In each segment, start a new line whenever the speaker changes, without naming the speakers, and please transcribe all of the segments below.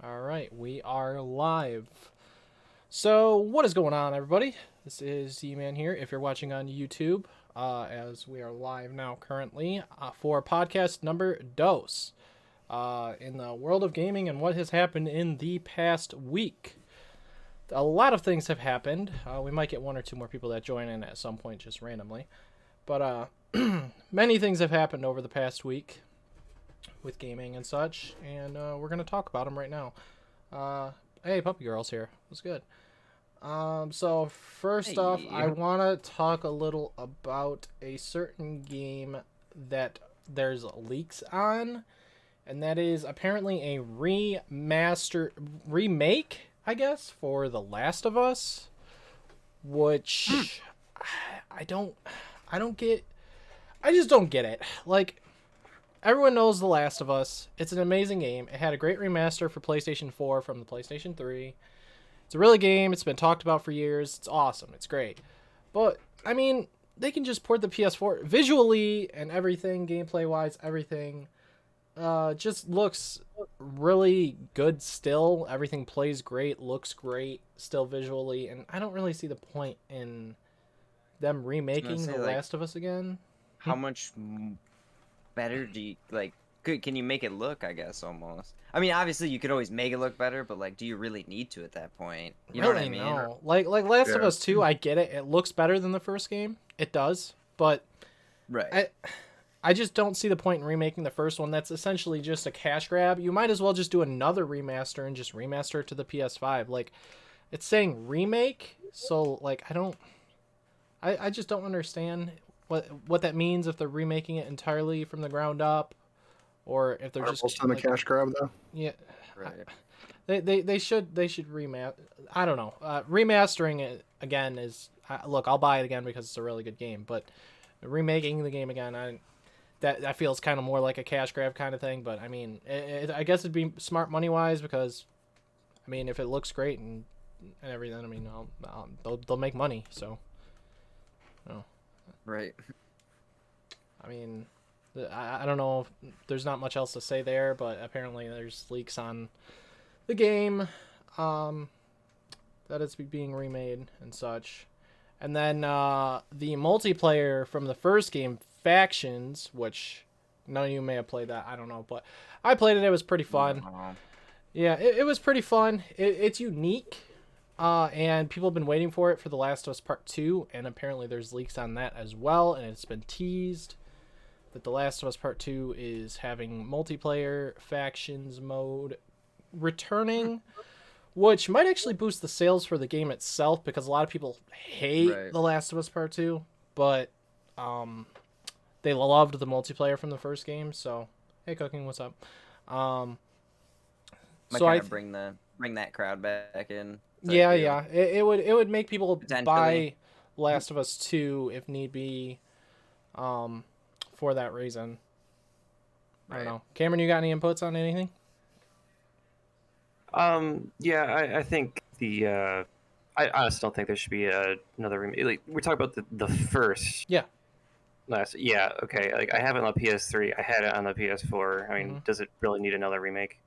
All right, we are live. So, what is going on, everybody? This is Z-Man here. If you're watching on YouTube, as we are live now currently for podcast number dos in the world of gaming and what has happened in the past week. A lot of things have happened. We might get one or two more people that join in at some point just randomly. But many things have happened over the past week with gaming and such, and we're going to talk about them right now. Hey, Puppy Girl's here. What's good? So first off, I want to talk a little about a certain game that there's leaks on, and that is apparently a remake, I guess, for The Last of Us, which I just don't get it. Like, everyone knows The Last of Us. It's an amazing game. It had a great remaster for PlayStation 4 from the PlayStation 3. It's a really game. It's been talked about for years. It's awesome. It's great. But, I mean, they can just port the PS4 visually and everything, gameplay-wise, everything. Just looks really good still. Everything plays great, looks great still visually. And I don't really see the point in them remaking The Last of Us again.
How much better do you can you make it look, I guess, almost? I mean, obviously you could always make it look better, but like, do you really need to at that point? You know what I mean?
No. Like Last of Us 2, I get it. It looks better than the first game. It does, but I just don't see the point in remaking the first one. That's essentially just a cash grab. You might as well just do another remaster and just remaster it to the PS5. Like, it's saying remake, so like I just don't understand what that means, if they're remaking it entirely from the ground up, or if they're just
on a cash grab though.
Yeah, right. They should remaster. I don't know. Remastering it again is look. I'll buy it again because it's a really good game. But remaking the game again, that feels kind of more like a cash grab kind of thing. But I mean, I guess it'd be smart money wise, because I mean, if it looks great and everything, I mean, they'll make money. So, no.
Right.
I mean, I don't know. There's not much else to say there, but apparently there's leaks on the game that it's being remade and such. And then the multiplayer from the first game, Factions, which none of you may have played that. I don't know, but I played it. It was pretty fun. Yeah, it was pretty fun. It's unique. And people have been waiting for it for The Last of Us Part 2, and apparently there's leaks on that as well, and it's been teased that The Last of Us Part 2 is having multiplayer factions mode returning, which might actually boost the sales for the game itself, because a lot of people hate The Last of Us Part 2, but they loved the multiplayer from the first game, so hey, Cooking, what's up?
Might kind of bring that crowd back in.
Yeah. It would make people buy Last of Us 2 if need be, for that reason. I don't know. Cameron, you got any inputs on anything?
Yeah, I think I honestly don't think there should be another remake. Like, we're talking about the first.
Yeah.
Okay. Like, I have it on the PS3. I had it on the PS4. I mean, does it really need another remake?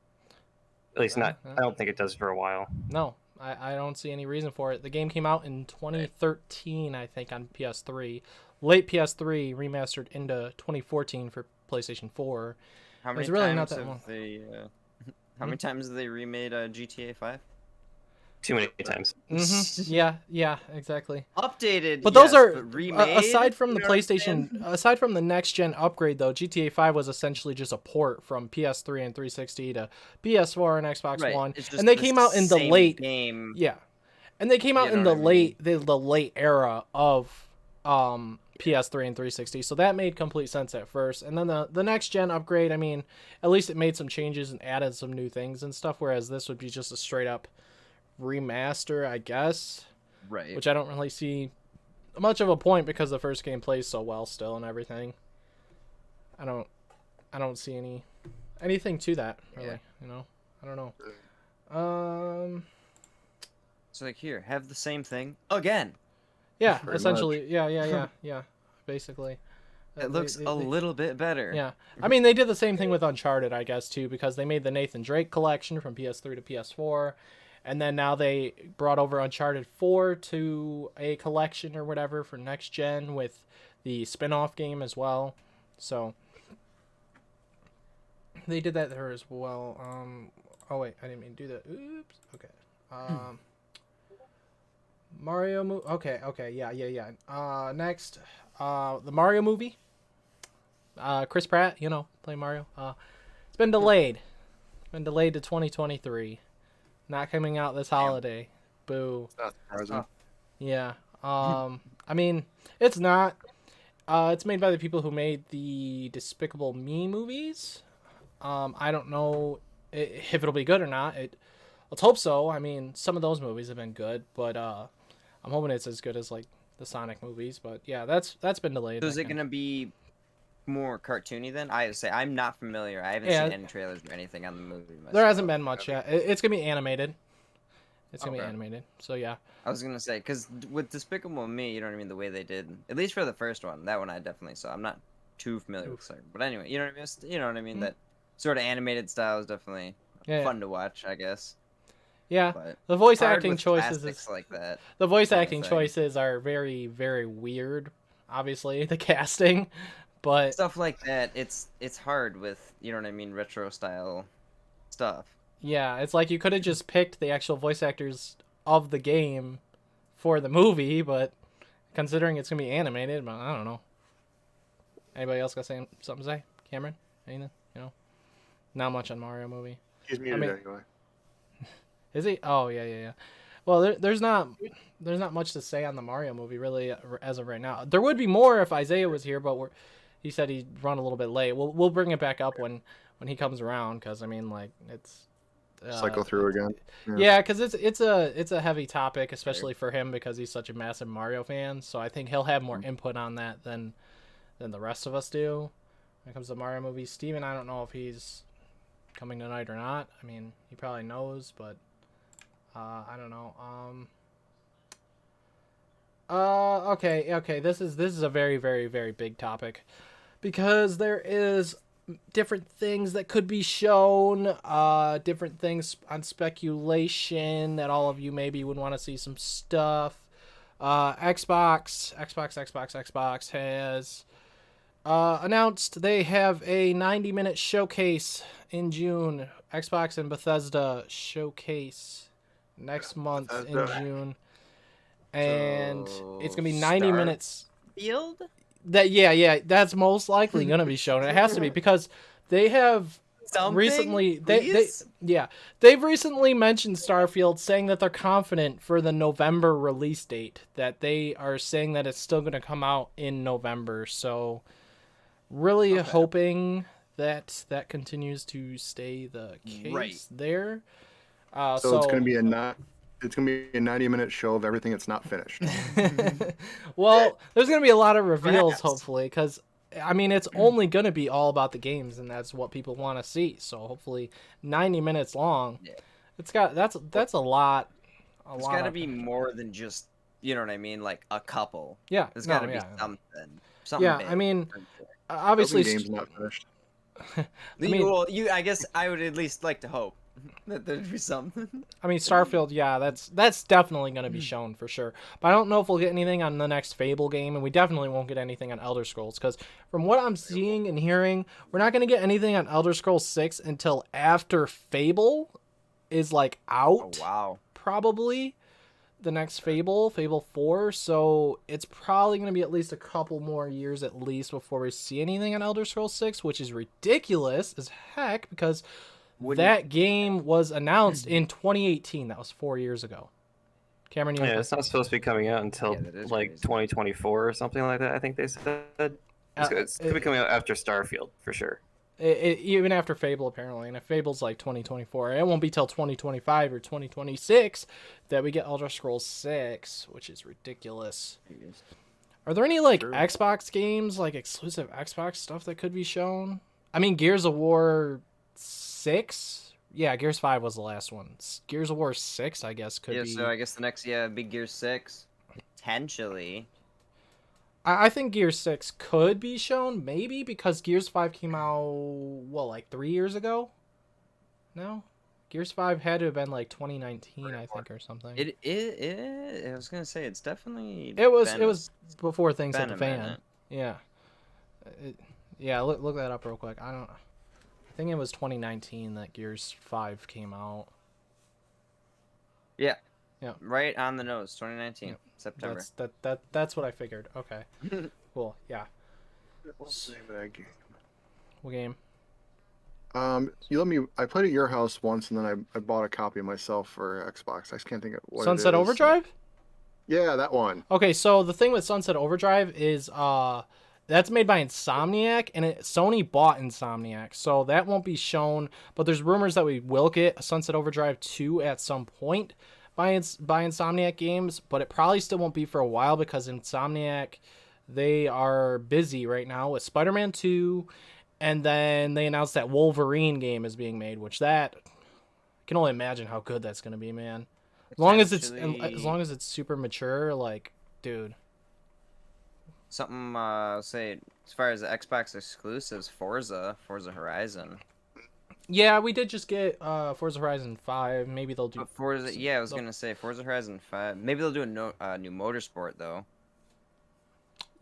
At least not. I don't think it does for a while.
No. I don't see any reason for it. The game came out in 2013, I think, on PS3. Late PS3, remastered into 2014 for PlayStation 4.
How many times have they remade GTA 5?
Too many times.
Yeah, exactly.
Updated,
but those are
remade.
Aside from the PlayStation, aside from the next gen upgrade, though, GTA 5 was essentially just a port from PS3 and 360 to PS4 and Xbox One, and they came out in the late
game.
Yeah, and they came out in the late era of PS3 and 360, so that made complete sense at first. And then the next gen upgrade, I mean, at least it made some changes and added some new things and stuff, whereas this would be just a straight up remaster, I guess.
Right.
Which I don't really see much of a point, because the first game plays so well still and everything. I don't see anything to that, really. You know? I don't know.
So like, here, have the same thing again.
Yeah, essentially. Yeah. Basically.
It looks a little bit better.
Yeah. I mean, they did the same thing with Uncharted, I guess, too, because they made the Nathan Drake collection from PS3 to PS4. And then now they brought over Uncharted 4 to a collection or whatever for next gen with the spin-off game as well. So they did that there as well. Oh wait, I didn't mean to do that. Oops. Okay. Mario movie. Okay. Yeah. Next, the Mario movie. Chris Pratt, play Mario. It's been delayed. Been delayed to 2023. Not coming out this holiday. Boo.
That's surprising.
Yeah. I mean, it's not. It's made by the people who made the Despicable Me movies. I don't know if it'll be good or not. Let's hope so. I mean, some of those movies have been good, but I'm hoping it's as good as like the Sonic movies. But yeah, that's been delayed.
So is it gonna be more cartoony then? I say I'm not familiar. I haven't seen any trailers or anything on the movie myself.
There hasn't been much yet. It's gonna be animated. It's gonna be animated. So yeah.
I was gonna say because with Despicable Me, you know what I mean, the way they did, at least for the first one, that one I definitely saw. I'm not too familiar with the second, but anyway, you know what I mean. You know what I mean. That sort of animated style is definitely fun to watch, I guess.
Yeah,
but
the voice acting choices
like that.
The voice acting choices are very, very weird. Obviously, the casting, but
stuff like that. It's hard with what I mean, retro style stuff.
Yeah, it's like you could have just picked the actual voice actors of the game for the movie, but considering it's gonna be animated, I don't know. Anybody else got something to say? Cameron, anything? Not much on Mario movie.
He's muted anyway.
Is he? Oh yeah. Well, there's not much to say on the Mario movie really as of right now. There would be more if Isaiah was here, but he said he'd run a little bit late. We'll bring it back up when he comes around, because I mean, like, it's
cycle through again.
Yeah, because it's a heavy topic, especially for him because he's such a massive Mario fan. So I think he'll have more input on that than the rest of us do when it comes to Mario movies. Steven, I don't know if he's coming tonight or not. I mean, he probably knows, but I don't know. Okay. This is a very, very, very big topic because there is different things that could be shown, different things on speculation that all of you maybe would want to see some stuff. Xbox has announced they have a 90-minute showcase in June. Xbox and Bethesda showcase next month in June. And it's going to be 90 minutes.
Field?
That's most likely going to be shown. It has to be because they have recently they've recently mentioned Starfield, saying that they're confident for the November release date, that they are saying that it's still going to come out in November. So really hoping that continues to stay the case there.
So it's going to be a 90-minute show of everything that's not finished.
Well, there's going to be a lot of reveals, hopefully, because I mean, it's only going to be all about the games, and that's what people want to see. So hopefully 90 minutes long. Yeah. That's a lot.
It's got to be more than just, you know what I mean, like a couple.
Yeah.
There's got to be something
yeah,
big.
I mean, obviously
game's not finished.
I guess I would at least like to hope that there'd be something.
I mean, Starfield, yeah, that's definitely going to be shown for sure. But I don't know if we'll get anything on the next Fable game, and we definitely won't get anything on Elder Scrolls, because from what I'm seeing and hearing, we're not going to get anything on Elder Scrolls 6 until after Fable is, like, out.
Oh, wow.
Probably. The next Fable 4, so it's probably going to be at least a couple more years at least before we see anything on Elder Scrolls 6, which is ridiculous as heck, because that game was announced in 2018. That was 4 years ago. Cameron,
it's not supposed to be coming out until like 2024 or something like that. I think they said it's going to be coming out after Starfield for sure.
Even after Fable, apparently, and if Fable's like 2024, it won't be till 2025 or 2026 that we get Elder Scrolls 6, which is ridiculous. Are there any like Xbox games, like exclusive Xbox stuff that could be shown? I mean, Gears of War 6? Yeah, Gears 5 was the last one. Gears of War 6, I guess, could be.
Yeah, so I guess the next, big Gears 6, potentially.
I think Gears 6 could be shown, maybe, because Gears 5 came out, like 3 years ago? No? Gears 5 had to have been like 2019, I think, or something.
I was gonna say, it's definitely
It was before things hit
been
the
a
fan.
minute.
Yeah. Look that up real quick. I think it was 2019 that Gears 5 came out.
Yeah.
Yeah.
Right on the nose, 2019,
Yeah.
September.
That's what I figured. Okay. Cool. Yeah.
What's the name of that game?
What game?
You let me. I played at your house once, and then I bought a copy myself for Xbox. I just can't think of what
Sunset
it is.
Overdrive?
Yeah, that one.
Okay, so the thing with Sunset Overdrive is that's made by Insomniac, and Sony bought Insomniac, so that won't be shown. But there's rumors that we will get a Sunset Overdrive 2 at some point by Insomniac Games, but it probably still won't be for a while because Insomniac, they are busy right now with Spider-Man 2, and then they announced that Wolverine game is being made, which that I can only imagine how good that's gonna be, man. As long as it's super mature, like, dude.
Something, say, as far as the Xbox exclusives, Forza Horizon.
Yeah, we did just get Forza Horizon 5. Maybe they'll do
But Forza, yeah, I was gonna say Forza Horizon 5. Maybe they'll do a new motorsport though.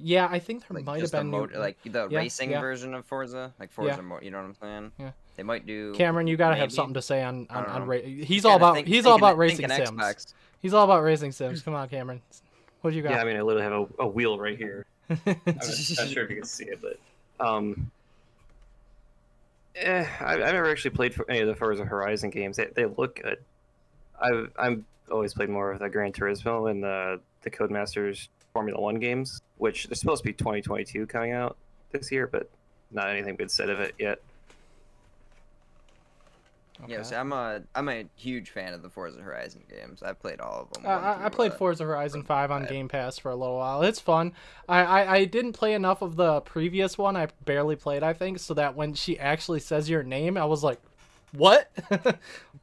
Yeah, I think there
Like
might have
just a
been new...
like the
Yeah,
racing
yeah.
version of Forza, like Forza, you know what I'm saying?
Yeah.
They might do.
Cameron, you gotta have
maybe.
something to say on
I don't know.
he's all about racing
thinking
sims.
Xbox.
He's all about racing sims. Come on, Cameron. What do you got?
Yeah, I mean, I literally have a wheel right here. I'm not sure if you can see it, but I've never actually played for any of the Forza Horizon games. They look good. I'm always played more of the Gran Turismo and the Codemasters Formula One games, which they're supposed to be 2022 coming out this year, but not anything good said of it yet.
Okay.
Yeah, so I'm a huge fan of the Forza Horizon games. I've played all of them.
I played Forza Horizon 5 on Game Pass for a little while. It's fun. I didn't play enough of the previous one. I barely played, I think, so that when she actually says your name, I was like, what?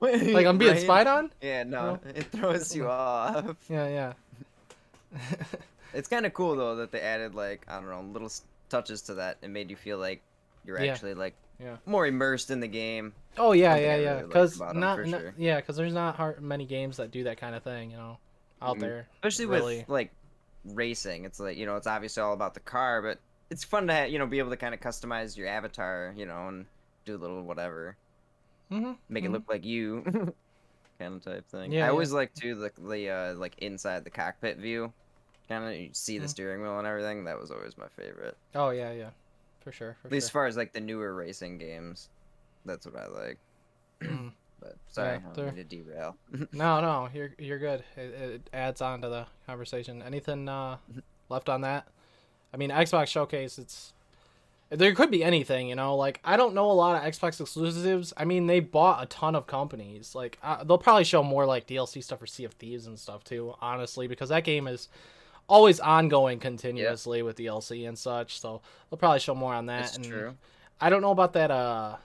Like I'm being spied on?
Yeah, no, it throws you off.
Yeah.
It's kind of cool though that they added, like, I don't know, little touches to that and made you feel like you're actually like more immersed in the game.
Oh yeah.
Really
Because
sure.
because there's not many games that do that kind of thing, out there.
Especially
really.
with like racing. It's like, it's obviously all about the car, but it's fun to be able to kind of customize your avatar, and do a little whatever. Make it look like you, kind of type thing.
Yeah,
I always like too the like inside the cockpit view, kind of you see the steering wheel and everything. That was always my favorite.
Oh yeah, for sure.
At least as far as like the newer racing games, that's what I like. But sorry, I don't mean to derail.
No, you're good. It adds on to the conversation. Anything left on that? I mean, Xbox Showcase, there could be anything, like I don't know a lot of Xbox exclusives. I mean, they bought a ton of companies. Like they'll probably show more like DLC stuff for Sea of Thieves and stuff too, honestly, because that game is always ongoing continuously with DLC and such. So they'll probably show more on that.
That's true.
I don't know about that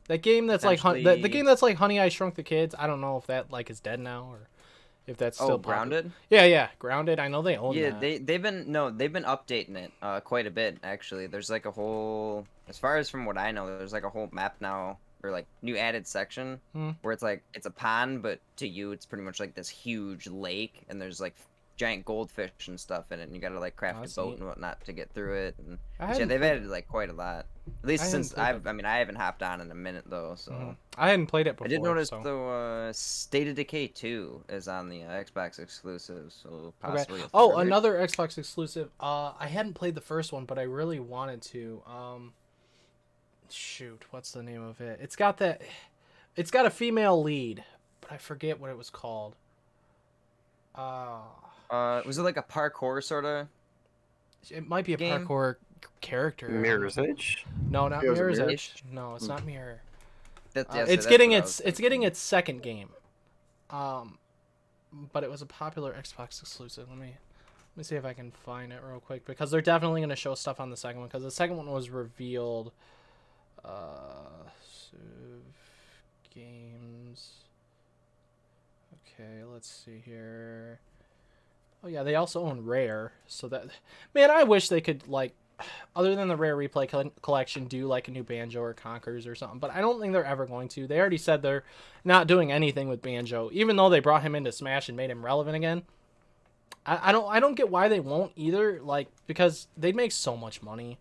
that game that's like the game that's like Honey I Shrunk the Kids. I don't know if that like is dead now or if that's still
Grounded.
Yeah, Grounded. I know they own that.
They've been updating it quite a bit actually. There's like a whole, as far as from what I know, there's like a whole map now or like new added section where it's like it's a pond, but to you it's pretty much like this huge lake, and there's like giant goldfish and stuff in it, and you gotta like craft a boat and whatnot to get through it. And they've added like quite a lot. At least since I haven't hopped on in a minute though, so
I hadn't played it before.
I did notice though, State of Decay 2 is on the Xbox exclusive, so possibly.
Another Xbox exclusive. I hadn't played the first one, but I really wanted to. Shoot, what's the name of it? It's got a female lead, but I forget what it was called.
Was it like a parkour sort of?
It might be a parkour character.
Mirror's Edge?
No, not Mirror's Edge. No, it's not Mirror.
It's
getting its second game. But it was a popular Xbox exclusive. Let me see if I can find it real quick, because they're definitely going to show stuff on the second one, because the second one was revealed. Games. Okay, let's see here. Oh yeah, they also own Rare, so that, man, I wish they could, like, other than the Rare Replay collection, do like a new Banjo or Conker's or something. But I don't think they're ever going to. They already said they're not doing anything with Banjo, even though they brought him into Smash and made him relevant again. I don't get why they won't either. Like, because they'd make so much money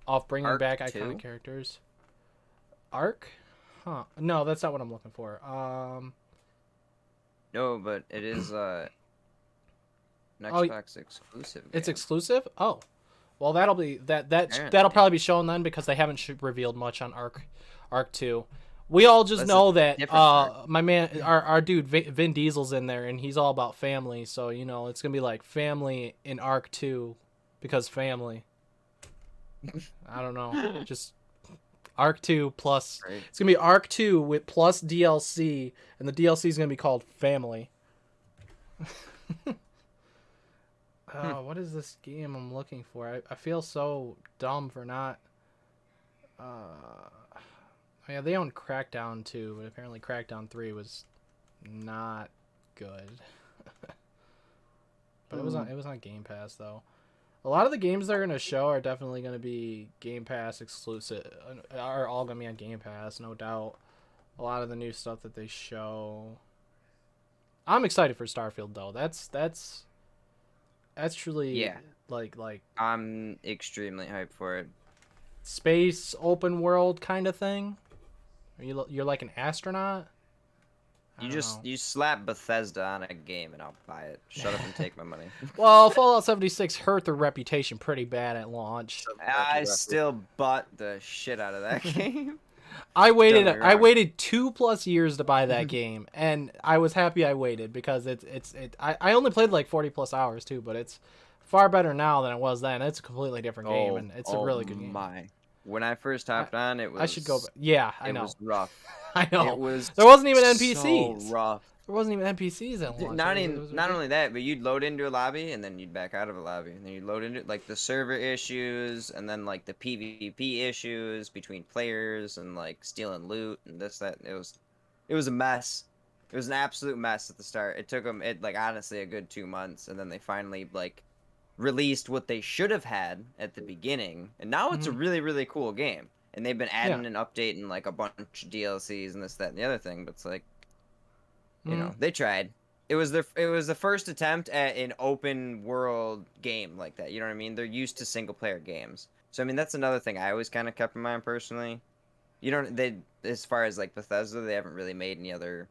off bringing
Arc
back
2?
iconic characters. Arc? Huh? No, that's not what I'm looking for.
No, but it is an
Oh,
Xbox exclusive game.
it's exclusive. Oh, well, that'll be that'll
Apparently.
probably be shown then because they haven't revealed much on Arc 2. We all just
That's
know
a
that
different Arc.
my man, our dude Vin Diesel's in there and he's all about family. So you know it's gonna be like family in Arc 2 because family. I don't know, just Arc 2 plus.
Right.
It's gonna be Arc 2 with plus DLC, and the DLC is gonna be called Family. What is this game I'm looking for? I feel so dumb for not. Yeah, they own Crackdown 2, but apparently Crackdown 3 was not good. But it was on Game Pass though. A lot of the games they're gonna show are definitely gonna be Game Pass exclusive. Are all gonna be on Game Pass, no doubt. A lot of the new stuff that they show. I'm excited for Starfield though. That's truly like
I'm extremely hyped for it.
space open world kind of thing. You're like an astronaut. I don't know.
You slap Bethesda on a game and I'll buy it. Shut up and take my money.
Well, Fallout 76 hurt their reputation pretty bad at launch.
I still bought the shit out of that game.
I waited 2+ years to buy that
Mhm.
game, and I was happy I waited because I only played like 40+ hours too, but it's far better now than it was then. It's a completely different game, and it's a really good game.
When I first hopped on, it was.
I should go. Yeah, I know.
It was rough.
I know.
It was.
There wasn't even NPCs.
So rough.
There wasn't even NPCs at launch.
Not only that, but you'd load into a lobby and then you'd back out of a lobby, and then you'd load into like the server issues and then like the PvP issues between players and like stealing loot and this that. It was a mess. It was an absolute mess at the start. It took them like honestly a good 2 months, and then they finally like released what they should have had at the beginning, and now it's a really really cool game. And they've been adding and updating like a bunch of DLCs and this that and the other thing, but it's like. You know, they tried. It was the first attempt at an open world game like that. You know what I mean? They're used to single player games. So I mean, that's another thing I always kind of kept in mind personally. As far as like Bethesda, they haven't really made any other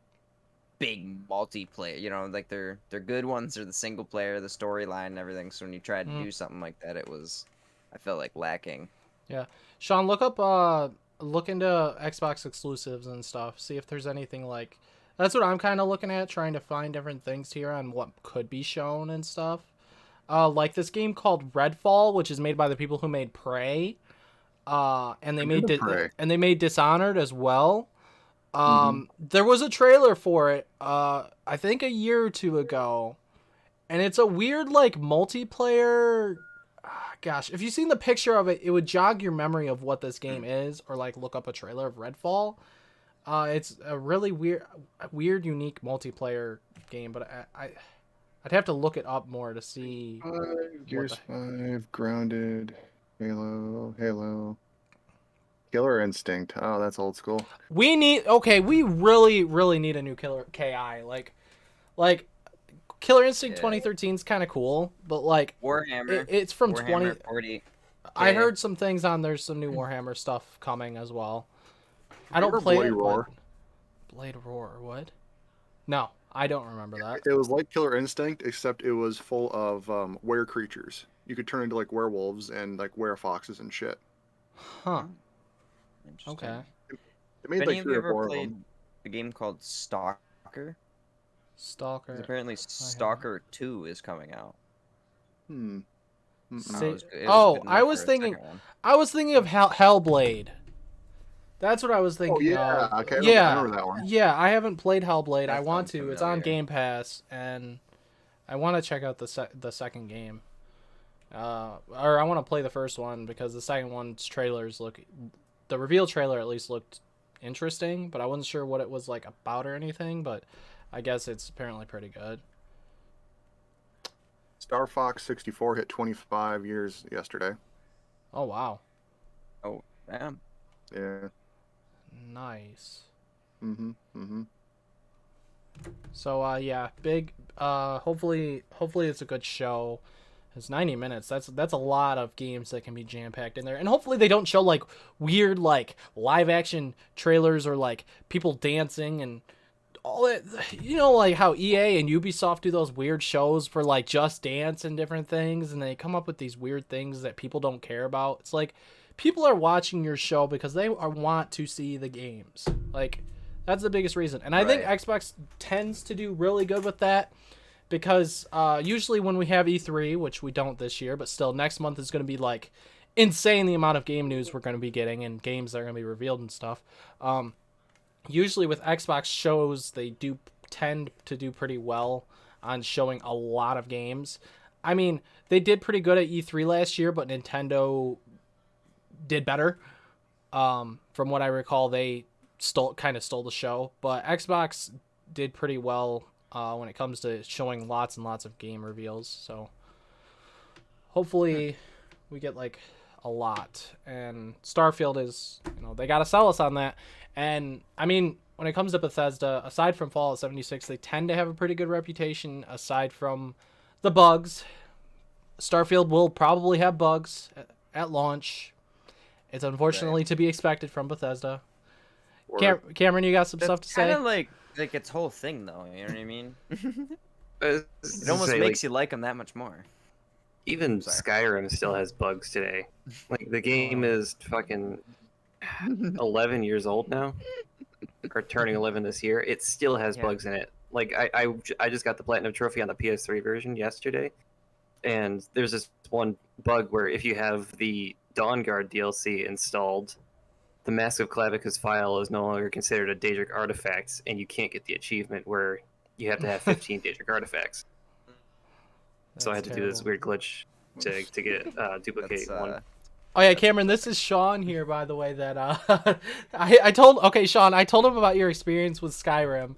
big multiplayer. You know, like their good ones are the single player, the storyline, and everything. So when you tried to do something like that, I felt like lacking.
Yeah, Sean, look into Xbox exclusives and stuff. See if there's anything like. That's what I'm kind of looking at, trying to find different things here on what could be shown and stuff. Like this game called Redfall, which is made by the people who made Prey, and they made Dishonored as well. There was a trailer for it, I think a year or two ago, and it's a weird like multiplayer. Gosh, if you've seen the picture of it, it would jog your memory of what this game is, or like look up a trailer of Redfall. It's a really weird, unique multiplayer game, but I'd have to look it up more to see.
Gears 5, Grounded, Halo, Killer Instinct. Oh, that's old school.
We really, really need a new Killer KI. Like Killer Instinct 2013 is kind of cool, but like
Warhammer.
It's from
Warhammer 40.
I heard some things on there's some new Warhammer stuff coming as well. I don't play
Blade Roar.
Blade Roar, what? No, I don't remember that.
It was like Killer Instinct, except it was full of were creatures. You could turn into like werewolves and like werefoxes and shit.
Huh. Okay.
It made like 3 or 4 of them.
A game called Stalker?
Stalker.
Apparently Stalker 2 is coming out.
I was thinking of Hellblade. That's what I was thinking.
Oh yeah,
of.
okay.
Yeah,
I remember that one.
Yeah, I haven't played Hellblade. I
That
want
sounds
to. It's on
familiar.
Game Pass, and I want to check out the second game. Or I want to play the first one because the second one's trailers the reveal trailer at least looked interesting, but I wasn't sure what it was like about or anything. But I guess it's apparently pretty good.
Star Fox 64 hit 25 years yesterday.
Oh wow.
Oh, damn.
Yeah.
Nice.
Mm-hmm.
So yeah, big. Hopefully it's a good show. It's 90 minutes. That's a lot of games that can be jam packed in there, and hopefully they don't show like weird like live action trailers or like people dancing and all that. You know, like how EA and Ubisoft do those weird shows for like Just Dance and different things, and they come up with these weird things that people don't care about. It's like people are watching your show because they want to see the games. Like that's the biggest reason, and I think Xbox tends to do really good with that. Because usually when we have E3, which we don't this year, but still next month is going to be like insane the amount of game news we're going to be getting and games that are going to be revealed and stuff. Usually with Xbox shows, they do tend to do pretty well on showing a lot of games. I mean, they did pretty good at E3 last year, but Nintendo did better. From what I recall, they kind of stole the show, but Xbox did pretty well when it comes to showing lots and lots of game reveals. So hopefully we get like a lot. And Starfield is, they got to sell us on that. And I mean, when it comes to Bethesda, aside from Fallout 76, they tend to have a pretty good reputation aside from the bugs. Starfield will probably have bugs at launch. It's unfortunately to be expected from Bethesda. Cameron, you got some stuff to say?
Kind of like its whole thing, though. You know what I mean? It almost makes you like them that much more.
Even Skyrim still has bugs today. Like the game is fucking 11 years old now, or turning 11 this year. It still has bugs in it. Like I just got the platinum trophy on the PS3 version yesterday, and there's this one bug where if you have the Dawnguard DLC installed, the Massive Clavicus file is no longer considered a Daedric artifact, and you can't get the achievement where you have to have 15 Daedric artifacts. So I had to do this weird glitch to get duplicate one.
Oh yeah, Cameron, this is Sean here, by the way. That Sean, I told him about your experience with Skyrim.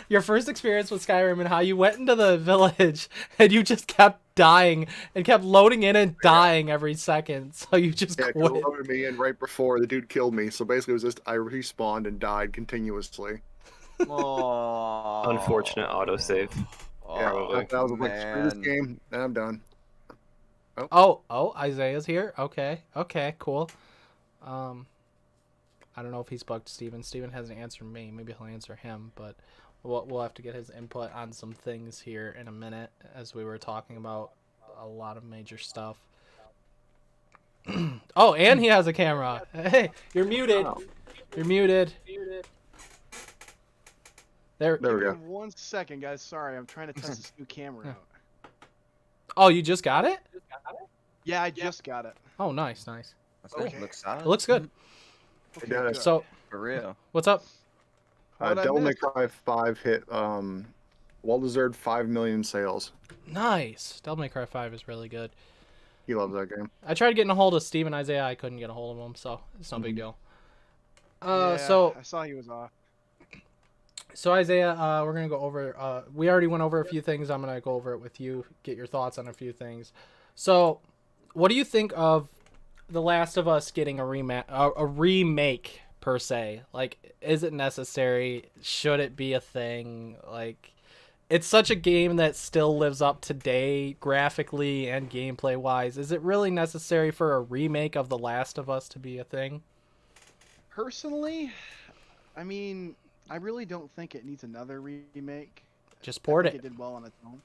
Your first experience with Skyrim and how you went into the village and you just kept dying and kept loading in and dying every second. So you just quit.
Yeah, it loaded me in right before the dude killed me. So basically, it was just I respawned and died continuously.
Unfortunate autosave.
Probably. I was like, screw this game, and I'm done.
Oh, Isaiah's here. Okay, cool. I don't know if he's bugged Steven. Steven hasn't answered me. Maybe he'll answer him, but we'll have to get his input on some things here in a minute as we were talking about a lot of major stuff. Oh, and he has a camera. Hey, you're muted. Oh. You're muted. There we go.
1 second, guys. Sorry, I'm trying to test this new camera out.
Oh, you just got it?
Yeah, I just got it.
Oh, nice.
Okay. It
looks good.
Okay, good.
So,
for real.
What's up?
Devil May Cry 5 hit well-deserved 5 million sales.
Nice. Devil May Cry 5 is really good.
He loves that game.
I tried getting a hold of Steve and Isaiah. I couldn't get a hold of them, so it's no big deal.
So I saw he was off.
So Isaiah, we're gonna go over. We already went over a few things. I'm gonna go over it with you. Get your thoughts on a few things. So, what do you think of The Last of Us getting a remake per se? Like, is it necessary? Should it be a thing? Like, it's such a game that still lives up today, graphically and gameplay wise. Is it really necessary for a remake of The Last of Us to be a thing?
Personally, I mean, I really don't think it needs another remake.
Just port it.
It did well on its own.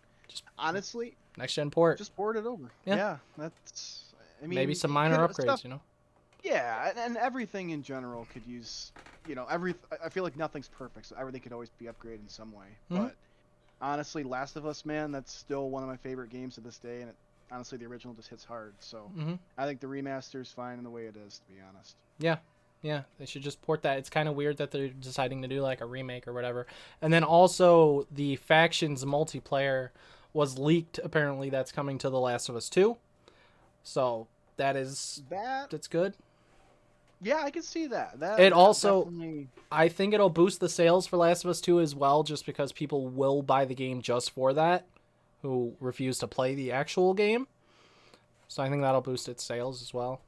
Honestly,
next gen port.
Just port it over. Yeah, that's. I mean,
maybe some minor upgrades,
stuff,
you know.
Yeah, and everything in general could use. I feel like nothing's perfect, so everything could always be upgraded in some way. Mm-hmm. But honestly, Last of Us, man, that's still one of my favorite games to this day, and honestly, the original just hits hard. So I think the remaster is fine in the way it is, to be honest.
Yeah, they should just port that. It's kind of weird that they're deciding to do like a remake or whatever. And then also the Factions multiplayer was leaked. Apparently that's coming to The Last of Us 2. So that's good.
Yeah, I can see that.
It also, definitely... I think it'll boost the sales for Last of Us 2 as well, just because people will buy the game just for that. who refuse to play the actual game. So I think that'll boost its sales as well.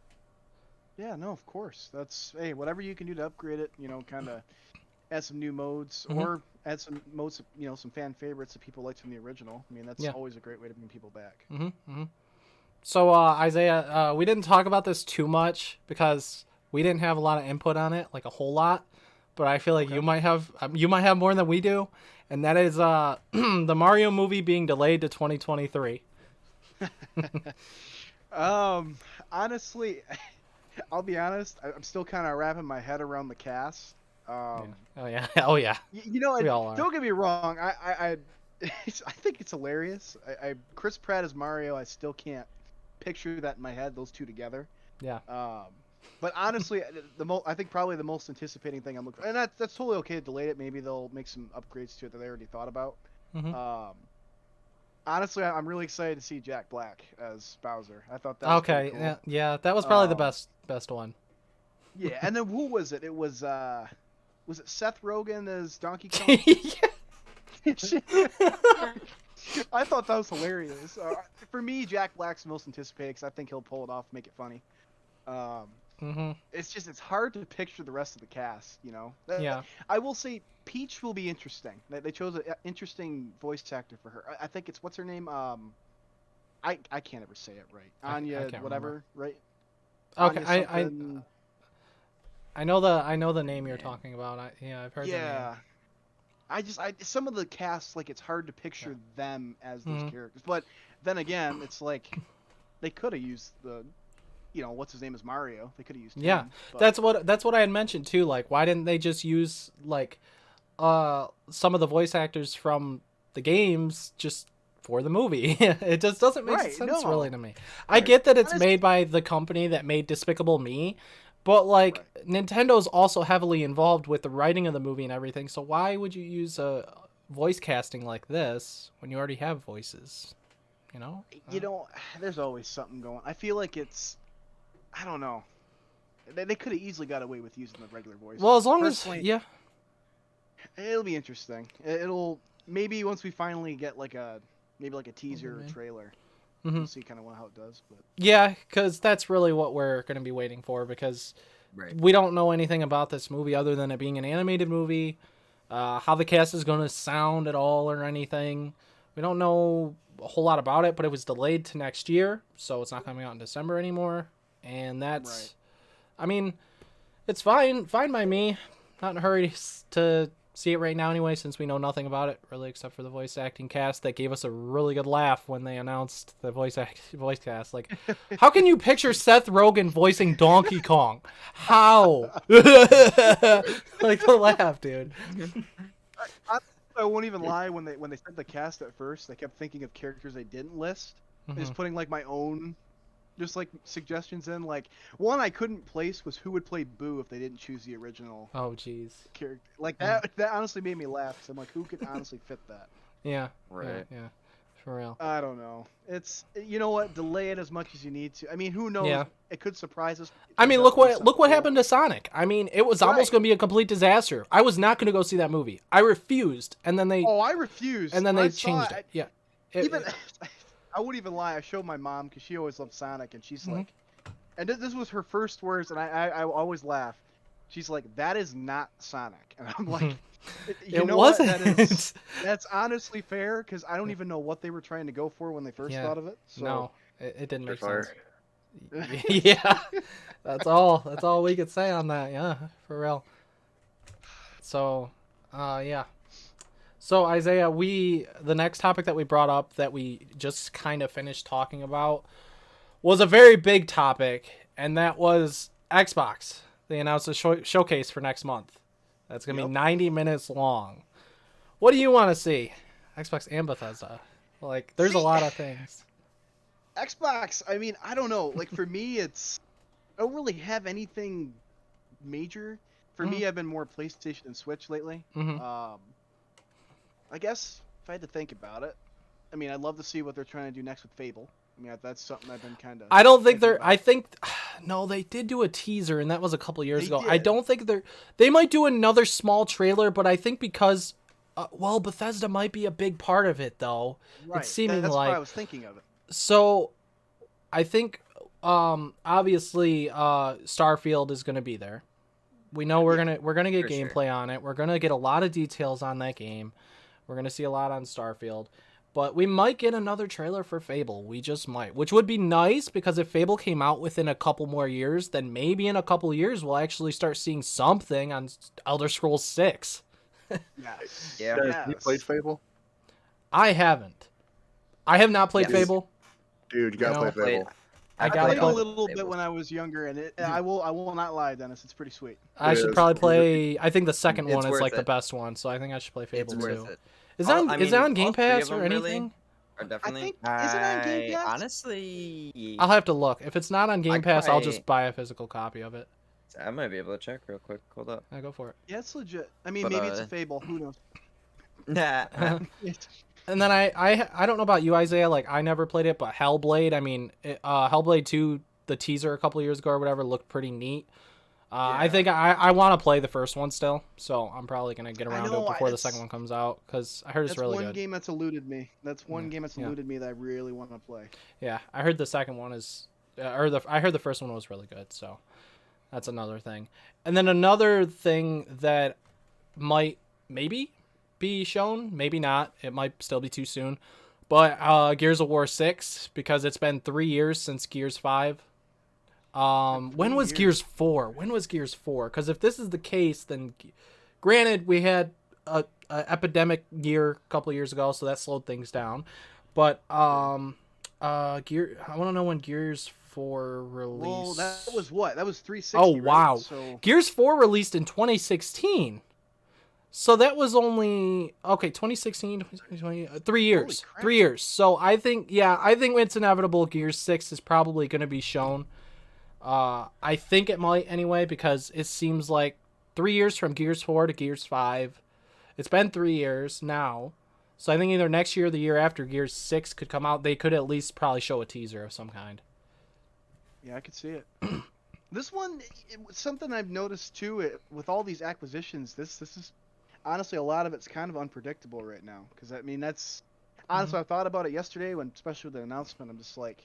Yeah, no, of course. That's hey, whatever you can do to upgrade it, kind of add some new modes or add some modes, some fan favorites that people liked from the original. I mean, that's always a great way to bring people back.
So Isaiah, we didn't talk about this too much because we didn't have a lot of input on it, like a whole lot. But I feel like you might have more than we do, and that is the Mario movie being delayed to 2023.
Honestly, I'll be honest. I'm still kind of wrapping my head around the cast.
Oh yeah. We all are.
Don't get me wrong. I think it's hilarious. Chris Pratt as Mario. I still can't picture that in my head. Those two together.
Yeah.
But honestly, I think probably the most anticipating thing I'm looking for, and that's totally okay to delay it. Maybe they'll make some upgrades to it that they already thought about. Honestly, I'm really excited to see Jack Black as Bowser. I thought that was
okay.
Cool.
Yeah, that was probably the best one.
Yeah, and then who was it? It was it Seth Rogen as Donkey Kong? I thought that was hilarious. For me, Jack Black's the most anticipated because I think he'll pull it off, make it funny. It's hard to picture the rest of the cast, Yeah. I will say Peach will be interesting. They chose an interesting voice actor for her. I think it's what's her name? I can't ever say it right. Anya, whatever, remember. Right?
Okay, I know the name you're talking about. I've heard.
Yeah. The name. Some of the casts, like, it's hard to picture them as those characters. But then again, it's like they could have used the. What's his name is Mario. They could have used him.
Yeah, that's what I had mentioned too. Like, why didn't they just use like some of the voice actors from the games just for the movie? It just doesn't make sense really to me. I get that it's made by the company that made Despicable Me, but like Nintendo's also heavily involved with the writing of the movie and everything. So why would you use a voice casting like this when you already have voices?
There's always something going. I feel like it's. I don't know. They could have easily got away with using the regular voice.
Well, as long as
it'll be interesting. It'll maybe once we finally get like a teaser or trailer, we'll see kind of how it does. But
yeah, because that's really what we're going to be waiting for because we don't know anything about this movie other than it being an animated movie. How the cast is going to sound at all or anything. We don't know a whole lot about it, but it was delayed to next year, so it's not coming out in December anymore. And that's, I mean, it's fine by me. Not in a hurry to see it right now anyway, since we know nothing about it, really, except for the voice acting cast that gave us a really good laugh when they announced the voice cast. Like, how can you picture Seth Rogen voicing Donkey Kong? How? Like, the laugh, dude.
I won't even lie. When they said the cast at first, I kept thinking of characters they didn't list. Just putting like my own. Just like suggestions in, like one I couldn't place was who would play Boo if they didn't choose the original.
Oh, jeez.
Character like that. That honestly made me laugh. So I'm like, who could honestly fit that?
Yeah. Right. Yeah. For real.
I don't know. It's what, delay it as much as you need to. I mean, who knows? Yeah. It could surprise us.
I mean, look what happened to Sonic. I mean, it was almost going to be a complete disaster. I was not going to go see that movie. I refused, and then they.
Oh, I refused.
And then they changed it. Yeah.
I wouldn't even lie. I showed my mom because she always loved Sonic, and she's like, and this was her first words, and I always laugh. She's like, "That is not Sonic," and I'm like, "You know what? That's honestly fair because I don't even know what they were trying to go for when they first thought of it." So.
No, it didn't make sense. Yeah, that's all we could say on that. Yeah, for real. So, yeah. So, Isaiah, the next topic that we brought up that we just kind of finished talking about was a very big topic, and that was Xbox. They announced a showcase for next month. That's going to be 90 minutes long. What do you want to see? Xbox and Bethesda. Like, there's a lot of things.
Xbox, I mean, I don't know. Like, for me, I don't really have anything major. For me, I've been more PlayStation and Switch lately. I guess if I had to think about it, I mean, I'd love to see what they're trying to do next with Fable. I mean, that's something I've been kind of.
I don't think they're. I think, no, they did do a teaser, and that was a couple years ago. I don't think they might do another small trailer, but I think because Well, Bethesda might be a big part of it, though.
Right.
It's seeming
That's
like
why I was thinking of it.
so. I think, obviously, Starfield is going to be there. We know we're gonna get
for sure.
gameplay on it. We're gonna get a lot of details on that game. We're gonna see a lot on Starfield, but we might get another trailer for Fable. We just might, which would be nice because if Fable came out within a couple more years, then maybe in a couple years we'll actually start seeing something on Elder Scrolls 6.
Yes.
Yeah.
Guys,
Yes.
have you played Fable?
I haven't. I have not played
Yes.
Fable.
Dude, you gotta
No.
play Fable.
I
I
gotta
played a
play.
little bit when I was younger, and I will not lie, Dennis. It's pretty sweet.
I should
is.
probably play. I think the second
It's
one is
worth
like the
it.
best one, so I think I should play Fable
It's worth
too.
it.
Is
All-
it on,
I
is it
mean,
on Game
all three of
Pass or
them really
anything?
Are definitely.
think- is it on Game Pass?
Honestly,
I'll have to look. If it's not on Game
I'd
Pass, I'll
probably-
just buy a physical copy of it.
I might be able to check real quick. Hold up.
I go for it.
Yeah, it's legit. I mean,
But,
maybe it's a Fable. Who knows?
Nah.
And then I don't know about you, Isaiah. Like I never played it, but Hellblade. I mean, Hellblade 2, the teaser a couple years ago or whatever, looked pretty neat. I
Yeah.
think I want to play the first one still, so I'm probably gonna get around to
know,
it before the
it's-
second one comes out because I heard it's
That's
really
one
good.
game that's eluded me. That's one
Yeah.
game that's
Yeah.
eluded me that I really want to play.
Yeah, I heard the second one is, I heard the first one was really good, so that's another thing. And then another thing that might maybe be shown, maybe not. It might still be too soon, but Gears of War 6 because it's been 3 years since Gears 5. When was
3
Gears 4? When was Gears 4? Because if this is the case, then granted we had a epidemic year a couple of years ago, so that slowed things down. But I want to know when Gears 4 released.
Well, that was what? That was 360.
Oh,
right?
wow.
So
Gears 4 released in 2016. So that was only 2016, 2020, 3 years.
crap.
3 years. So I think it's inevitable Gears 6 is probably going to be shown. I think it might anyway because it seems like 3 years from Gears 4 to Gears 5. It's been 3 years now. So I think either next year or the year after Gears 6 could come out, they could at least probably show a teaser of some kind.
yeah, I could see it. This one, something I've noticed too, with all these acquisitions, this is honestly a lot of it's kind of unpredictable right now. Because I mean, that's honestly I thought about it yesterday when, especially with the announcement, I'm just like,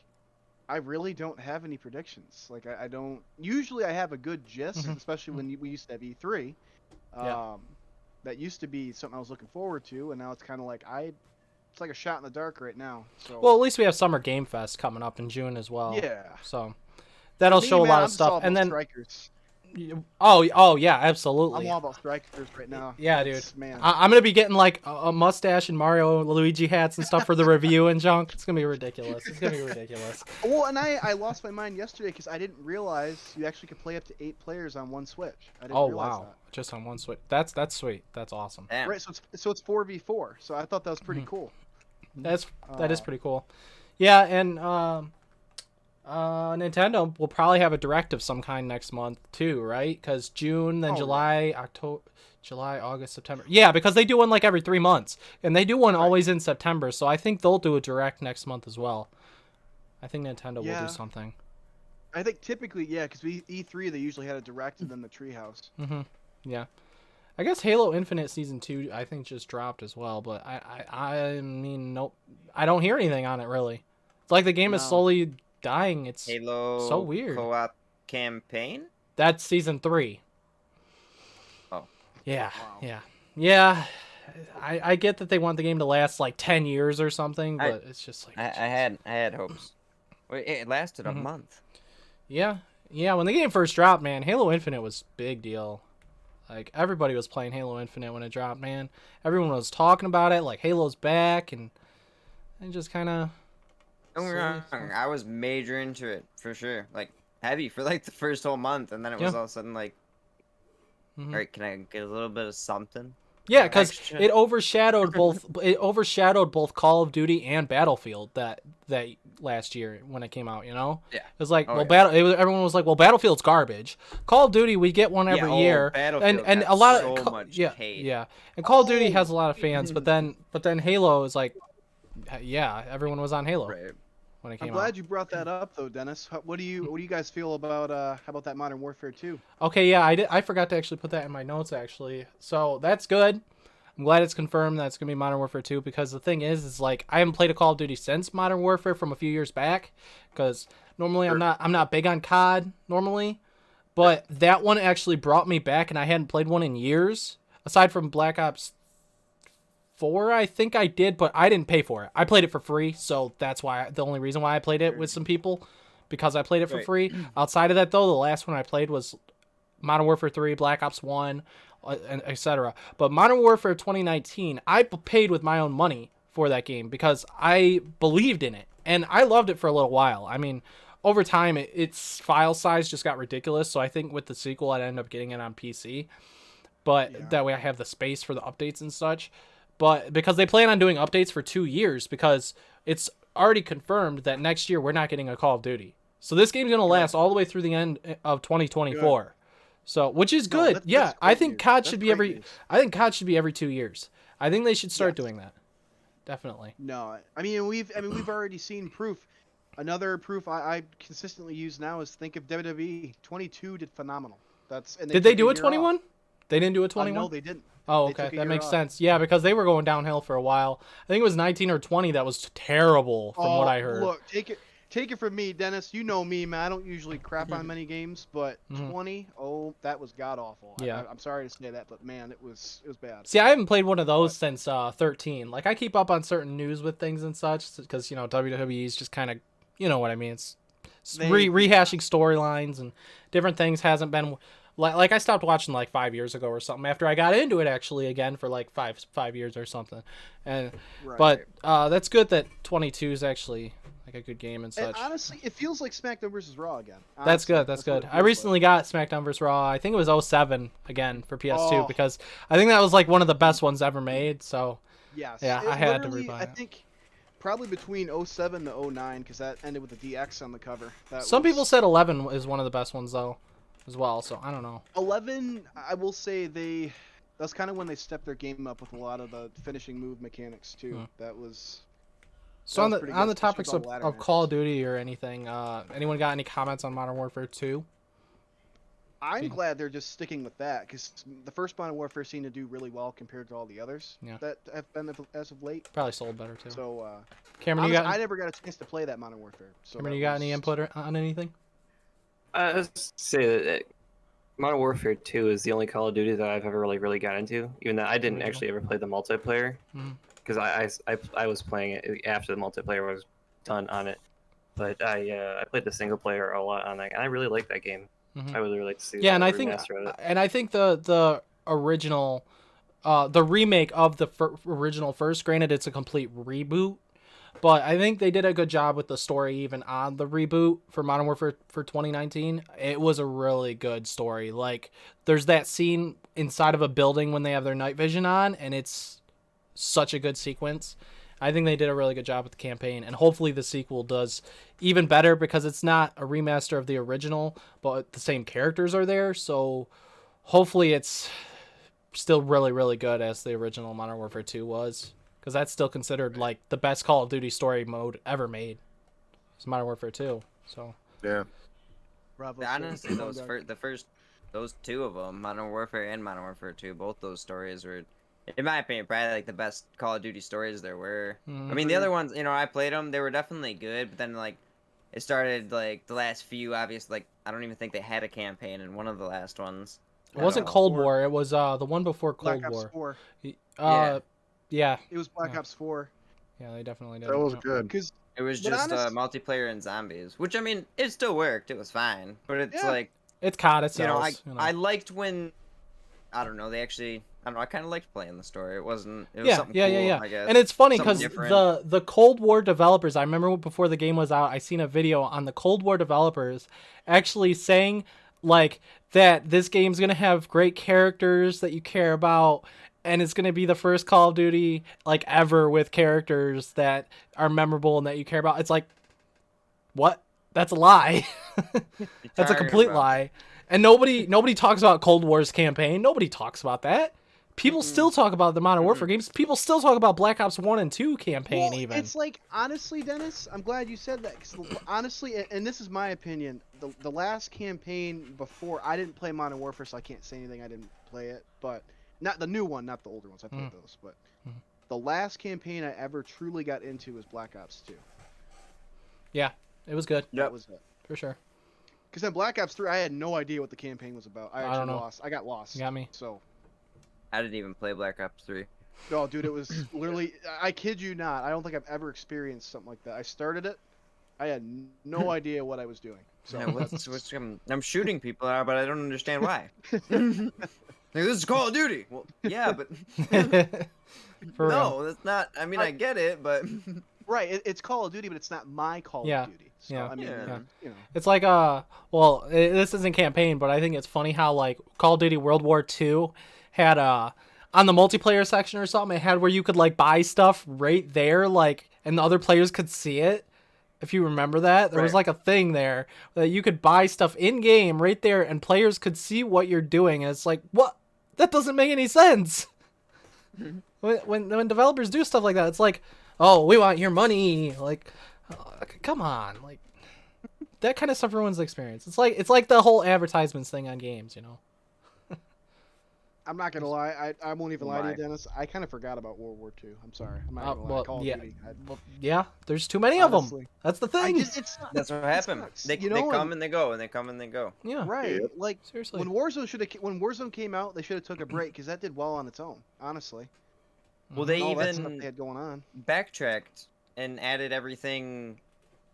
I really don't have any predictions. Like I don't. Usually I have a good gist, especially when we used to have E3.
Yeah.
That used to be something I was looking forward to, and now it's kind of like it's like a shot in the dark right now. So
Well, at least we have Summer Game Fest coming up in June as well.
yeah,
So that'll
Me,
show a
man,
lot
I'm
of
just all
stuff.
about
And then
strikers.
oh yeah, absolutely.
I'm all about strikers right now.
Yeah, dude.
It's- man.
I'm gonna be getting like a mustache and Mario Luigi hats and stuff for the review and junk. It's gonna be ridiculous. It's gonna be ridiculous.
Well, and I lost my mind yesterday because I didn't realize you actually could play up to 8 players on one Switch. I didn't
Oh
realize
wow, just on one Switch. That's sweet. That's awesome.
Damn.
that. Right, so it's 4v4. So I thought that was pretty cool.
That is
Uh,
pretty cool. Yeah, and Nintendo will probably have a direct of some kind next month too, right? Because June, then
Oh,
July, July, August, September. Yeah, because they do one like every 3 months, and they do one always in September. So I think they'll do a direct next month as well. I think Nintendo will
Yeah.
do something.
I think typically, yeah, because E3 they usually had a direct and then the Treehouse.
Yeah, I guess Halo Infinite Season 2 I think just dropped as well, but I mean nope, I don't hear anything on it really. It's like the game is
No.
slowly dying. It's
Halo
so weird.
co-op campaign.
That's Season 3.
Oh.
Yeah,
Wow.
yeah. I get that they want the game to last like 10 years or something, but it's just like
I had hopes. Wait, it lasted a month.
yeah. When the game first dropped, man, Halo Infinite was big deal. Like everybody was playing Halo Infinite when it dropped, man. Everyone was talking about it, like Halo's back, and just kind of.
Don't get me wrong, I was major into it for sure, like heavy for like the first whole month, and then it was all of a sudden like, all right, can I get a little bit of something?
Yeah, because
Extra.
it overshadowed both. It overshadowed both Call of Duty and Battlefield that last year when it came out. You know,
Yeah.
it was like,
Oh,
well,
yeah.
everyone was like, well, Battlefield's garbage. Call of Duty, we get one every year, and
Battlefield
a lot
got
of
so much hate.
yeah, and Call of Duty has a lot of fans, but then Halo is like, yeah, everyone was on Halo
Right.
when it
I'm
came
glad
out.
you brought that up though, Dennis. What do you guys feel about how about that Modern Warfare 2?
Okay, yeah, I forgot to actually put that in my notes actually, so that's good. I'm glad it's confirmed that it's gonna be Modern Warfare 2, because the thing is like I haven't played a Call of Duty since Modern Warfare from a few years back, because normally I'm not big on COD normally, but that one actually brought me back, and I hadn't played one in years aside from Black Ops 4. I think I did, but I didn't pay for it. I played it for free, so that's why the only reason why I played it with some people, because I played it for free. Outside of that though, the last one I played was Modern Warfare 3, Black Ops 1, etc. But Modern Warfare 2019, I paid with my own money for that game because I believed in it, and I loved it for a little while. I mean, over time, its file size just got ridiculous, so I think with the sequel, I'd end up getting it on PC. But that way I have the space for the updates and such. But because they plan on doing updates for 2 years, because it's already confirmed that next year we're not getting a Call of Duty. So this game's going to last all the way through the end of 2024. Good. So, which is good. That's I think COD should be I think COD should be every 2 years. I think they should start doing that. Definitely.
No, I mean we've already seen proof. Another proof I consistently use now is think of WWE. 22 did phenomenal.
Did they do a 21? They didn't do a 21?
No, they didn't.
Oh, okay. That makes sense. Yeah, because they were going downhill for a while. I think it was 19 or 20 that was terrible from what I heard.
Look, take it from me, Dennis. You know me, man. I don't usually crap on many games, but 20, that was god awful.
Yeah.
I'm sorry to say that, but man, it was bad.
See, I haven't played one of those since 13. Like, I keep up on certain news with things and such, because, you know, WWE's just kind of, you know what I mean? It's rehashing storylines and different things. Hasn't been... Like I stopped watching like 5 years ago or something after I got into it actually again for like five years or something, and but that's good that 22 is actually like a good game and such.
And honestly, it feels like SmackDown vs. Raw again. Honestly,
that's good. That's good. I recently got SmackDown vs. Raw. I think it was 07 again for PS2 because I think that was like one of the best ones ever made. So
yes,
yeah, I had to rebuy it.
I think probably between 07 to 09 because that ended with the DX on the cover.
Some people said 11 is one of the best ones though. As well, so I don't know.
11, I will say that's kind of when they stepped their game up with a lot of the finishing move mechanics too. That was.
So on the topics of Call of Duty or anything, anyone got any comments on Modern Warfare 2?
I'm glad they're just sticking with that because the first Modern Warfare seemed to do really well compared to all the others that have been as of late.
Probably sold better too.
So,
Cameron,
I never got a chance to play that Modern Warfare. So
Cameron, you got any input on anything?
Let's say that Modern Warfare 2 is the only Call of Duty that I've ever really got into, even though I didn't actually ever play the multiplayer, because I was playing it after the multiplayer was done on it, but I played the single player a lot on that, and I really like that game. I would really like to see.
Yeah, and I think the original, the remake of the original first, granted it's a complete reboot. But I think they did a good job with the story even on the reboot for Modern Warfare for 2019. It was a really good story. Like, there's that scene inside of a building when they have their night vision on, and it's such a good sequence. I think they did a really good job with the campaign, and hopefully the sequel does even better because it's not a remaster of the original, but the same characters are there, so hopefully it's still really, really good as the original Modern Warfare 2 was. Because that's still considered like the best Call of Duty story mode ever made. It's Modern Warfare 2. So
yeah.
Honestly, those two of them, Modern Warfare and Modern Warfare 2, both those stories were, in my opinion, probably like the best Call of Duty stories there were. I mean, the other ones, you know, I played them; they were definitely good. But then like, it started like the last few. Obviously, like I don't even think they had a campaign in one of the last ones.
It wasn't Cold War. It was the one before Cold War. Yeah.
It was Black Ops 4.
Yeah, they definitely did.
That was good.
Because
it was just multiplayer and zombies, which I mean, it still worked. It was fine, but it's like
it's COD itself.
I liked when I don't know. They actually, I don't know. I kind of liked playing the story. It was something cool, I guess.
And it's funny because the Cold War developers. I remember before the game was out, I seen a video on the Cold War developers actually saying like that this game's gonna have great characters that you care about. And it's going to be the first Call of Duty like ever with characters that are memorable and that you care about. It's like, what? That's a lie. That's a complete lie. And nobody talks about Cold War's campaign. Nobody talks about that. People still talk about the Modern Warfare games. People still talk about Black Ops 1 and 2 campaign even.
It's like, honestly, Dennis, I'm glad you said that. Cause honestly, and this is my opinion, the last campaign before, I didn't play Modern Warfare, so I can't say anything. I didn't play it. But Not the new one, not the older ones. I played those, but the last campaign I ever truly got into was Black Ops 2.
Yeah, it was good.
That was it.
For sure.
Because then Black Ops 3, I had no idea what the campaign was about. I
don't know.
lost. I got lost.
You got me.
So.
I didn't even play Black Ops 3.
No, dude, it was literally. I kid you not. I don't think I've ever experienced something like that. I started it. I had no idea what I was doing. So
Yeah, I'm shooting people out, but I don't understand why. Like, this is Call of Duty. Well, yeah, but
For
no,
real.
that's not. I mean, I get it, but
right, it's Call of Duty, but it's not my Call of Duty. So,
yeah.
I mean,
Yeah.
you know.
It's like well, this isn't campaign, but I think it's funny how like Call of Duty World War II had on the multiplayer section or something, it had where you could like buy stuff right there, like, and the other players could see it. If you remember that, there was like a thing there that you could buy stuff in game right there, and players could see what you're doing. And it's like, what? That doesn't make any sense. When developers do stuff like that, it's like, oh, we want your money. Like, come on, like that kind of stuff ruins the experience. It's like the whole advertisements thing on games, you know.
I'm not gonna lie. I won't even lie to you, Dennis. I kind of forgot about World War II. I'm sorry. I'm not gonna lie. Call of Duty.
Yeah, there's too many of them. That's the thing.
that's what happened. They come and they go, and they come and they go.
Yeah.
Right.
Yep.
Like
Seriously.
when Warzone came out, they should have took a break because that did well on its own. Honestly.
Well, they
All that stuff
even
they had going on.
backtracked and added everything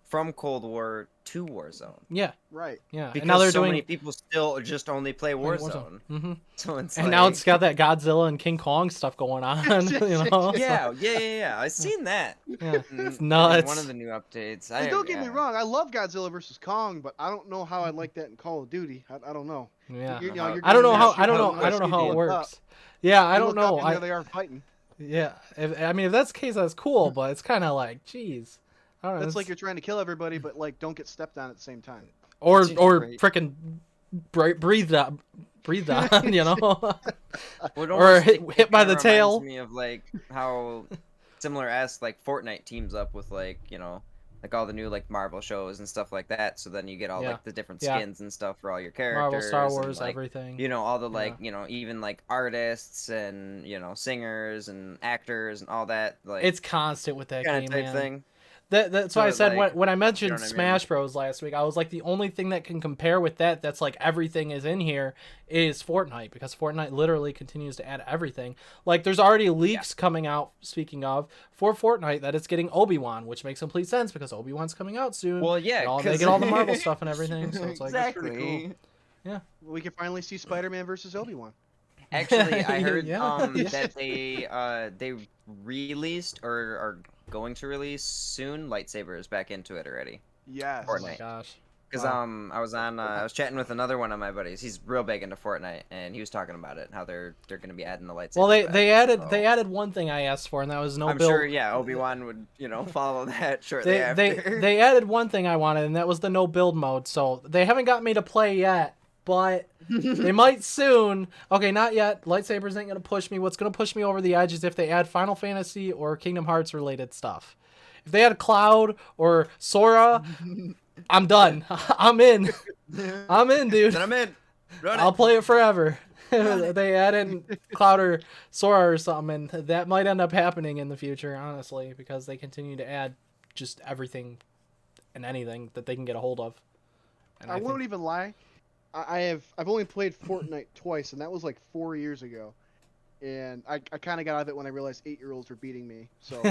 from Cold War to Warzone.
Yeah.
Right.
Yeah.
Because
and now they're
so
doing
many people still just only play Warzone.
Mm-hmm.
So it's
and
like...
now it's got that Godzilla and King Kong stuff going on. You know?
Yeah. I seen that.
Yeah. It's
in
nuts.
one of the new updates.
Don't get me wrong. I love Godzilla versus Kong, but I don't know how I like that in Call of Duty. I don't know.
Yeah.
I don't know
how it works. Yeah, I don't know.
There they are fighting.
Yeah. If that's the case, that's cool, but it's kind of like, geez. I don't know.
That's like you're trying to kill everybody, but like don't get stepped on at the same time.
Or frickin' breathed on, you know. Or hit by the tail.
Me of like how similar like Fortnite teams up with like, you know, like all the new like Marvel shows and stuff like that. So then you get all like the different skins and stuff for all your characters.
Marvel, Star Wars,
and, like,
everything.
You know, all the like, you know, even like artists and, you know, singers and actors and all that. Like
it's constant with that
kind
game,
of type
man.
thing.
That's why I said
like,
when I mentioned
you know
Smash Bros last week, I was like, the only thing that can compare with that's like everything is in here is Fortnite, because Fortnite literally continues to add everything. Like there's already leaks coming out, speaking of, for Fortnite that it's getting Obi-Wan, which makes complete sense because Obi-Wan's coming out soon.
Well, yeah,
they get all the Marvel stuff and everything. So it's like
exactly.
Cool.
Yeah.
We can finally see Spider-Man versus Obi-Wan.
Actually, I heard
Yeah.
that they released or are going to release soon lightsabers back into it already.
Yes.
Oh my
Fortnite.
gosh.
Because I was chatting with another one of my buddies. He's real big into Fortnite, and he was talking about it, how they're going to be adding the lightsabers.
Well, they
back,
added one thing I asked for, and that was no
I'm
build.
sure, yeah, Obi-Wan would, you know, follow that shortly after.
They added one thing I wanted, and that was the no build mode. So they haven't got me to play yet, but they might soon. Okay, not yet. Lightsabers ain't gonna push me. What's gonna push me over the edge is if they add Final Fantasy or Kingdom Hearts related stuff. If they add Cloud or Sora, I'm done. I'm in. I'm in, dude.
Then I'm in.
I'll play it forever. They add in Cloud or Sora or something, and that might end up happening in the future, honestly, because they continue to add just everything and anything that they can get a hold of. And
I won't even lie. I've only played Fortnite twice, and that was like 4 years ago. And I kind of got out of it when I realized 8-year-olds were beating me. So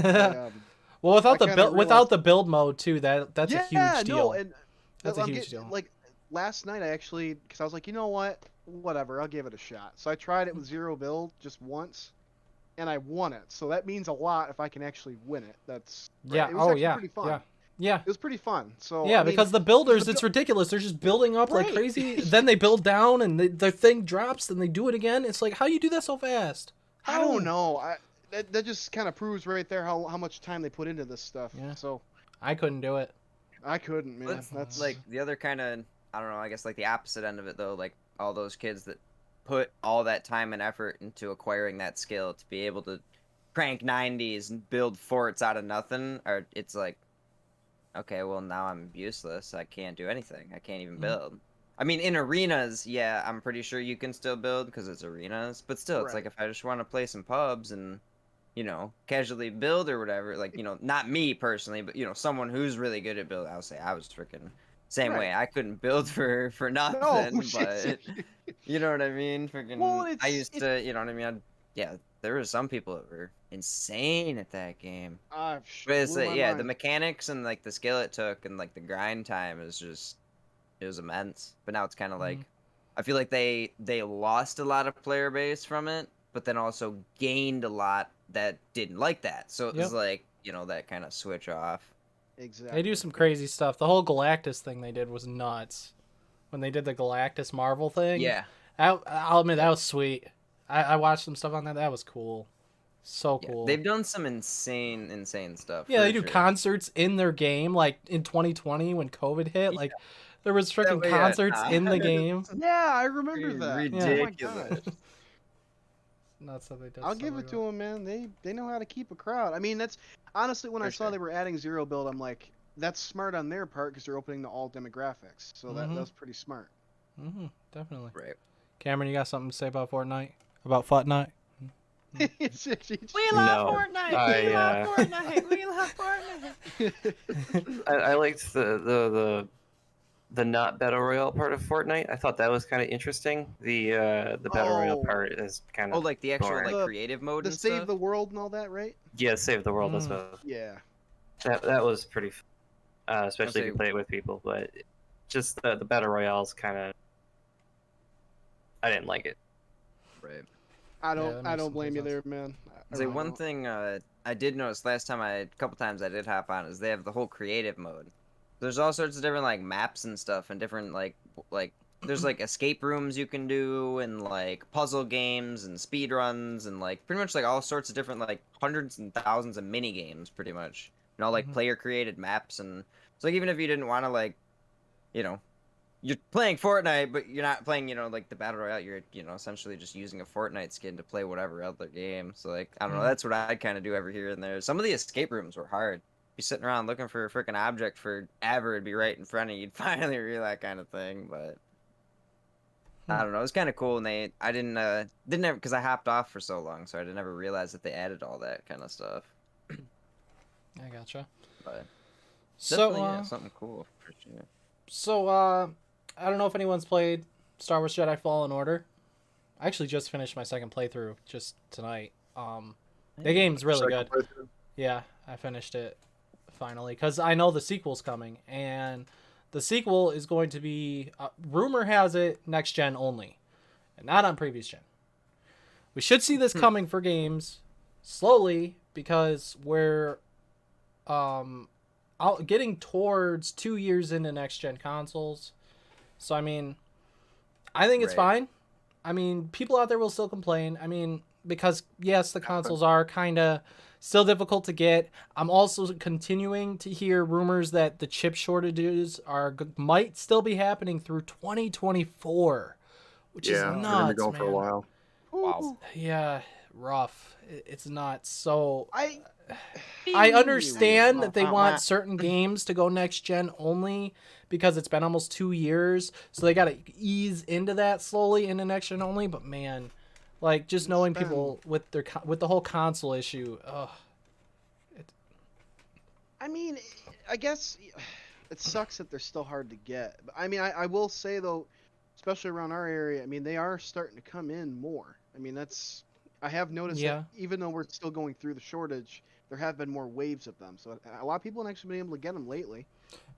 well, without the build mode too, that's a huge deal.
No, and
that's a huge deal.
Like last night, because I was like, you know what, whatever, I'll give it a shot. So I tried it with 0 build just once, and I won it. So that means a lot if I can actually win it. That's
yeah.
It was
yeah.
pretty fun.
Yeah.
It was pretty fun. So
yeah, because the builders, it's ridiculous. They're just building up like crazy. Then they build down, and the thing drops, then they do it again. It's like, how you do that so fast?
I don't know. That just kind of proves right there how much time they put into this stuff.
Yeah.
So
I couldn't do it.
I couldn't, man.
That's like the other kind of, I don't know, I guess like the opposite end of it though, like all those kids that put all that time and effort into acquiring that skill to be able to crank 90s and build forts out of nothing, or it's like, okay, well now I'm useless. I can't do anything. I can't even build. I mean, in arenas, yeah, I'm pretty sure you can still build because it's arenas. But still, it's
Right.
like if I just want to play some pubs and, casually build or whatever, like, not me personally, but, someone who's really good at building, I'll say I was freaking same way.
Right.
I couldn't build for
No,
nothing, but you know what I mean?
well,
Freaking, I
it's
used to, you know what I mean? Yeah, there were some people that were insane at that game. But it's
blew
like,
my
yeah, the
mind.
mechanics and like the skill it took and like the grind time is just it was immense. But now it's kind of
Mhm.
like I feel like they lost a lot of player base from it, but then also gained a lot that didn't like that. So it was
Yep.
like, that kind of switch off.
They do
Exactly.
some crazy stuff. The whole Galactus thing they did was nuts. When they did the Galactus Marvel thing,
Yeah.
I'll admit that was sweet. I watched some stuff on that. That was cool. So
Yeah.
cool.
They've done some insane stuff.
Yeah, they
For
do
sure.
concerts in their game, like in 2020 when COVID hit. Like, there was freaking
Yeah,
concerts in the game.
Yeah, I remember
Freaking
that.
Yeah.
Oh my gosh.
ridiculous.
Nuts that they did.
I'll
stuff
give
like
it to
that.
them, man. They know how to keep a crowd. I mean, that's honestly when I
For
saw
sure.
they were adding zero build, I'm like, that's smart on their part because they're opening to all demographics. So that was pretty smart.
Definitely.
Right.
Cameron, you got something to say about Fortnite? About Fortnite?
We
love No,
Fortnite.
I,
Fortnite. We love Fortnite.
I liked the not battle royale part of Fortnite. I thought that was kind of interesting. The battle royale
Oh,
part is kind
Oh,
of
like the actual
boring.
like creative mode
the
and
save
stuff.
the world and all that, right?
Yeah, save the world. That's
Mm.
what
Yeah.
that was pretty, especially if you
say-
play it with people. But just the battle royales kind of, I didn't like it.
Right.
I
that
don't
makes
I don't
some
blame you
sense.
there, man. I
Say
really
one
don't.
thing I did notice last time a couple times I did hop on is they have the whole creative mode. There's all sorts of different like maps and stuff and different like there's like escape rooms you can do and like puzzle games and speed runs and like pretty much like all sorts of different like hundreds and thousands of mini games pretty much. Like
Mhm.
player created maps and so like even if you didn't want to like you know you're playing Fortnite, but you're not playing, like the battle royale. You're, essentially just using a Fortnite skin to play whatever other game. So like, I don't know.
Mhm.
That's what I'd kind of do every here and there. Some of the escape rooms were hard. Be sitting around looking for a freaking object forever. It'd be right in front of you. You'd finally read that kind of thing. But I don't know. It was kind of cool, and I didn't ever because I hopped off for so long, so I didn't ever realize that they added all that kind of stuff.
I gotcha.
But
So,
definitely, yeah, something cool for sure.
So, I don't know if anyone's played Star Wars Jedi Fallen Order. I actually just finished my second playthrough just tonight. The game's really good. Yeah, I finished it finally because I know the sequel's coming, and the sequel is going to be rumor has it next gen only, and not on previous gen. We should see this coming for games slowly because we're getting towards 2 years into next gen consoles. So I mean, I think it's fine. I mean, people out there will still complain. I mean, because yes, the consoles are kind of still difficult to get. I'm also continuing to hear rumors that the chip shortages might still be happening through 2024, which is
They're gonna be
nuts,
going
man.
for a while.
Wow.
Yeah, rough. It's nuts. So
I
understand that they want certain games to go next gen only because it's been almost 2 years, so they got to ease into that slowly into next gen only. But man, like just knowing people with the whole console issue,
I mean, I guess it sucks that they're still hard to get. But I mean, I will say though, especially around our area, I mean, they are starting to come in more. I mean, I have noticed that even though we're still going through the shortage, there have been more waves of them. So a lot of people have actually been able to get them lately.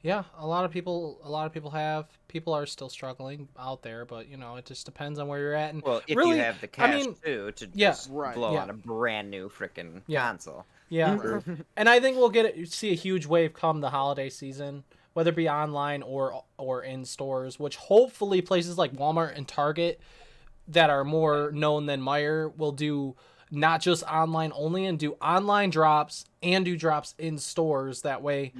Yeah, a lot of people have. People are still struggling out there, but it just depends on where you're at. And
Well, if
really,
you have the cash too to just blow on a brand new freaking console.
Yeah, and I think we'll see a huge wave come the holiday season, whether it be online or in stores. Which hopefully places like Walmart and Target that are more known than Meijer will do not just online only and do online drops and do drops in stores. That way,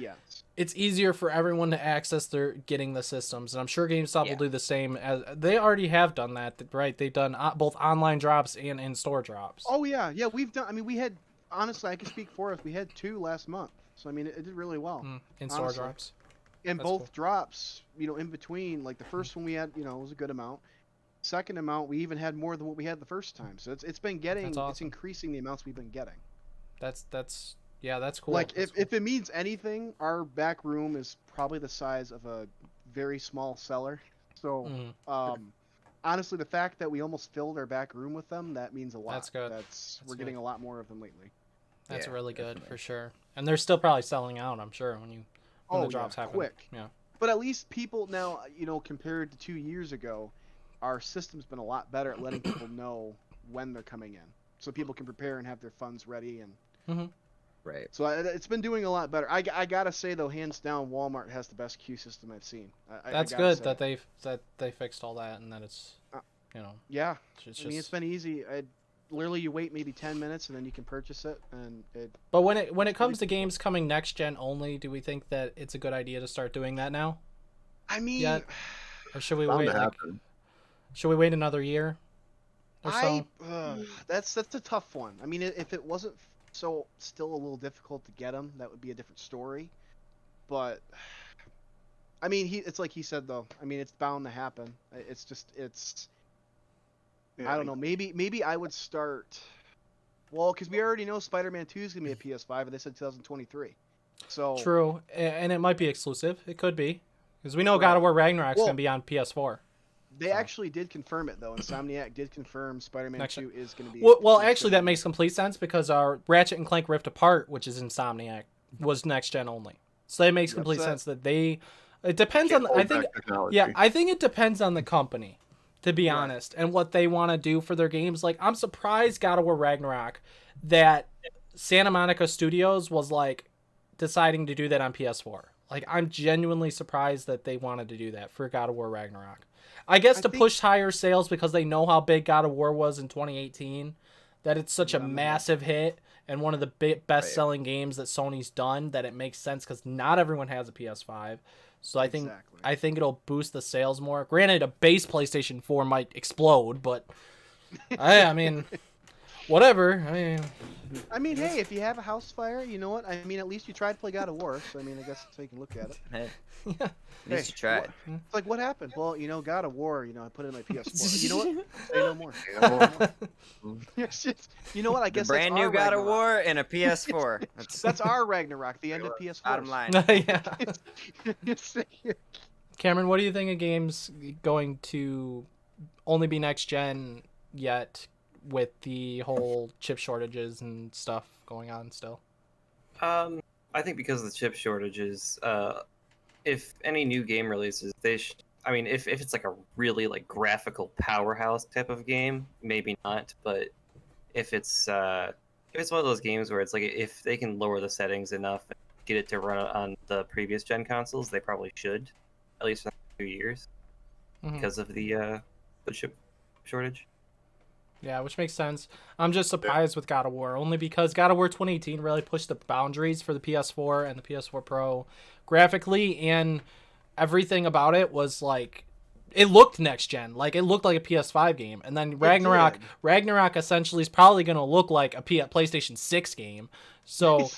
it's easier for everyone to access their getting the systems. And I'm sure GameStop will do the same. As they already have done that, right? They've done both online drops and in-store drops.
Oh yeah, we've done. I mean, we had honestly, I can speak for us. We had 2 last month, so I mean, it did really well.
In-store drops.
And
That's
both
cool.
drops, in between, like the first one we had, was a good amount. Second amount, we even had more than what we had the first time. So it's been
That's
it's
awesome.
increasing the amounts we've been getting.
That's cool.
Like
That's
if it means anything, our back room is probably the size of a very small cellar. So honestly, the fact that we almost filled our back room with them, that means a lot.
That's good.
We're getting a lot more of them lately.
That's
Yeah,
really good
definitely.
for sure. And they're still probably selling out, I'm sure, when the drops happen.
Quick.
Yeah.
But at least people now, compared to 2 years ago, our system's been a lot better at letting people know when they're coming in, so people can prepare and have their funds ready. And
Right.
so it's been doing a lot better. I gotta say though, hands down, Walmart has the best queue system I've seen.
That's
I
good
say
that they fixed all that and that it's
Yeah,
it's
I mean it's been easy. Literally, you wait maybe 10 minutes and then you can purchase it, and
But when it comes to games coming next gen only, do we think that it's a good idea to start doing that now?
I mean,
Yet? Or should we
Bound
wait
to happen.
should we wait another year or so?
that's a tough one. I mean, if it wasn't so still a little difficult to get them, that would be a different story. But I mean, it's like he said though. I mean, it's bound to happen.
Yeah,
I don't know. Maybe I would start. Well, because we already know Spider-Man 2 is gonna be a PS5, and they said 2023. So
True, and it might be exclusive. It could be, because we know
Right.
God of War Ragnarok's
Well,
gonna be on PS4.
they
So.
actually did confirm it though. Insomniac did confirm Spider-Man
Next
2 is gonna be.
Well,
next
actually,
gen.
that makes complete sense because our Ratchet and Clank Rift Apart, which is Insomniac, was next gen only. So it makes
Yep,
complete
so
sense that they. It depends
Can't
on. I
hold
think.
back technology.
Yeah, I think it depends on the company, to be
Right.
honest, and what they want to do for their games. Like, I'm surprised God of War Ragnarok that Santa Monica Studios was like deciding to do that on PS4. Like, I'm genuinely surprised that they wanted to do that for God of War Ragnarok. I guess
I
to
think-
push higher sales because they know how big God of War was in 2018, that it's such a
Yeah, I know.
massive hit and one of the best-selling games that Sony's done, that it makes sense because not everyone has a PS5. So
Exactly.
I think it'll boost the sales more. Granted, a base PlayStation 4 might explode, but I mean, whatever.
I mean, hey, if you have a house fire, you know what? I mean, at least you tried to play God of War, so I mean, I guess that's how you can look at it.
Hey,
Yeah.
at least you tried.
It's like, what happened? Well, God of War, I put it in my PS4. You know what? Say no more. It's just- you know what? I
The
guess
brand
that's
new
our
God of
Ragnarok.
War and a PS4.
That's our Ragnarok, the end of PS4.
bottom line.
Yeah.
It's-
Cameron, what do you think of games going to only be next gen yet with the whole chip shortages and stuff going on still?
I think because of the chip shortages, if any new game releases, I mean, if it's like a really like graphical powerhouse type of game, maybe not. But if it's one of those games where it's like if they can lower the settings enough and get it to run on the previous gen consoles, they probably should, at least for the 2 years, because of the chip shortage.
Yeah, which makes sense. I'm just surprised with God of War, only because God of War 2018 really pushed the boundaries for the PS4 and the PS4 Pro graphically, and everything about it was like, it looked next gen, like it looked like a PS5 game. And then Ragnarok essentially is probably going to look like a PlayStation 6 game. So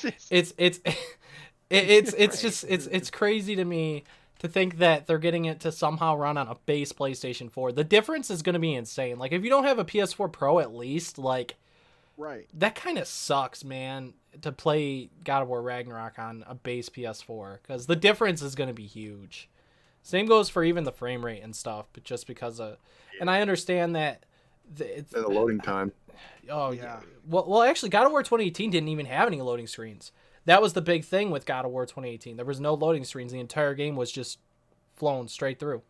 it's crazy to me to think that they're getting it to somehow run on a base PlayStation 4. The difference is going to be insane. Like, if you don't have a PS4 Pro at least, like,
right.
that kind of sucks, man, to play God of War Ragnarok on a base PS4, because the difference is going to be huge. Same goes for even the frame rate and stuff, but just because of... And I understand that...
The loading time.
Oh,
Yeah.
Well, actually, God of War 2018 didn't even have any loading screens. That was the big thing with God of War 2018. There was no loading screens. The entire game was just flown straight through.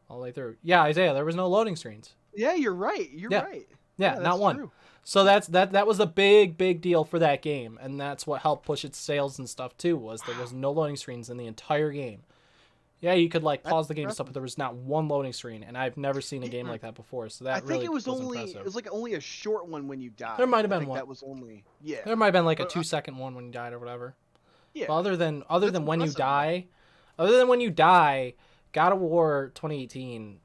All the way through. Yeah, Isaiah, there was no loading screens.
Yeah, you're right. You're right.
Yeah,
that's
not one.
true.
So that was a big deal for that game, and that's what helped push its sales and stuff too, was there was no loading screens in the entire game. Yeah, you could like pause the game and stuff, but there was not one loading screen, and I've never seen a game like that before. So that
I think
really
it was only
impressive.
it was like only a short one when you died.
There might have
I
been
think
one.
That was only
There might have been like a
But,
2-second one when you died or whatever.
Yeah.
But other than when you
impressive.
die, God of War 2018,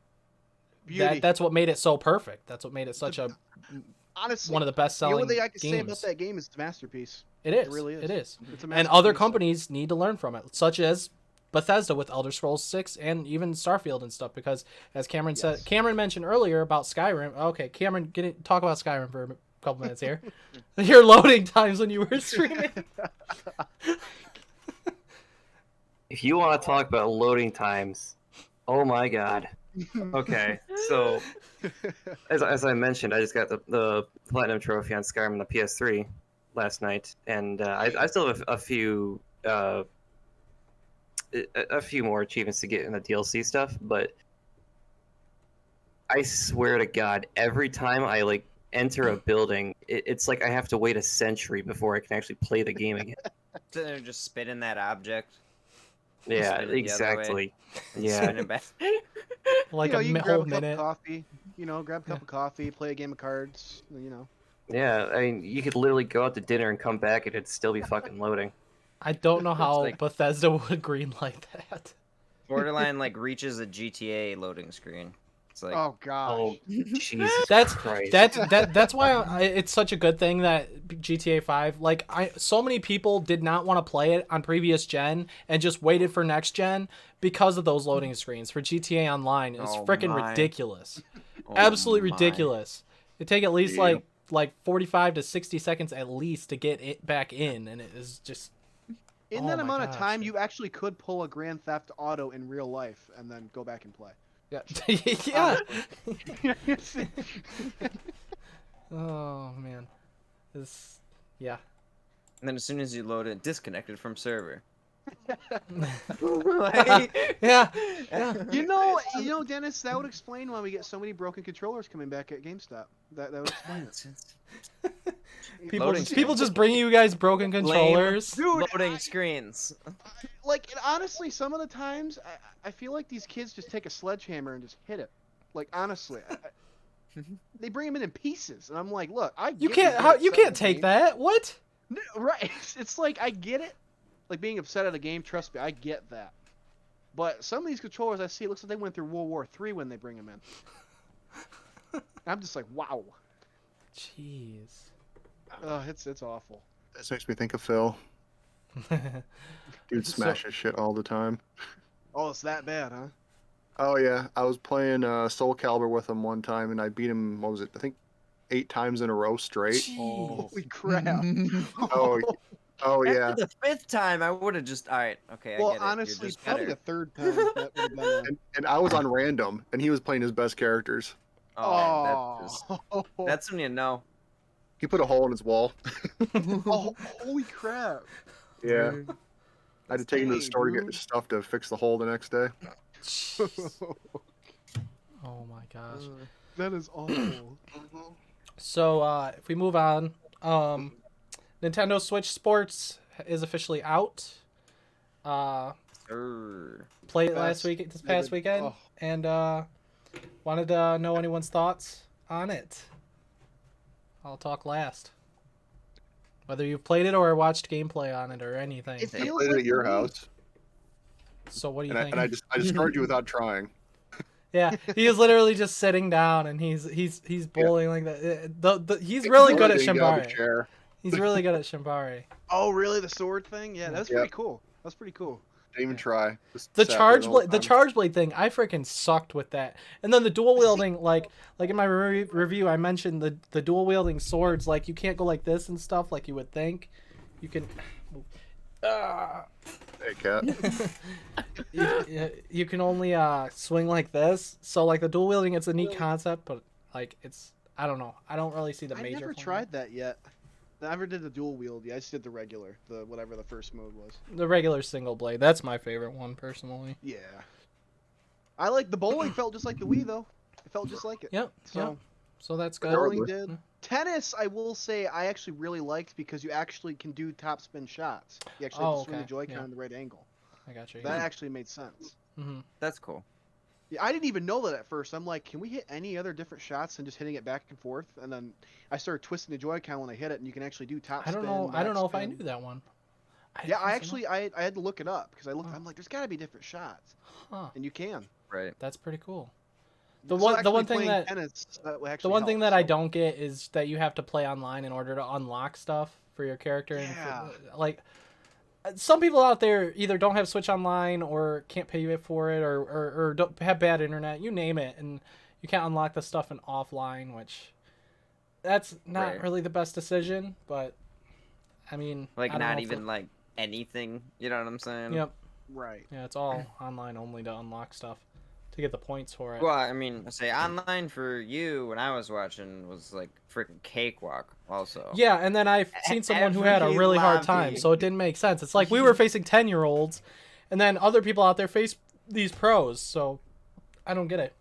Beauty.
that's what made it so perfect. That's what made it such a
Honestly,
one of the best
the
selling
only thing I can say about
games.
that game is it's a masterpiece.
It is.
It really is.
It is.
It's a
And
masterpiece.
other companies need to learn from it, such as Bethesda with Elder Scrolls 6 and even Starfield and stuff, because as Cameron said,
Yes.
Cameron mentioned earlier about Skyrim. Okay, Cameron, talk about Skyrim for a couple minutes here. Your loading times when you were streaming.
If you want to talk about loading times, oh my god. Okay, so as I mentioned, I just got the platinum trophy on Skyrim on the PS3 last night, and I still have a few more achievements to get in the DLC stuff. But I swear to God, every time I like enter a building, it's like I have to wait a century before I can actually play the game again.
So just spit in that object.
Yeah,
Spin it the other way.
exactly. Yeah.
Spin it back.
Like
you can grab
whole
a cup
minute.
of coffee. Grab a cup of coffee, play a game of cards.
Yeah, I mean, you could literally go out to dinner and come back, and it'd still be fucking loading.
I don't know how
like-
Bethesda would greenlight that.
Borderline like reaches a GTA loading screen. It's like
Oh gosh.
Oh, Jesus
That's
Christ.
that's why it's such a good thing that GTA 5, like so many people did not want to play it on previous gen and just waited for next gen because of those loading screens for GTA Online. It's
Oh
freaking
my.
ridiculous.
oh
Absolutely
my.
ridiculous. It take at least
Yeah.
like 45 to 60 seconds at least to get it back in, and it is just
In
Oh
that
my
amount of
gosh.
time, you actually could pull a Grand Theft Auto in real life and then go back and play.
yeah. yeah. Oh man. Yeah.
And then as soon as you load it, disconnected from server. Like-
Yeah. Yeah.
You know, Dennis, that would explain why we get so many broken controllers coming back at GameStop. That would explain it.
People
Loading
people
screens.
just bring you guys broken controllers.
Dude,
Loading screens.
Like, and honestly, some of the times, I feel like these kids just take a sledgehammer and just hit it. Like, honestly, they bring them in pieces, and I'm like, look,
You can't take that. What?
No, right? It's like I get it, like being upset at a game. Trust me, I get that. But some of these controllers I see, it looks like they went through World War III when they bring them in. I'm just like, wow.
Jeez.
It's awful.
This makes me think of Phil. Dude
So-
smashes shit all the time.
Oh, it's that bad, huh?
Oh yeah, I was playing Soul Calibur with him one time, and I beat him. What was it? I think 8 times in a row straight.
Jeez.
Holy crap!
Oh yeah.
After the 5th time, I would have just. All right, okay.
Well,
I get it. You're
honestly,
just
probably
better.
the third time that would have been.
And I was on random, and he was playing his best characters.
That's when you know.
He put a hole in his wall.
Oh, holy crap!
Yeah. I had to take him to the
Dang,
store to get
dude.
his stuff to fix the hole the next day.
Jeez. Oh my gosh.
That is awful.
So if we move on, Nintendo Switch Sports is officially out. Played it this past weekend,
Oh.
and wanted to know anyone's thoughts on it. I'll talk last. Whether you've played it or watched gameplay on it or anything.
It
I
feels
played it
like
at your
the Wii.
house,
So what do you
and
think?
I just started you without trying.
Yeah, he is literally just sitting down and he's bowling like that. He's really good at
Getting out of the
Shambari.
chair.
He's really good at Shambari.
Oh, really? The sword thing? Yeah, that's
Yep.
pretty cool. That's pretty cool.
Didn't even try. Just
The
sat there
charge
whole
blade, the
time.
charge blade thing, I freaking sucked with that. And then the dual wielding, like in my review, I mentioned the dual wielding swords. Like you can't go like this and stuff, like you would think. You can.
Hey, cat.
You can only swing like this. So like the dual wielding, it's a neat concept, but like it's I don't know. I don't really see the
I
major.
never
point.
tried that yet. I never did the dual wield. I just did the regular, the whatever the first mode was.
The regular single blade. That's my favorite one personally.
Yeah. I like the bowling. Felt just like the Wii though. It felt just like it.
Yep.
So
Yep. So that's good.
bowling
Regardless.
did. Tennis, I will say, I actually really liked because you actually can do top spin shots. You actually have to swing the Joy-Con
yeah.
in the right angle.
I got you.
That actually made sense.
Mm-hmm.
That's cool.
Yeah, I didn't even know that at first. I'm like, can we hit any other different shots than just hitting it back and forth? And then I started twisting the Joy-Con when I hit it, and you can actually do top
I
spin.
don't know. I don't know if I
backspin.
knew that one.
Yeah, I
honestly
actually I had to look it up because I looked.
Huh.
I'm like, there's got to be different shots,
Huh.
and you can.
Right.
That's pretty cool. The
So
one
actually
thing
playing
that
tennis,
the
actually
one thing
helps,
that I
so-
don't get is that you have to play online in order to unlock stuff for your character.
Yeah.
And like, some people out there either don't have Switch Online or can't pay for it or don't have bad internet, you name it, and you can't unlock the stuff in offline, which that's not really the best decision, but I mean,
like
I don't
not
know
even like anything, you know what I'm saying?
Yep.
Right.
Yeah, it's all online only to unlock stuff to get the points for it.
Well, I mean, say online for you when I was watching was like freaking cakewalk also.
Yeah, and then I've seen someone who had a
Every
really hard time,
lobby.
so it didn't make sense. It's like we were facing 10-year-olds, and then other people out there face these pros, so I don't get it.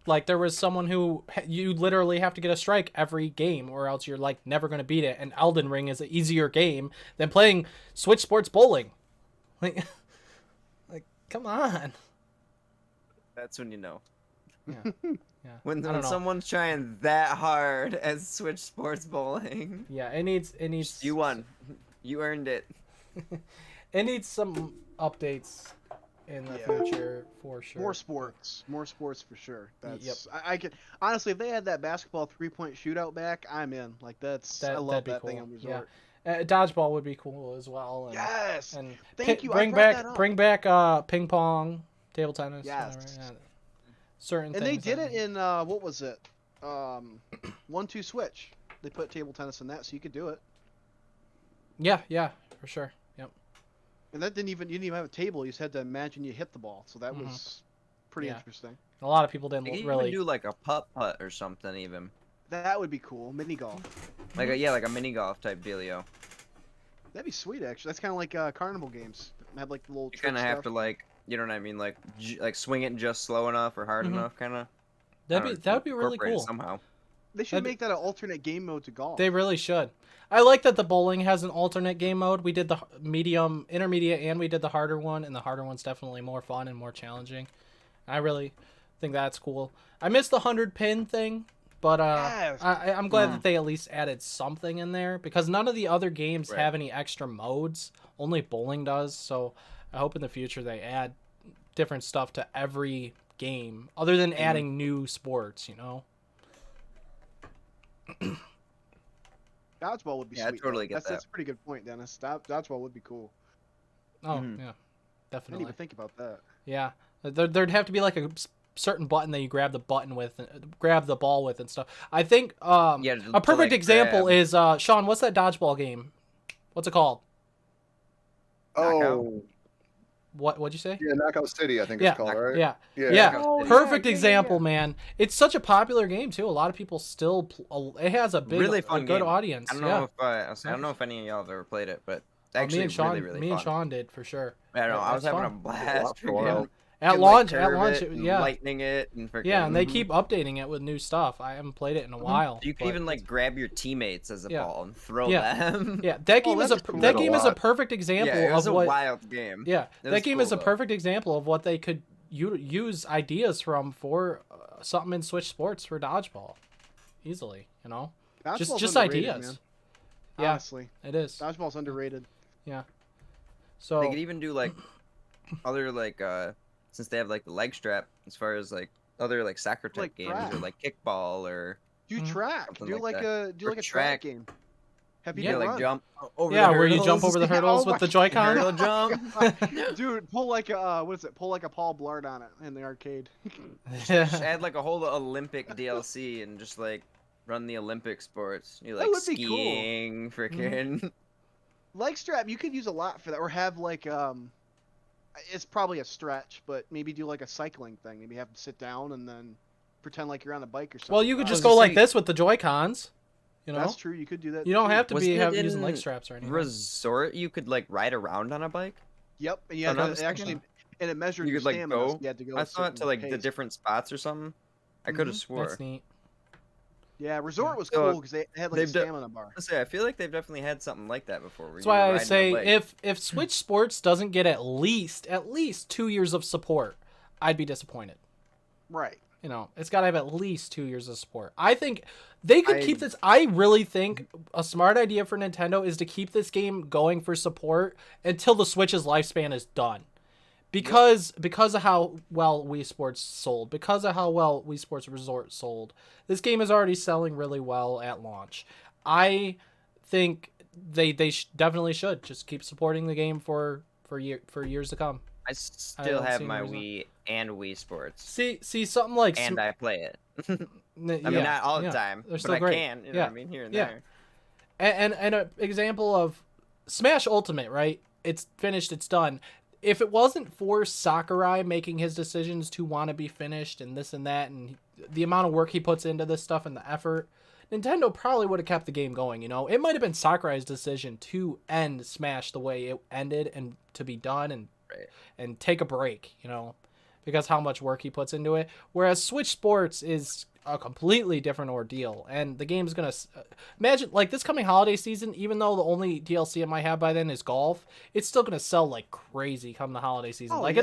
Like, there was someone who you literally have to get a strike every game, or else you're, like, never going to beat it, and Elden Ring is an easier game than playing Switch Sports Bowling. Like, come on.
That's when you know.
Yeah. Yeah.
When
I don't know.
someone's trying that hard at Switch Sports Bowling.
Yeah, it needs
You won. You earned it.
it needs some updates in the future for sure.
More sports for sure. That's I could honestly, if they had that basketball 3-point shootout back, I'm in. Like I love that
cool.
thing on Resort.
Yeah. Dodgeball would be cool as well. And,
Yes.
And
Thank you.
Bring back ping pong, table tennis.
Yes.
Whatever. Yeah. Certain
and
things.
they did it in what was it? 1-2 Switch. They put table tennis in that, so you could do it.
Yeah, for sure. Yep.
And that you didn't even have a table. You just had to imagine you hit the ball. So that was pretty interesting.
A lot of people didn't
You could
really
even do like a putt or something even.
That would be cool. Mini golf.
Like a mini golf type dealio.
That'd be sweet, actually. That's kind of like carnival games. Have like the little.
You kind of have to like, you know what I mean, like swing it just slow enough or hard enough, kind of.
that would be really
Incorporate it
cool.
somehow.
They should make that an alternate game mode to golf.
They really should. I like that the bowling has an alternate game mode. We did the medium, intermediate, and we did the harder one, and the harder one's definitely more fun and more challenging. I really think that's cool. I missed the 100 pin thing, but
Yes.
I'm glad that they at least added something in there, because none of the other games have any extra modes. Only bowling does, so I hope in the future they add different stuff to every game, other than adding new sports, you know?
Dodgeball would be
Yeah, I
sweet.
totally get
That's
that.
a pretty good point, Dennis. Dodgeball would be cool.
Oh, yeah.
I didn't
Definitely.
even think about that.
Yeah. There'd have to be like a certain button that you grab the button with, grab the ball with and stuff. I think a perfect
like,
example
grab.
is Sean, what's that dodgeball game? What's it called?
Oh,
What'd you say?
yeah, Knockout City, I think
Yeah,
it's called, right?
Yeah.
Oh,
Perfect example, man. It's such a popular game too. A lot of people still it has a big
Really fun
good
game.
audience.
I don't know if I don't know if any of y'all have ever played it, but actually really
me
fun.
and Sean did for sure.
I don't know. I was
That's
having a
fun.
blast.
For a while.
At
Could,
launch,
like,
at
curve
launch,
it and
yeah.
lightning it and freaking.
Yeah, and they keep updating it with new stuff. I haven't played it in a while.
You could
but-
even like grab your teammates as a
Yeah.
ball and throw
Yeah.
them.
Yeah, that game is
that's cool.
that
Did a
game is a
lot.
perfect example
Yeah, it was
of
a
what.
wild game.
Yeah,
It
that
was
game
cool,
is a
though.
perfect example of what they could use ideas from for something in Switch Sports for dodgeball, easily. You know,
Dodgeball's
just
underrated,
ideas.
man.
Yeah,
Honestly,
it is.
dodgeball's underrated.
Yeah. So
They could even do like other like since they have like the leg strap as far as like other like soccer type
Like
games
track.
or like kickball or
Do
Mhm.
track.
Something
Do
like
like
that.
a
Or
track
track.
game. Have
Yeah,
people
like
run.
jump over
yeah,
the
where you
hurdles.
jump over the hurdles
Oh
with the
my
Joy-Con.
Hurdle jump.
Dude, pull like a what is it? Pull like a Paul Blart on it in the arcade.
Just add like a whole Olympic DLC and just like run the Olympic sports. You
That
like
would be cool.
skiing, freaking.
Leg strap, you could use a lot for that, or have like it's probably a stretch, but maybe do like a cycling thing. Maybe have them sit down and then pretend like you're on a bike or something.
Well, you could
I
just
was
go
gonna
like
say-
this with the Joy-Cons. You know,
That's true. You could do that.
you don't
too.
have to
Wasn't it
have using leg
in
straps or anything.
Resort, you could like ride around on a bike.
Yep, and
If
yeah,
I'm not
it actually,
mistaken.
and it measured
You
your
could like
stamina. So
go.
you had to go.
I
a
thought
certain
to like the
pace.
different spots or something. I could have
Mhm.
swore.
That's neat.
Yeah, Resort was
So,
cool because they had like a
they've done-
stamina bar.
I say I feel like they've definitely had something like that before. Where
That's
you were
why I
riding a
say
bike.
if Switch Sports doesn't get at least 2 years of support, I'd be disappointed.
Right.
You know, it's got to have at least 2 years of support. I think they could
I-
keep this. I really think a smart idea for Nintendo is to keep this game going for support until the Switch's lifespan is done. Because of how well Wii Sports sold, because of how well Wii Sports Resort sold, this game is already selling really well at launch. I think they definitely should just keep supporting the game for years to come.
I still
don't
have
see any
my
reason.
Wii and Wii Sports,
See something like
and I play it. I mean,
yeah,
not all the
yeah,
time,
they're
but
still
I
great.
can. You know
Yeah,
what I mean? Here and
yeah.
there.
And an example of Smash Ultimate, right? It's finished, it's done. If it wasn't for Sakurai making his decisions to want to be finished and this and that, and the amount of work he puts into this stuff and the effort, Nintendo probably would have kept the game going. You know, it might have been Sakurai's decision to end Smash the way it ended and to be done and and take a break. You know, because how much work he puts into it. Whereas Switch Sports is a completely different ordeal, and the game's gonna imagine like this coming holiday season. Even though the only DLC it might have by then is golf, it's still gonna sell like crazy come the holiday season.
Oh,
like
yeah.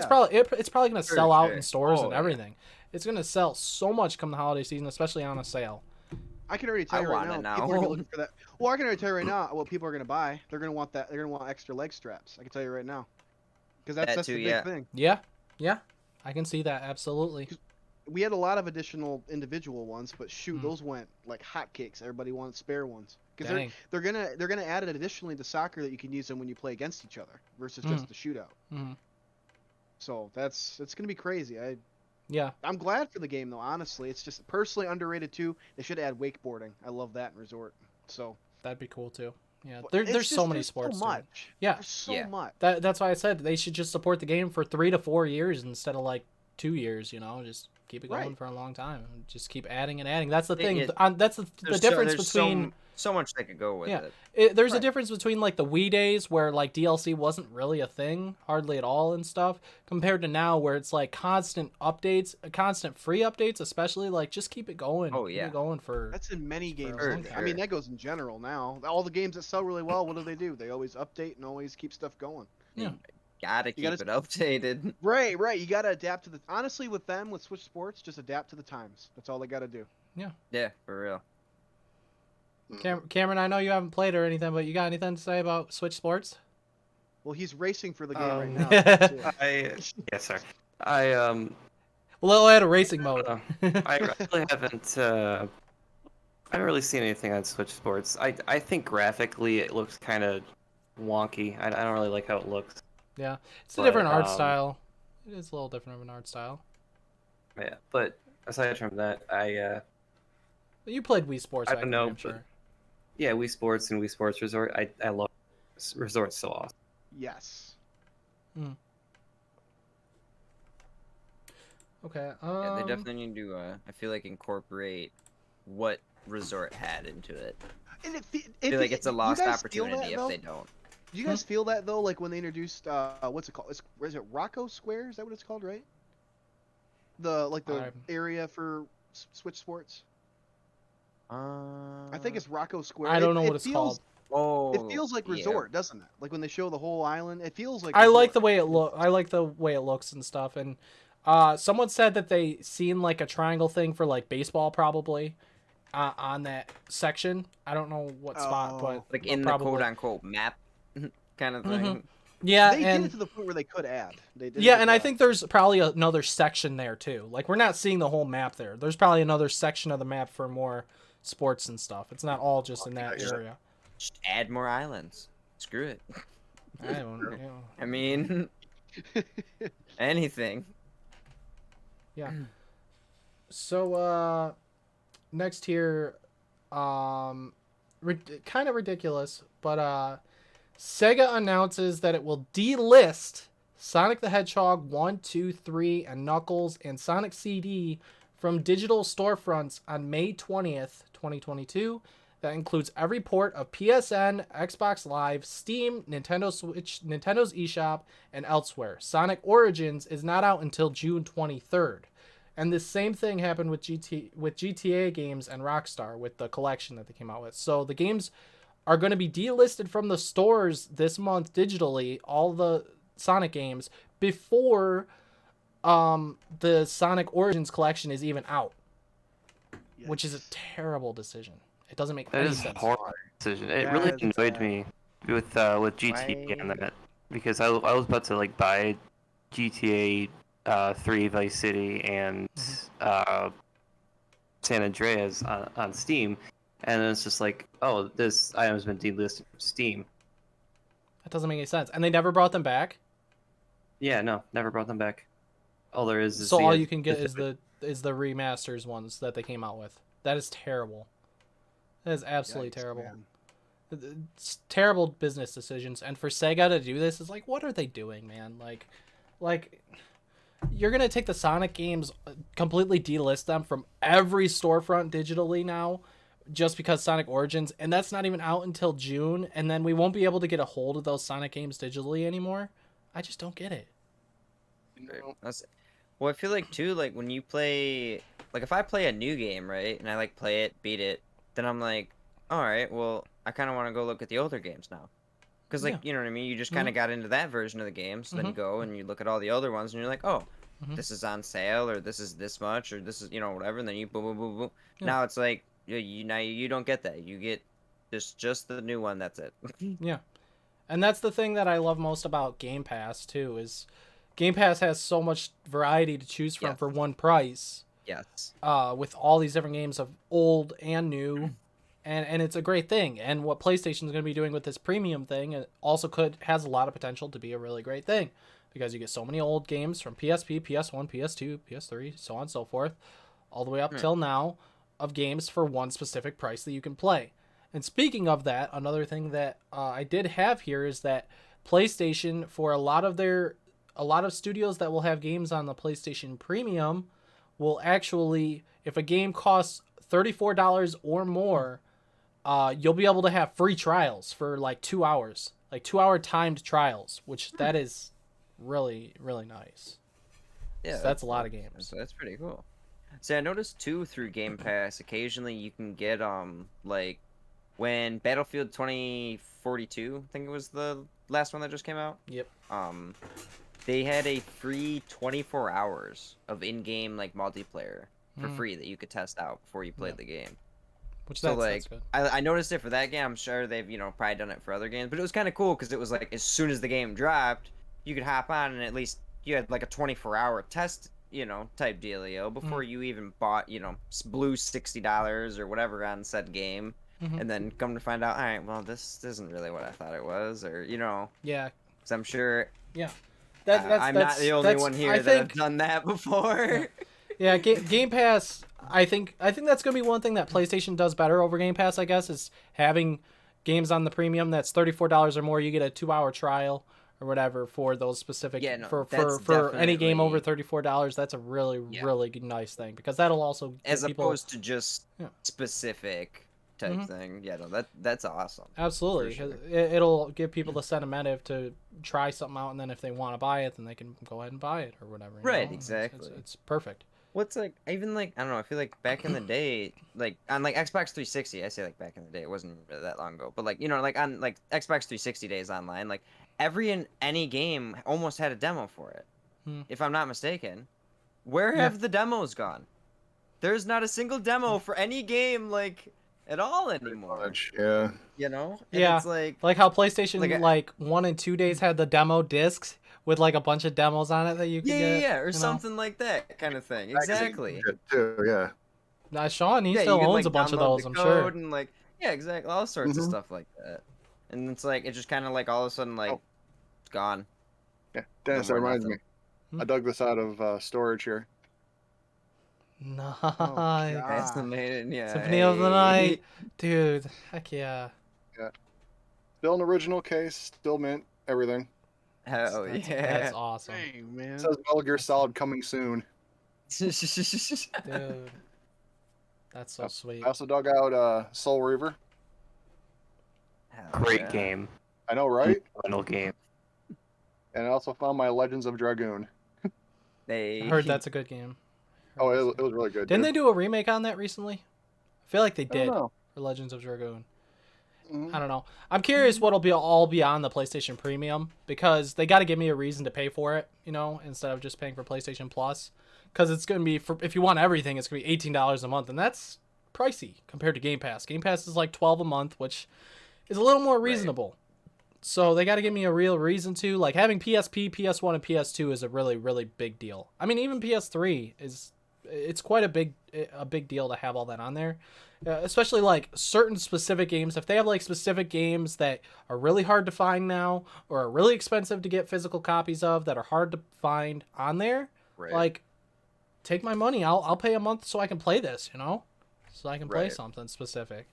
it's probably gonna sell out in stores and
yeah.
everything. It's gonna sell so much come the holiday season, especially on a sale.
I can already tell you right now, people are gonna look for that. Well, I can already tell you right now what people are gonna buy. They're gonna want that. They're gonna want extra leg straps. I can tell you right now, because that's
too,
the big
yeah.
thing.
Yeah, I can see that absolutely.
We had a lot of additional individual ones, but shoot,
Hmm.
those went like hotcakes. Everybody wanted spare ones because
Dang.
they're gonna add it additionally to soccer that you can use them when you play against each other versus just the shootout.
Mhm.
So it's gonna be crazy.
Yeah,
I'm glad for the game though. Honestly, it's just personally underrated too. They should add wakeboarding. I love that in Resort. So
that'd be cool too. Yeah,
but
there's so many sports.
So
to it.
much.
Yeah.
There's so
Yeah.
much.
That's why I said they should just support the game for 3 to 4 years instead of like 2 years. You know, just keep it going
Right.
for a long time. Just keep adding and adding. That's the thing.
It-
That's the
There's
difference
there's
between.
so much they could go with
Yeah.
it.
There's a
Right.
difference between like the Wii days where like DLC wasn't really a thing, hardly at all and stuff, compared to now where it's like constant updates, constant free updates, especially like just keep it going.
Oh,
Keep
yeah.
it going for.
That's in many
For
games.
sure.
I mean, that goes in general now. All the games that sell really well, what do? They always update and always keep stuff going.
Yeah.
Gotta keep
gotta-
it updated.
Right. You gotta adapt to the. Honestly, with Switch Sports, just adapt to the times. That's all they gotta do.
Yeah, for real.
Cameron, I know you haven't played or anything, but you got anything to say about Switch Sports?
Well, he's racing for the game right now.
Yes, sir. I
Well, I had a racing mode.
I really haven't really seen anything on Switch Sports. I think graphically it looks kind of wonky. I don't really like how it looks.
Yeah, it's a
But,
different art style. It is a little different of an art style.
Yeah, but aside from that,
You played Wii Sports,
I
back
don't
in
know,
there, I'm
but-
sure.
yeah, Wii Sports and Wii Sports Resort. I love Resort's so awesome.
Yes.
Okay.
Yeah, they definitely need to. I feel like incorporate what Resort had into it.
And
I feel like it's a lost
you guys feel
opportunity
that,
if
though?
they don't.
Do you guys feel that though? Like when they introduced what's it called? Is it Rocco Square? Is that what it's called, right? The
I'm-
area for Switch Sports. I think it's Rocco Square.
I don't know
It
what it's called.
Oh,
It feels like
yeah.
Resort, doesn't it? Like when they show the whole island, it feels like.
I like the
Resort.
way it look. I like the way it looks and stuff. And someone said that they seen like a triangle thing for like baseball probably on that section. I don't know what spot,
Oh.
but
Like in
probably.
the quote unquote map kind of thing.
Mhm. Yeah,
They did
and
it to the point where they could add. They did.
yeah, and I think there's probably another section there too. Like we're not seeing the whole map there. There's probably another section of the map for more sports and stuff. It's not all just in that
Just-
area.
Just add more islands. Screw it.
I don't know.
I mean, anything.
Yeah. So next here, kind of ridiculous, but Sega announces that it will delist Sonic the Hedgehog 1, 2, 3, and Knuckles and Sonic CD from digital storefronts on May 20th, 2022. That includes every port of PSN, Xbox Live, Steam, Nintendo Switch, Nintendo's eShop, and elsewhere. Sonic Origins is not out until June 23rd. And the same thing happened with GTA games and Rockstar with the collection that they came out with. So the games are going to be delisted from the stores this month digitally, all the Sonic games, before the Sonic Origins collection is even out, which is a terrible decision. It doesn't make
That
any
is a
sense.
horrible decision. It
Yeah,
really
it's
annoyed
bad.
me with GTA and that because I was about to like buy GTA 3 Vice City and San Andreas on Steam, and then it's just like, oh, this item's been delisted from Steam.
That doesn't make any sense. And they never brought them back.
Yeah, no, never brought them back. All there is
So
the,
all you can get is the remasters ones that they came out with. That is terrible. That is absolutely
Yikes,
terrible.
man.
It's terrible business decisions, and for Sega to do this is like, what are they doing, man? Like you're gonna take the Sonic games, completely delist them from every storefront digitally now, just because Sonic Origins, and that's not even out until June, and then we won't be able to get a hold of those Sonic games digitally anymore. I just don't get it.
No.
Well, I feel like too, like when you play, like if I play a new game, right, and I like play it, beat it, then I'm like, all right, well, I kind of want to go look at the older games now, because like
Yeah.
you know what I mean. You just kind of got into that version of the game, so then you go and you look at all the other ones, and you're like, oh, this is on sale, or this is this much, or this is whatever, and then you boom, boom, boom, boom.
Yeah.
Now it's like now you don't get that. You get just the new one. That's it.
Yeah. And that's the thing that I love most about Game Pass too, is Game Pass has so much variety to choose from
Yes.
for one price.
Yes.
With all these different games of old and new, and it's a great thing. And what PlayStation is going to be doing with this premium thing, it also has a lot of potential to be a really great thing, because you get so many old games from PSP, PS1, PS2, PS3, so on and so forth, all the way up till now, of games for one specific price that you can play. And speaking of that, another thing that I did have here is that PlayStation, for a lot of studios that will have games on the PlayStation Premium, will actually, if a game costs $34 or more, you'll be able to have free trials for like 2 hours, like 2-hour timed trials, which that is really, really nice.
Yeah,
So that's a lot of games.
That's pretty cool. See, I noticed too through Game Pass, occasionally you can get like when Battlefield 2042, I think it was the last one that just came out.
Yep.
They had a free 24 hours of in-game like multiplayer for free that you could test out before you played the game.
Which
So
that's
like,
good.
I noticed it for that game. I'm sure they've probably done it for other games, but it was kind of cool because it was like as soon as the game dropped, you could hop on and at least you had like a 24-hour test, type dealio before you even bought, blew $60 or whatever on said game, and then come to find out, all right, well this isn't really what I thought it was, or
Yeah.
because I'm sure.
Yeah.
I'm not the only one here that have done that before.
Yeah, Game Pass. I think that's gonna be one thing that PlayStation does better over Game Pass, I guess, is having games on the premium that's $34 or more. You get a 2-hour trial or whatever for those specific.
Yeah, no,
for
that's
any game over
definitely-
$34. That's a really really nice thing, because that'll also give
As
people,
opposed to just
Yeah.
specific type thing. Yeah, no, that's awesome.
absolutely,
for
'cause it'll give people the incentive to try something out, and then if they want to buy it, then they can go ahead and buy it or whatever.
Right,
It's
exactly.
it's perfect.
What's like even like I don't know, I feel like back in the day, like on like Xbox 360, I say like back in the day, it wasn't really that long ago, but like like on like Xbox 360 days online, like any game almost had a demo for it. If I'm not mistaken. Where have the demos gone? There's not a single demo for any game like at all anymore.
Yeah.
And
Yeah.
it's like
How PlayStation
like
1 and 2 days had the demo discs with like a bunch of demos on it that you could get.
or something like that kind of thing. Exactly.
Too, yeah.
Now, Sean, he
Yeah,
still
you can,
owns
like,
a bunch of
download
those,
the
I'm sure.
code and like exactly, all sorts of stuff like that. And it's like it just kind of like all of a sudden like it's gone.
Yeah. Dennis, that
more
reminds
nothing.
me. I dug this out of storage here.
Nice.
God.
Fascinating, yeah.
Symphony of the Night. Dude, heck yeah.
Still an original case, still mint, everything.
Hell
That's
yeah.
awesome.
Dang, man.
It says Metal Gear Solid coming soon.
Dude. That's so sweet.
I also dug out Soul Reaver.
Hell
Great
yeah.
game.
I know, right?
Final game.
And I also found my Legends of Dragoon.
They
I heard that's a good game.
Oh, it was really good.
Didn't they
dude.
do a remake on that recently? I feel like they
I don't
did
know.
for Legends of Dragoon.
Mhm.
I don't know. I'm curious what'll be all be on the PlayStation Premium, because they got to give me a reason to pay for it, instead of just paying for PlayStation Plus. Because it's going to be, if you want everything, it's going to be $18 a month, and that's pricey compared to Game Pass. Game Pass is like $12 a month, which is a little more reasonable. So they got to give me a real reason to. Like, having PSP, PS1, and PS2 is a really, really big deal. I mean, even PS3 it's quite a big deal to have all that on there. especially like certain specific games. If they have like specific games that are really hard to find now or are really expensive to get physical copies of that are hard to find on there,
Right.
like take my money. I'll pay a month so I can play this, you know? So I can play
Right.
something specific.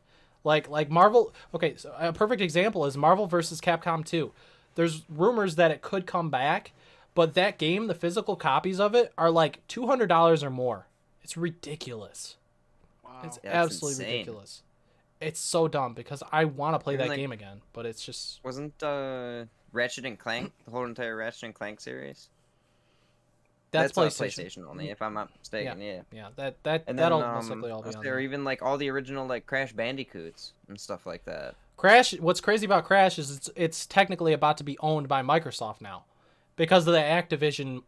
Like Marvel. Okay, so a perfect example is Marvel versus Capcom 2. There's rumors that it could come back, but that game, the physical copies of it are like $200 or more. It's ridiculous.
Wow.
It's
That's
absolutely
insane.
ridiculous. It's so dumb because I want to play
Even,
that
like-
game again, but it's just
Wasn't Ratchet and Clank the whole entire Ratchet and Clank series?
that's
PlayStation.
PlayStation.
only, if I'm not mistaken. Yeah.
Yeah,
And
that'll
then
most likely all be
was
on
there
there.
even like all the original like Crash Bandicoots and stuff like that.
Crash. What's crazy about Crash is it's technically about to be owned by Microsoft now, because of the Activision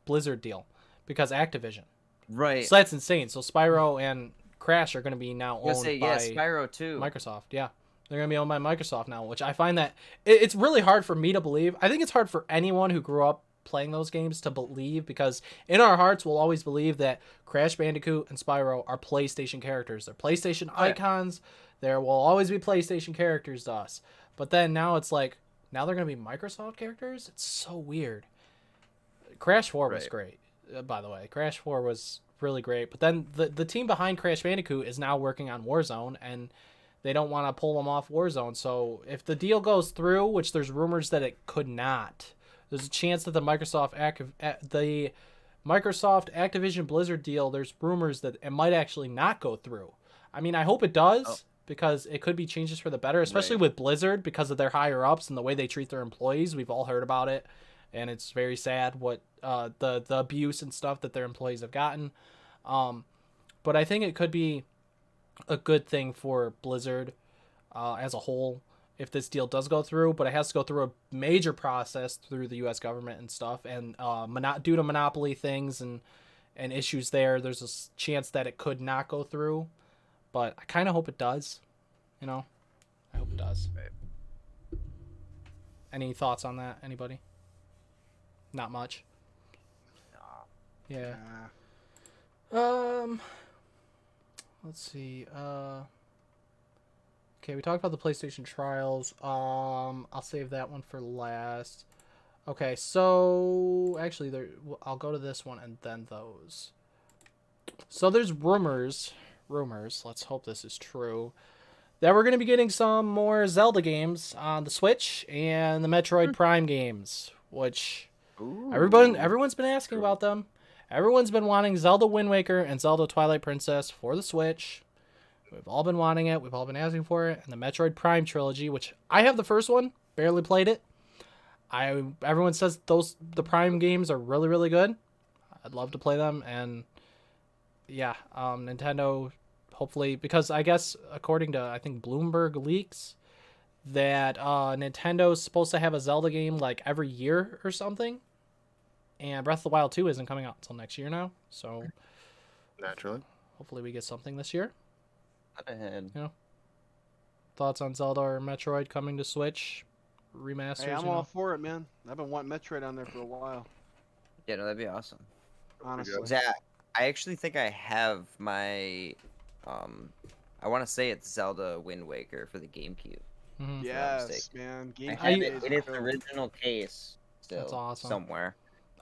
Blizzard deal. Because Activision.
Right.
So that's insane. So Spyro and Crash are going to be now
I was
owned
gonna say,
by
Spyro too.
Microsoft. Yeah, they're going to be owned by Microsoft now, which I find that it's really hard for me to believe. I think it's hard for anyone who grew up playing those games to believe, because in our hearts we'll always believe that Crash Bandicoot and Spyro are PlayStation characters. They're PlayStation icons. There will always be PlayStation characters to us. But then now it's like, now they're going to be Microsoft characters? It's so weird. Crash 4 was
Right.
great, by the way. Crash 4 was really great. But then the team behind Crash Bandicoot is now working on Warzone, and they don't want to pull them off Warzone. So if the deal goes through, which there's rumors that it could not, there's a chance that the Microsoft Activision Blizzard deal, there's rumors that it might actually not go through. I mean, I hope it does, because it could be changes for the better, especially
Right.
with Blizzard, because of their higher ups and the way they treat their employees. We've all heard about it, and it's very sad what the abuse and stuff that their employees have gotten. But I think it could be a good thing for Blizzard as a whole if this deal does go through, but it has to go through a major process through the U.S. government and stuff, and due to monopoly things and issues there, there's a chance that it could not go through, but I kind of hope it does, you know? I hope it does.
Right.
Any thoughts on that, anybody? Not much? Yeah. Let's see. Okay, we talked about the PlayStation trials. I'll save that one for last. Okay, so actually, I'll go to this one and then those. So there's rumors. Let's hope this is true. That we're gonna be getting some more Zelda games on the Switch and the Metroid Prime games, which
Ooh.
everyone's been asking about them. Everyone's been wanting Zelda Wind Waker and Zelda Twilight Princess for the Switch. We've all been wanting it. We've all been asking for it. And the Metroid Prime trilogy, which I have the first one, barely played it. Everyone says the Prime games are really, really good. I'd love to play them. And yeah, Nintendo, hopefully, because I guess according to, I think, Bloomberg leaks, that Nintendo's supposed to have a Zelda game like every year or something. And Breath of the Wild 2 isn't coming out until next year now. So
Naturally.
hopefully we get something this year.
Not ahead.
Thoughts on Zelda or Metroid coming to Switch? Remasters?
Hey, I'm all for it, man. I've been wanting Metroid on there for a while.
Yeah, no, that'd be awesome.
Honestly.
Yeah, I actually think I have my, I want to say it's Zelda Wind Waker for the GameCube.
Mm-hmm.
Yes, man.
I
GameCube
have
days
it in
are
its
cool.
original case still.
That's awesome.
Somewhere.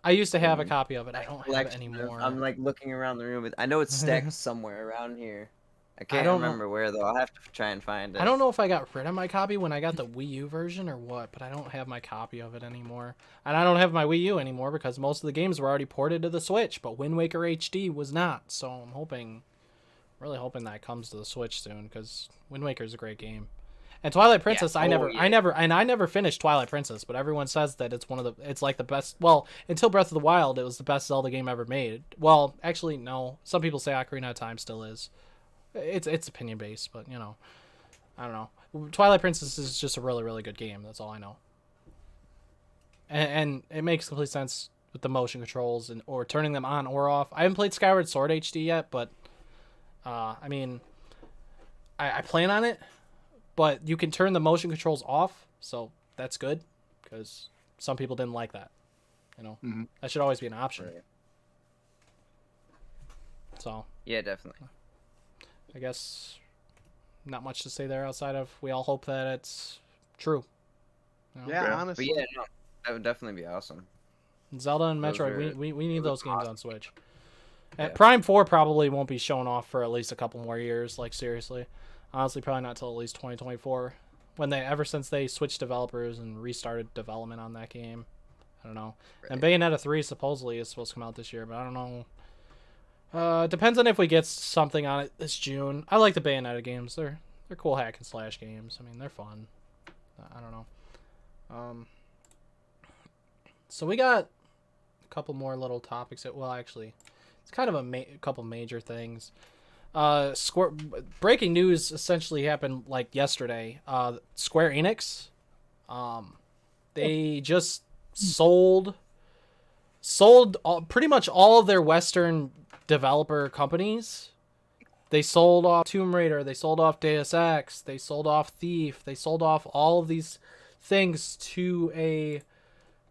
I used to have a copy of it. I don't have it
Collection of-
anymore.
I'm like looking around the room. I know it's stacked somewhere around here. I can't
don't know.
remember where though. I'll have to try and find it.
I don't know if I got rid of my copy when I got the Wii U version or what, but I don't have my copy of it anymore. And I don't have my Wii U anymore because most of the games were already ported to the Switch, but Wind Waker HD was not. So I'm really hoping that comes to the Switch soon, because Wind Waker is a great game. And Twilight Princess, I never finished Twilight Princess, but everyone says that it's like the best. Well, until Breath of the Wild, it was the best Zelda game ever made. Well, actually, no. Some people say Ocarina of Time still is. It's opinion based, but you know, I don't know. Twilight Princess is just a really, really good game. That's all I know. And it makes complete sense with the motion controls or turning them on or off. I haven't played Skyward Sword HD yet, but I mean, I plan on it. But you can turn the motion controls off, so that's good, because some people didn't like that. You know, that should always be an option.
Right.
So
Yeah, definitely.
I guess not much to say there outside of we all hope that it's true. You know?
Yeah,
Yeah.
honestly.
But yeah, no, that would definitely be awesome.
Zelda and
Those
Metroid,
are-
we need those games on Switch. And
Yeah.
Prime 4 probably won't be shown off for at least a couple more years. Like, seriously. Honestly, probably not till at least 2024. Ever since they switched developers and restarted development on that game. I don't know.
Right.
And Bayonetta 3 supposedly is supposed to come out this year, but I don't know. It depends on if we get something on it this June. I like the Bayonetta games. They're cool hack and slash games. I mean, they're fun. I don't know. So we got a couple more little topics actually, it's kind of a couple major things. Square breaking news essentially happened like yesterday. Square Enix, they just sold pretty much all of their Western developer companies. They sold off Tomb Raider, they sold off Deus Ex, they sold off Thief, they sold off all of these things to a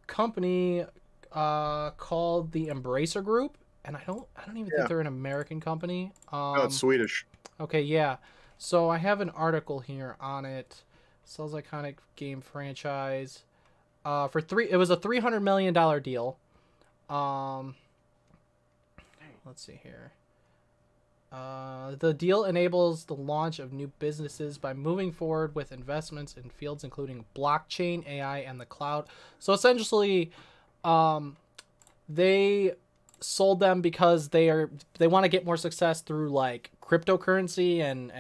company called the Embracer Group, and I don't even think they're an American company.
No, it's Swedish.
Okay, yeah. So I have an article here on it. Sells iconic game franchise. It was a $300 million deal. Let's see here. The deal enables the launch of new businesses by moving forward with investments in fields including blockchain, AI, and the cloud. So essentially, they sold them because they want to get more success through like cryptocurrency and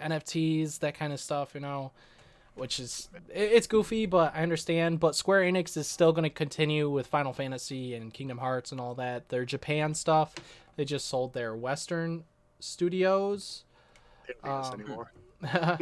NFTs, that kind of stuff, you know, which is it's goofy, but I understand. But Square Enix is still going to continue with Final Fantasy and Kingdom Hearts and all that. Their Japan stuff, they just sold their Western studios.
Can't do this anymore.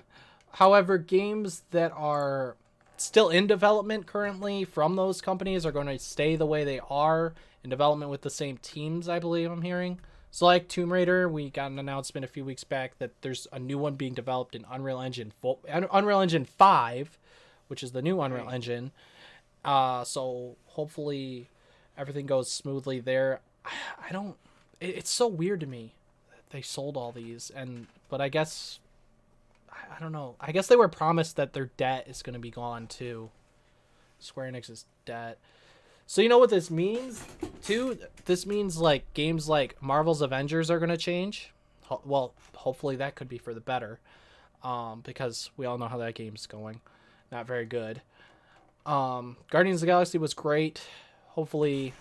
However, games that are still in development currently from those companies are going to stay the way they are in development with the same teams, I believe I'm hearing. So like Tomb Raider, we got an announcement a few weeks back that there's a new one being developed in Unreal Engine 5, which is the new Unreal Engine. So hopefully everything goes smoothly there. It's so weird to me that they sold all these, but I guess, I don't know. I guess they were promised that their debt is going to be gone too. Square Enix's debt. So you know what this means too? This means like games like Marvel's Avengers are going to change. Well, hopefully that could be for the better. Because we all know how that game's going. Not very good. Guardians of the Galaxy was great. Hopefully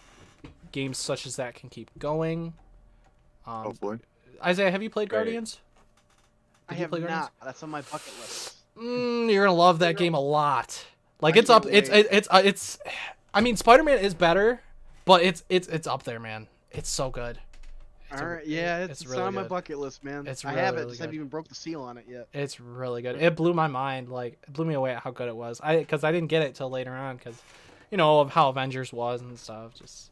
games such as that can keep going.
Hopefully.
Isaiah, have you played
Right.
Guardians?
I
Did you
have
play
not.
Guardians?
That's on my bucket list.
You're gonna love that game a lot. Like
I
it's up.
can't
It's. I mean, Spider-Man is better, but it's up there, man. It's so good.
All right, yeah,
it's
it's
really
on my
good.
bucket list, man.
It's
I
really,
have it,
really
just haven't
good.
even broke the seal on it yet.
It's really good. It blew my mind. Like it blew me away at how good it was. Because I didn't get it till later on because, you know, of how Avengers was and stuff. Just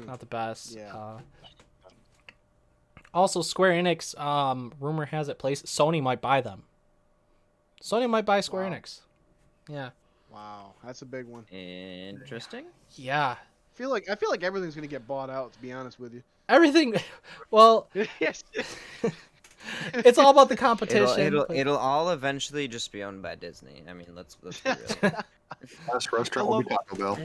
not the best.
Yeah.
Also, Square Enix. Rumor has it Sony might buy them. Sony might buy Square
Wow.
Enix. Yeah.
Wow, that's a big one.
Interesting.
Yeah.
I feel like everything's gonna get bought out. To be honest with you.
Everything. Well,
Yes.
it's all about the competition. but-
It'll all eventually just be owned by Disney. I mean, let's be real.
Last restaurant will be Taco Bell.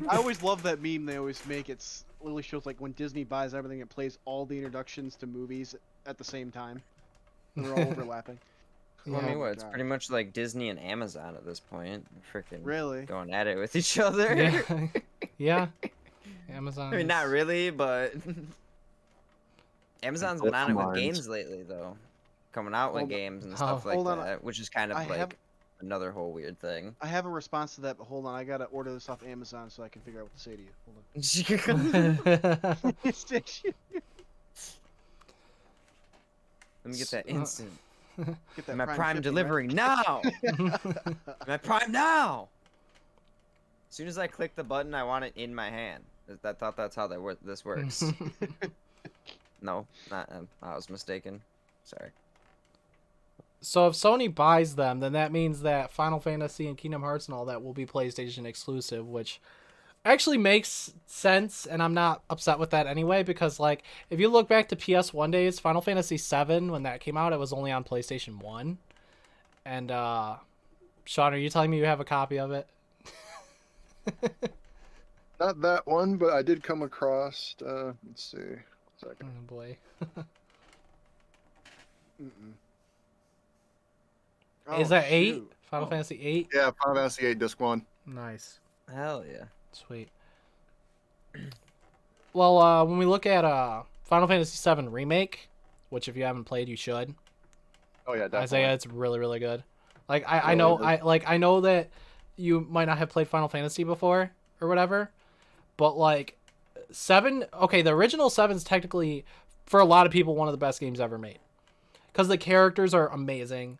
I always love that meme they always make. It's literally shows like when Disney buys everything, it plays all the introductions to movies at the same time. They're all overlapping.
Well, I
Yeah.
mean, what? It's
God.
pretty much like Disney and Amazon at this point. Freaking
Really?
going at it with each other.
Yeah. Yeah. Amazon.
I mean, not
is-
really, but Amazon's been on it with
Combined.
games lately, though. Coming out with
Hold on.
games and stuff like
Hold on.
that, which is kind of
I
like
have-
another whole weird thing.
I have a response to that, but hold on. I gotta order this off Amazon so I can figure out what to say to you. Hold on.
Let me get that instant.
Get that
My Prime
shipping,
delivery now. My Prime now. As soon as I click the button, I want it in my hand. I thought that's how this works. No, not. I was mistaken. Sorry.
So if Sony buys them, then that means that Final Fantasy and Kingdom Hearts and all that will be PlayStation exclusive, which actually makes sense, and I'm not upset with that anyway, because like if you look back to PS1 days, Final Fantasy VII, when that came out, it was only on PlayStation 1. And Sean, are you telling me you have a copy of it?
Not that one, but I did come across. Let's see. 1 second.
Oh boy. Is that 8? Final Fantasy 8?
Yeah, Final Fantasy 8 Disc 1.
Nice.
Hell yeah.
Sweet. Well, when we look at Final Fantasy 7 Remake, which if you haven't played, you should.
Oh yeah, definitely.
Isaiah, it's really, really good. Like I know that you might not have played Final Fantasy before or whatever, but like 7, okay, the original 7 is technically for a lot of people one of the best games ever made. Cuz the characters are amazing,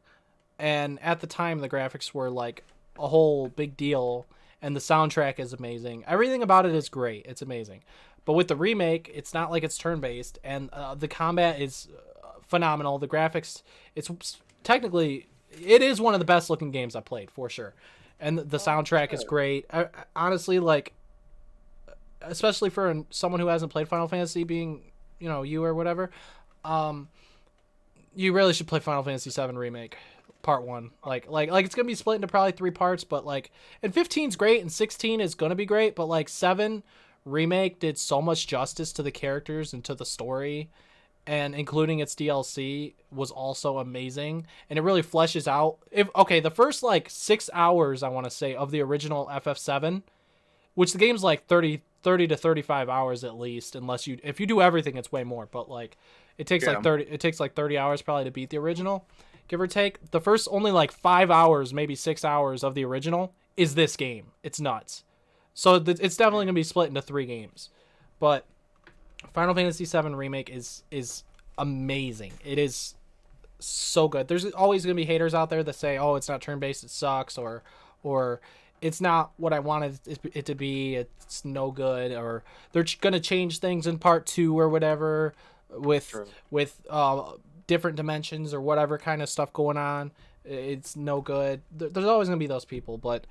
and at the time the graphics were like a whole big deal, and the soundtrack is amazing. Everything about it is great. It's amazing. But with the remake, it's not like it's turn-based, and the combat is phenomenal. The graphics, it's technically, it is one of the best looking games I've played for sure, and the soundtrack is great. Honestly, like, especially for someone who hasn't played Final Fantasy, being you or whatever, you really should play Final Fantasy 7 Remake Part 1. Like it's gonna be split into probably 3 parts, but like, and 15's great, and 16 is gonna be great, but like 7 Remake did so much justice to the characters and to the story, and including its DLC was also amazing, and it really fleshes out the first like 6 hours, I want to say, of the original FF7, which the game's like 30 to 35 hours at least, if you do everything it's way more, but like it takes like 30 hours probably to beat the original, give or take. The first only like 5 hours, maybe 6 hours of the original is this game. It's nuts. So it's definitely going to be split into 3 games. But Final Fantasy VII Remake is amazing. It is so good. There's always going to be haters out there that say, oh, it's not turn-based, it sucks, or it's not what I wanted it to be, it's no good, or they're going to change things in Part 2 or whatever with different dimensions or whatever kind of stuff going on. It's no good. There's always going to be those people, but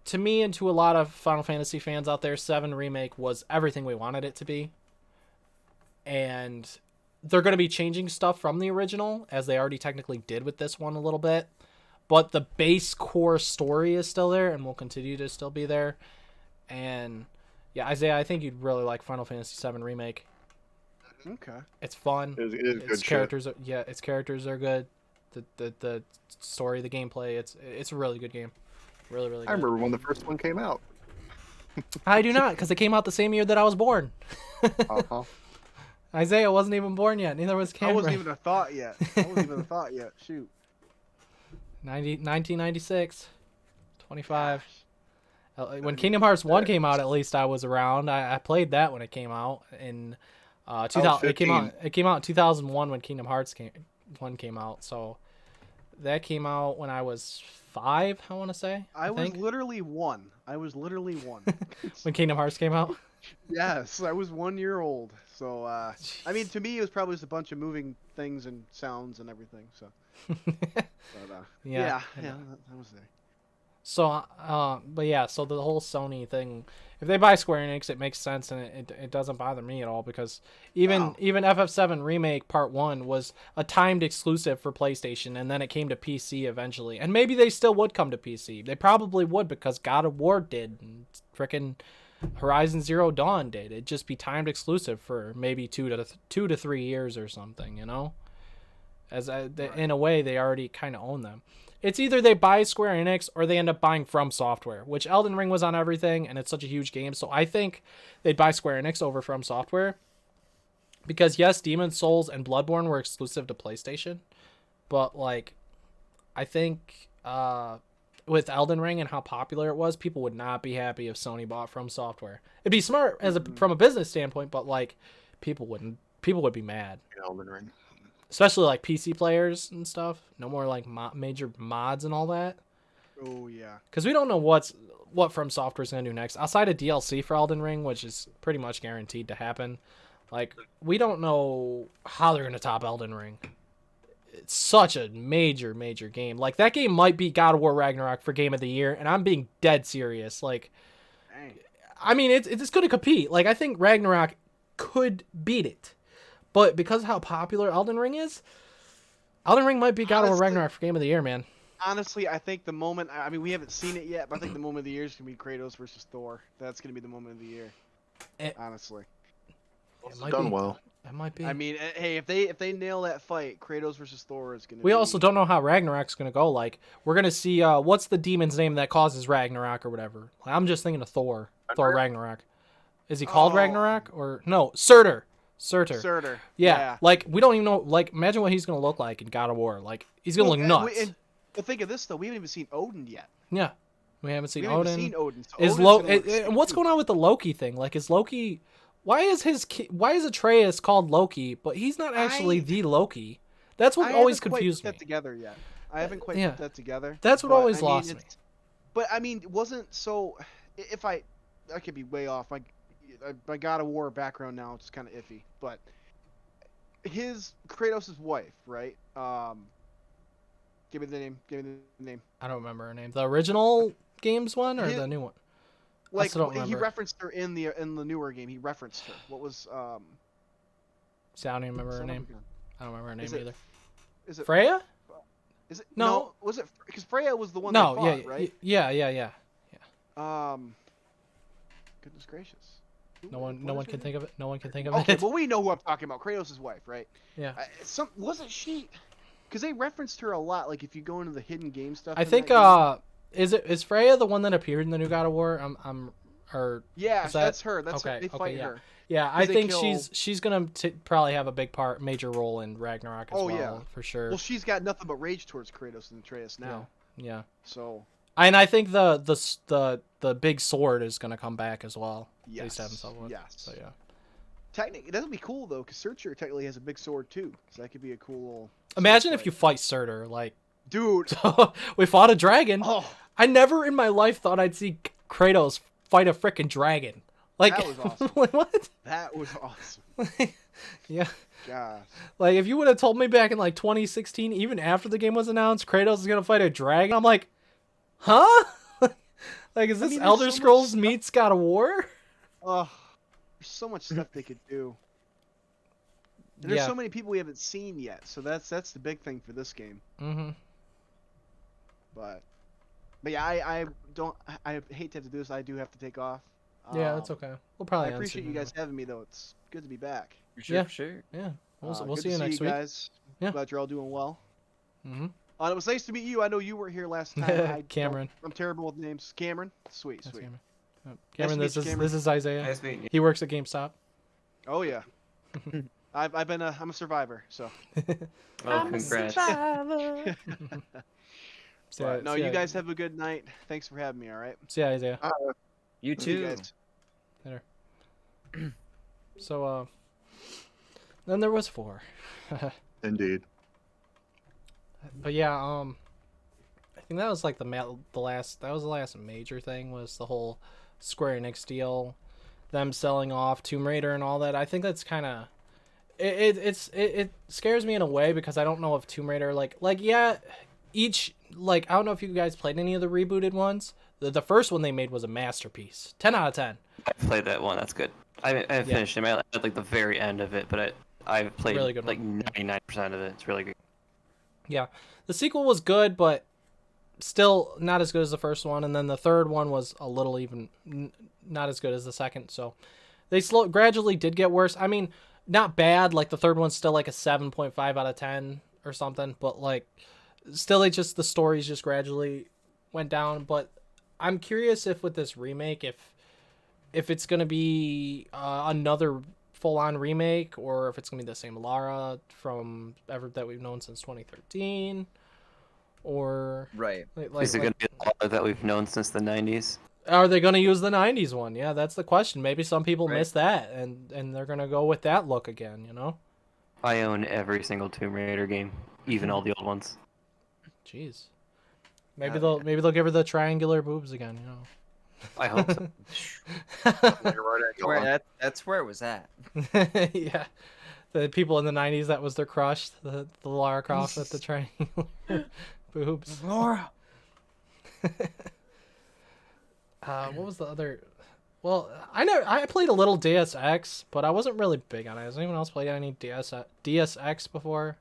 to me and to a lot of Final Fantasy fans out there, 7 Remake was everything we wanted it to be. And they're going to be changing stuff from the original, as they already technically did with this one a little bit. But the base core story is still there and will continue to still be there. And yeah, Isaiah, I think you'd really like Final Fantasy 7 Remake.
Okay.
It's fun.
It is good
its characters shit. Its characters are good. The story, the gameplay, it's a really good game. Really, really good.
I remember when the first one came out.
I do not, because it came out the same year that I was born.
Uh-huh.
Isaiah wasn't even born yet. Neither was Cameron.
I wasn't even a thought yet. Shoot.
1996. 25. When Kingdom Hearts 1 came out, at least I was around. I played that when it came out in 2000. It came out in 2001 when Kingdom Hearts 1 came out. So that came out when I was 5, I want to say.
I was literally 1.
When Kingdom Hearts came out?
Yes, I was 1 year old. So, I mean, to me, it was probably just a bunch of moving things and sounds and everything. So, yeah, that was there.
So, but yeah, so the whole Sony thing, if they buy Square Enix, it makes sense, and it doesn't bother me at all, because even FF7 Remake Part 1 was a timed exclusive for PlayStation, and then it came to PC eventually. And maybe they still would come to PC. They probably would, because God of War did, and frickin' Horizon Zero Dawn did. It'd just be timed exclusive for maybe 2 to 3 years or something, in a way, they already kind of own them. It's either they buy Square Enix or they end up buying From Software, which Elden Ring was on everything, and it's such a huge game. So I think they'd buy Square Enix over From Software, because yes, Demon's Souls and Bloodborne were exclusive to PlayStation, but like, I think with Elden Ring and how popular it was, people would not be happy if Sony bought From Software. It'd be smart from a business standpoint, but like, people would be mad.
Elden Ring.
Especially like PC players and stuff. No more like major mods and all that.
Oh yeah.
Because we don't know what From Software's gonna do next, outside of DLC for Elden Ring, which is pretty much guaranteed to happen. Like, we don't know how they're gonna top Elden Ring. It's such a major game. Like, that game might be God of War Ragnarok for Game of the Year, and I'm being dead serious. Like, dang. I mean, it's gonna compete. Like, I think Ragnarok could beat it. But because of how popular Elden Ring is, Elden Ring might be God of War Ragnarok for Game of the Year, man.
honestly, I think the moment. I mean, we haven't seen it yet, but I think the moment of the year is gonna be Kratos versus Thor. That's gonna be the moment of the year. Honestly.
It's done well.
It might be.
I mean, hey, if they nail that fight, Kratos versus Thor is gonna.
We also don't know how Ragnarok's gonna go. Like, we're gonna see what's the demon's name that causes Ragnarok or whatever. Like, I'm just thinking of Thor. Thor Ragnarok. Is he called Ragnarok or no? Surtur.
Surtur.
Yeah. Like, we don't even know. Like, imagine what he's gonna look like in God of War. Like, he's gonna look nuts.
But think of this though, we haven't even seen Odin yet.
Yeah, we haven't seen
Odin.
So and what's going on with the Loki thing? Like, is Loki? Why is Atreus called Loki, but he's not actually the Loki? That's what always confused me.
That together yet. I haven't quite put that together.
That's what always lost me.
But I mean, it wasn't so. If I could be way off. My God of War background now it's kind of iffy, but his Kratos' wife, right? Give me the name.
I don't remember her name. The original games one or the new one?
Like he referenced her in the newer game. He referenced her. What was
See, I don't even remember her name. I don't remember her name either.
Is it
Freya?
Is it
no?
Was it because Freya was the one?
No,
that fought, right?
Yeah.
Goodness gracious.
No one can think of it. No one can think of
it.
it.
Well, we know who I'm talking about. Kratos' wife, right?
Yeah.
Wasn't she? Because they referenced her a lot. Like if you go into the hidden game stuff.
I think is Freya the one that appeared in the new God of War?
Yeah, that's her. That's okay. They fight her.
Yeah, I think she's gonna probably have a major role in Ragnarok as well, for sure.
Well, she's got nothing but rage towards Kratos and Atreus now.
Yeah.
So.
And I think the big sword is gonna come back as well.
Yes. Yes.
So yeah.
Technically, that'll be cool though, because Surtur technically has a big sword too, so that could be a cool little.
Imagine if you fight Surtur, like.
Dude.
We fought a dragon.
Oh.
I never in my life thought I'd see Kratos fight a freaking dragon. Like,
that was awesome.
Like, what?
That was awesome.
Yeah.
Gosh.
Like, if you would have told me back in, like, 2016, even after the game was announced, Kratos is going to fight a dragon, I'm like, huh? Like, is this Elder Scrolls meets God of War?
Oh, there's so much stuff they could do. And there's so many people we haven't seen yet, so that's the big thing for this game.
Mm-hmm.
But yeah, I hate to have to do this. I do have to take off.
Yeah, that's okay. We'll probably.
I appreciate you guys having me though. It's good to be back.
For sure.
Yeah. We'll see
you
next week,
guys.
Yeah.
Glad you're all doing well.
Mm-hmm.
It was nice to meet you. I know you weren't here last time.
Cameron.
I'm terrible with names. Cameron. Sweet.
Cameron, this is Isaiah.
Nice meeting you.
He works at GameStop.
Oh yeah. I'm a survivor. So.
Oh, congrats.
No, you guys have a good night. Thanks for having me. All right.
See ya, Isaiah.
You too.
Later. So, then there was 4.
Indeed.
But yeah, I think that was like the last major thing was the whole Square Enix deal, them selling off Tomb Raider and all that. I think that's kind of it scares me in a way because I don't know if Tomb Raider each I don't know if you guys played any of the rebooted ones. The first one they made was a masterpiece. 10 out of 10.
I played that one. That's good. I finished it. I at like the very end of it, but I've played
really good
99% of it. It's really good.
Yeah, the sequel was good, but still not as good as the first one. And then the third one was a little even not as good as the second. So they gradually did get worse. I mean, not bad. Like the third one's still like a 7.5 out of 10 or something, but like still, the stories just gradually went down. But I'm curious if with this remake, if it's gonna be another full-on remake, or if it's gonna be the same Lara from that we've known since 2013, or
right.
Is it gonna be the Lara that we've known since the 90s?
Are they gonna use the 90s one? Yeah, that's the question. Maybe some people miss that, and they're gonna go with that look again. You know.
I own every single Tomb Raider game, even all the old ones.
Jeez. Maybe they'll give her the triangular boobs again. You know.
I hope so.
That's where it was at.
Yeah. The people in the 90s, that was their crush. The Lara Croft with the triangular boobs.
Laura.
What was the other? Well, I played a little Deus Ex, but I wasn't really big on it. Has anyone else played any Deus Ex before?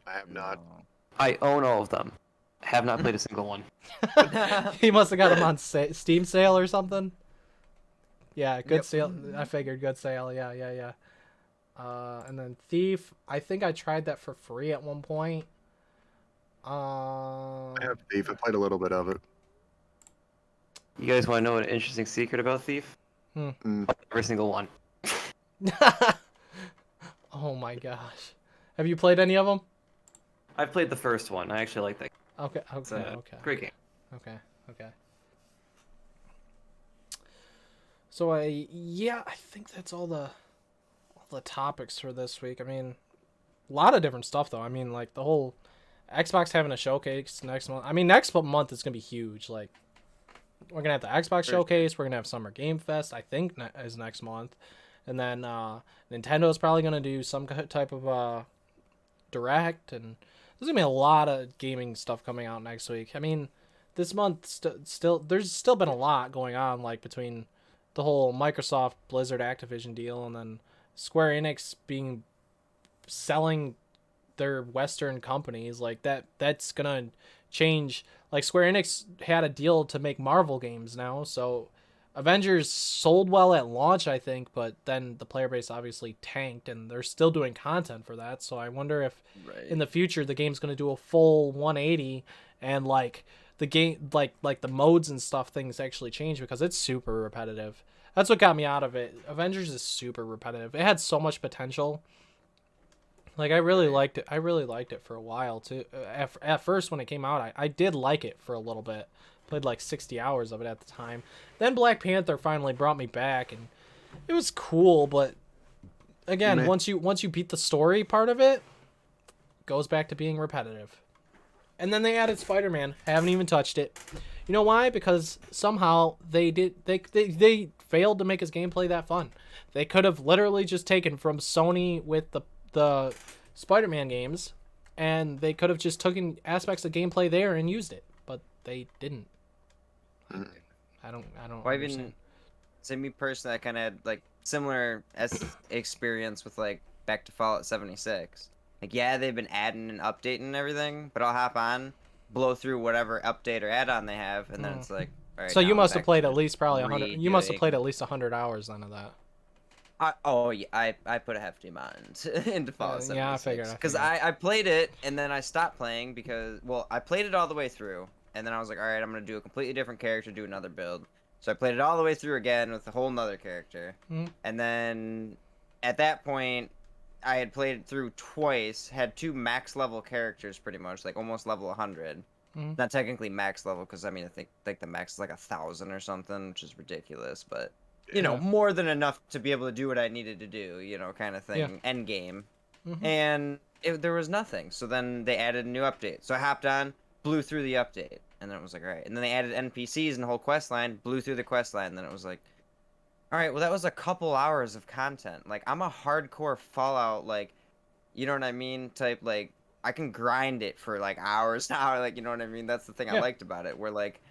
I have not.
I own all of them. Have not played a single one.
He must have got them on Steam sale or something. Yeah, good
Yep.
sale. I figured good sale. Yeah. And then Thief. I think I tried that for free at one point.
I have Thief. I played a little bit of it.
You guys want to know an interesting secret about Thief? Every single one.
Oh my gosh. Have you played any of them?
I've played the first one. I actually like that.
Okay.
It's a great game.
Okay. So I think that's all the topics for this week. I mean, a lot of different stuff though. I mean, like the whole Xbox having a showcase next month. I mean, next month is gonna be huge. Like, we're gonna have the Xbox showcase. We're gonna have Summer Game Fest. I think is next month, and then Nintendo is probably gonna do some type of direct, and there's gonna be a lot of gaming stuff coming out next week. I mean, this month there's still been a lot going on, like between the whole Microsoft Blizzard Activision deal, and then Square Enix selling their Western companies. Like that's gonna change. Like Square Enix had a deal to make Marvel games now, so Avengers sold well at launch, I think, but then the player base obviously tanked, and they're still doing content for that. So I wonder if in the future the game's gonna do a full 180, and like the game, like the modes and stuff, things actually change, because it's super repetitive. That's what got me out of it. Avengers is super repetitive. It had so much potential. Like, I really liked it. I really liked it for a while too. At first when it came out, I did like it for a little bit. Played like 60 hours of it at the time. Then Black Panther finally brought me back, and it was cool, but again, once you beat the story part of it, it goes back to being repetitive. And then they added Spider-Man. Haven't even touched it. You know why? Because somehow they failed to make his gameplay that fun. They could have literally just taken from Sony with the Spider-Man games, and they could have just taken aspects of gameplay there and used it, but they didn't. I don't
Well,
understand.
Me personally, I kind of had like similar experience with like back to Fallout 76. Like, yeah, they've been adding and updating and everything, but I'll hop on, blow through whatever update or add-on they have, and then it's like, all right.
So you
now
must
I'm
have
back
played
to
at least probably 100. You must have
redoing-
played at least 100 hours then of that.
I put a hefty amount into Fallout 76.
Yeah, I figured.
Because I played it, and then I stopped playing because, well, I played it all the way through, and then I was like, all right, I'm going to do a completely different character, do another build. So I played it all the way through again with a whole nother character. And then at that point, I had played it through twice, had 2 max level characters pretty much, like almost level 100. Not technically max level, because I mean, I think like the max is like 1,000 or something, which is ridiculous, but you know, more than enough to be able to do what I needed to do, you know, kind of thing, end game. And there was nothing. So then they added a new update. So I hopped on, blew through the update, and then it was like, all right. And then they added NPCs and the whole quest line, blew through the quest line, and then it was like, all right, well, that was a couple hours of content. Like, I'm a hardcore Fallout, like, you know what I mean, type, like, I can grind it for like hours now, like, you know what I mean? That's the thing I liked about it, where like,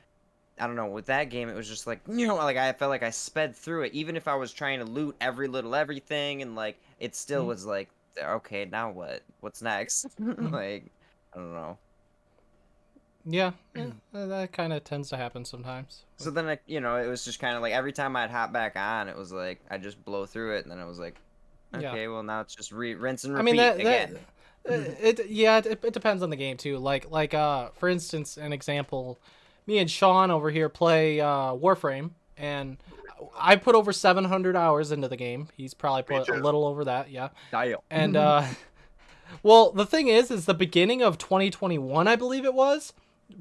I don't know, with that game, it was just like, you know, like I felt like I sped through it, even if I was trying to loot every little everything, and like it still was like, okay, now what? What's next? Like, I don't know.
Yeah, that kind of tends to happen sometimes.
So then, like, you know, it was just kind of like every time I'd hop back on, it was like I just blow through it, and then it was like, okay, well now it's just rinse and repeat again.
It depends on the game too. Like for instance, an example. Me and Sean over here play Warframe, and I put over 700 hours into the game. He's probably put a little over that, yeah. And well, the thing is the beginning of 2021, I believe it was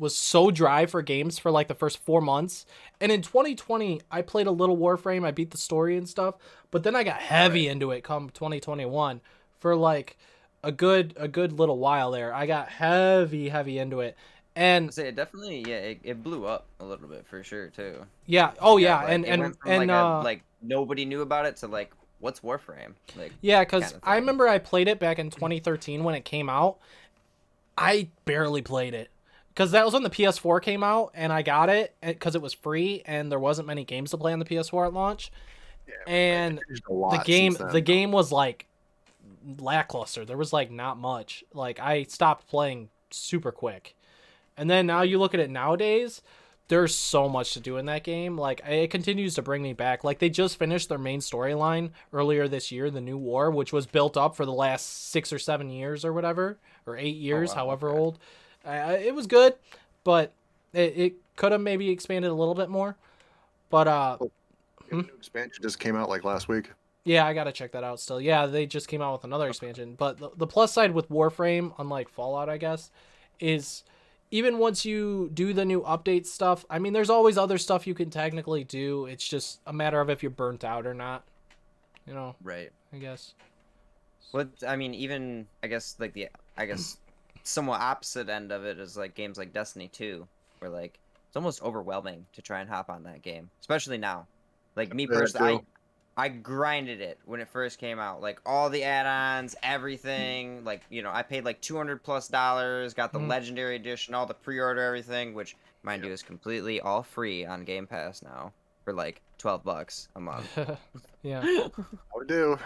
so dry for games for like the first 4 months. And in 2020, I played a little Warframe. I beat the story and stuff, but then I got heavy into it come 2021 for like a good little while there. I got heavy into it. And
say it definitely, it blew up a little bit for sure too.
Yeah. Oh yeah.
Like,
and
went from like nobody knew about it to like, what's Warframe? Like,
yeah, because I remember I played it back in 2013 when it came out. I barely played it because that was when the PS4 came out, and I got it because it was free and there wasn't many games to play on the PS4 at launch. Yeah, and the game was like lackluster. There was like not much. Like I stopped playing super quick. And then now you look at it nowadays, there's so much to do in that game. Like, it continues to bring me back. Like, they just finished their main storyline earlier this year, the New War, which was built up for the last 6 or 7 years or whatever, or 8 years, however old. It was good, but it could have maybe expanded a little bit more. But
The new expansion just came out like last week.
yeah, I gotta check that out still. Yeah, they just came out with another expansion. But the plus side with Warframe, unlike Fallout, I guess, is even once you do the new update stuff, I mean, there's always other stuff you can technically do. It's just a matter of if you're burnt out or not. You know?
Right.
I guess.
What I mean, even I guess somewhat opposite end of it is like games like Destiny 2, where like it's almost overwhelming to try and hop on that game, especially now. Like me personally, I grinded it when it first came out, like all the add-ons, everything. Like, you know, I paid like $200+, got the Legendary Edition, all the pre-order, everything, which mind you is completely all free on Game Pass now for like $12 a month.
Yeah.
I would do.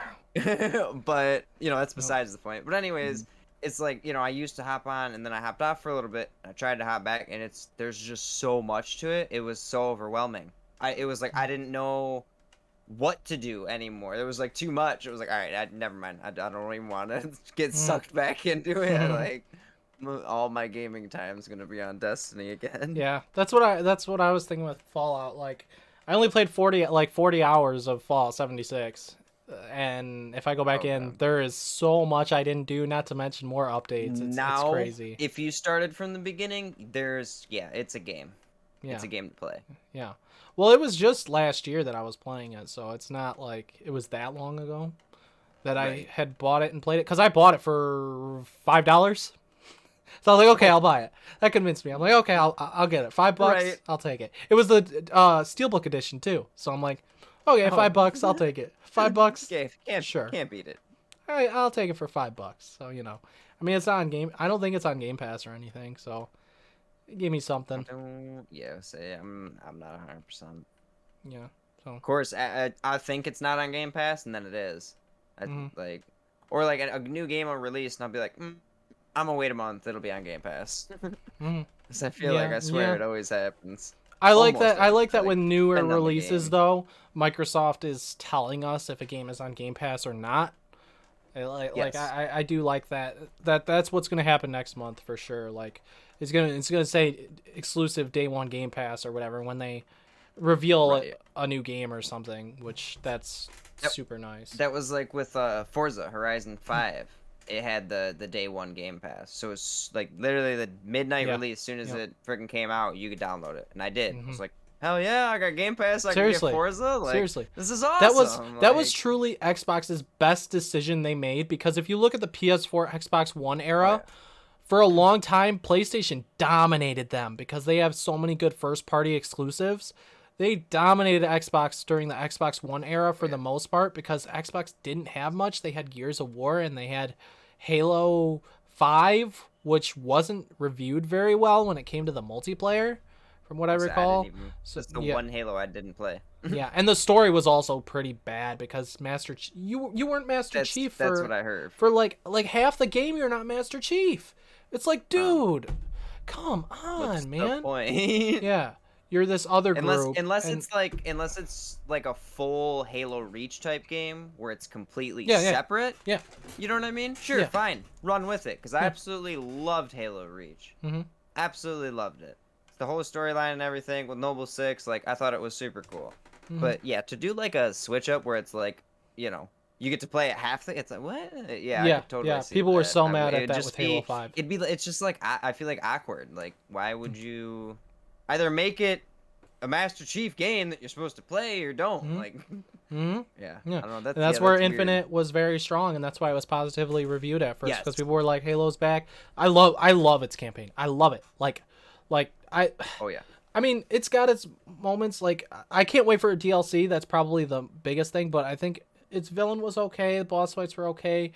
But you know, that's besides the point. But anyways, it's like, you know, I used to hop on and then I hopped off for a little bit. I tried to hop back, and there's just so much to it. It was so overwhelming. It was like I didn't know what to do anymore. There was like too much. It was like, all right, never mind. I don't even want to get sucked back into it. Like all my gaming time is gonna be on Destiny again.
Yeah, that's what I was thinking with Fallout. Like, I only played 40 hours of Fallout 76, and if I go back in, there is so much I didn't do. Not to mention more updates. It's crazy.
If you started from the beginning, it's a game.
Yeah.
It's a game to play.
Yeah. Well, it was just last year that I was playing it, so it's not like it was that long ago that I had bought it and played it, because I bought it for $5. So I was like, okay, I'll buy it. That convinced me. I'm like, okay, I'll get it. $5,
Right.
I'll take it. It was the Steelbook edition too, so I'm like, okay, $5, I'll take it. $5, sure,
can't beat it.
All right, I'll take it for $5. So, you know, I mean, it's not on Game. I don't think it's on Game Pass or anything. So, give me something.
I'm not 100%.
Yeah. So.
Of course, I think it's not on Game Pass, and then it is. Like, or like a new game will release, and I'll be like, I'm gonna wait a month. It'll be on Game Pass. Because I feel like I swear it always happens.
I like that when newer releases, though, Microsoft is telling us if a game is on Game Pass or not. I do like that. That's what's gonna happen next month for sure. Like, it's gonna say exclusive day one Game Pass or whatever when they reveal a new game or something, which that's super nice.
That was like with Forza Horizon 5. It had the day one Game Pass, so it's like literally the midnight release. As soon as it freaking came out, you could download it, and I did. I was like, hell yeah, I got Game Pass. I can get Forza. Like,
seriously,
this is awesome.
That was truly Xbox's best decision they made, because if you look at the PS4, Xbox One era, for a long time, PlayStation dominated them because they have so many good first-party exclusives. They dominated Xbox during the Xbox One era for the most part, because Xbox didn't have much. They had Gears of War and they had Halo 5, which wasn't reviewed very well when it came to the multiplayer, from what I recall.
It's the one Halo I didn't play.
Yeah, and the story was also pretty bad because you weren't Master Chief for...
That's what I heard.
For like half the game, you're not Master Chief. It's like, dude, come on,
what's
man.
the point?
Yeah. You're this other group.
Unless it's like a full Halo Reach type game where it's completely separate.
Yeah.
You know what I mean? Sure, fine. Run with it, because I absolutely loved Halo Reach. Absolutely loved it. The whole storyline and everything with Noble 6, like, I thought it was super cool. But yeah, to do like a switch up where it's like, you know, you get to play it half the, it's like, what? Yeah, I could totally see
people
that.
were so mad at that with Halo 5.
It's just like, I feel like awkward. Like, why would you either make it a Master Chief game that you're supposed to play or don't? Like, yeah. I don't know.
That's where Infinite was very strong, and that's why it was positively reviewed at first, because people were like, Halo's back. I love its campaign. I love it. I mean, it's got its moments. Like, I can't wait for a DLC. That's probably the biggest thing, but I think its villain was okay. The boss fights were okay.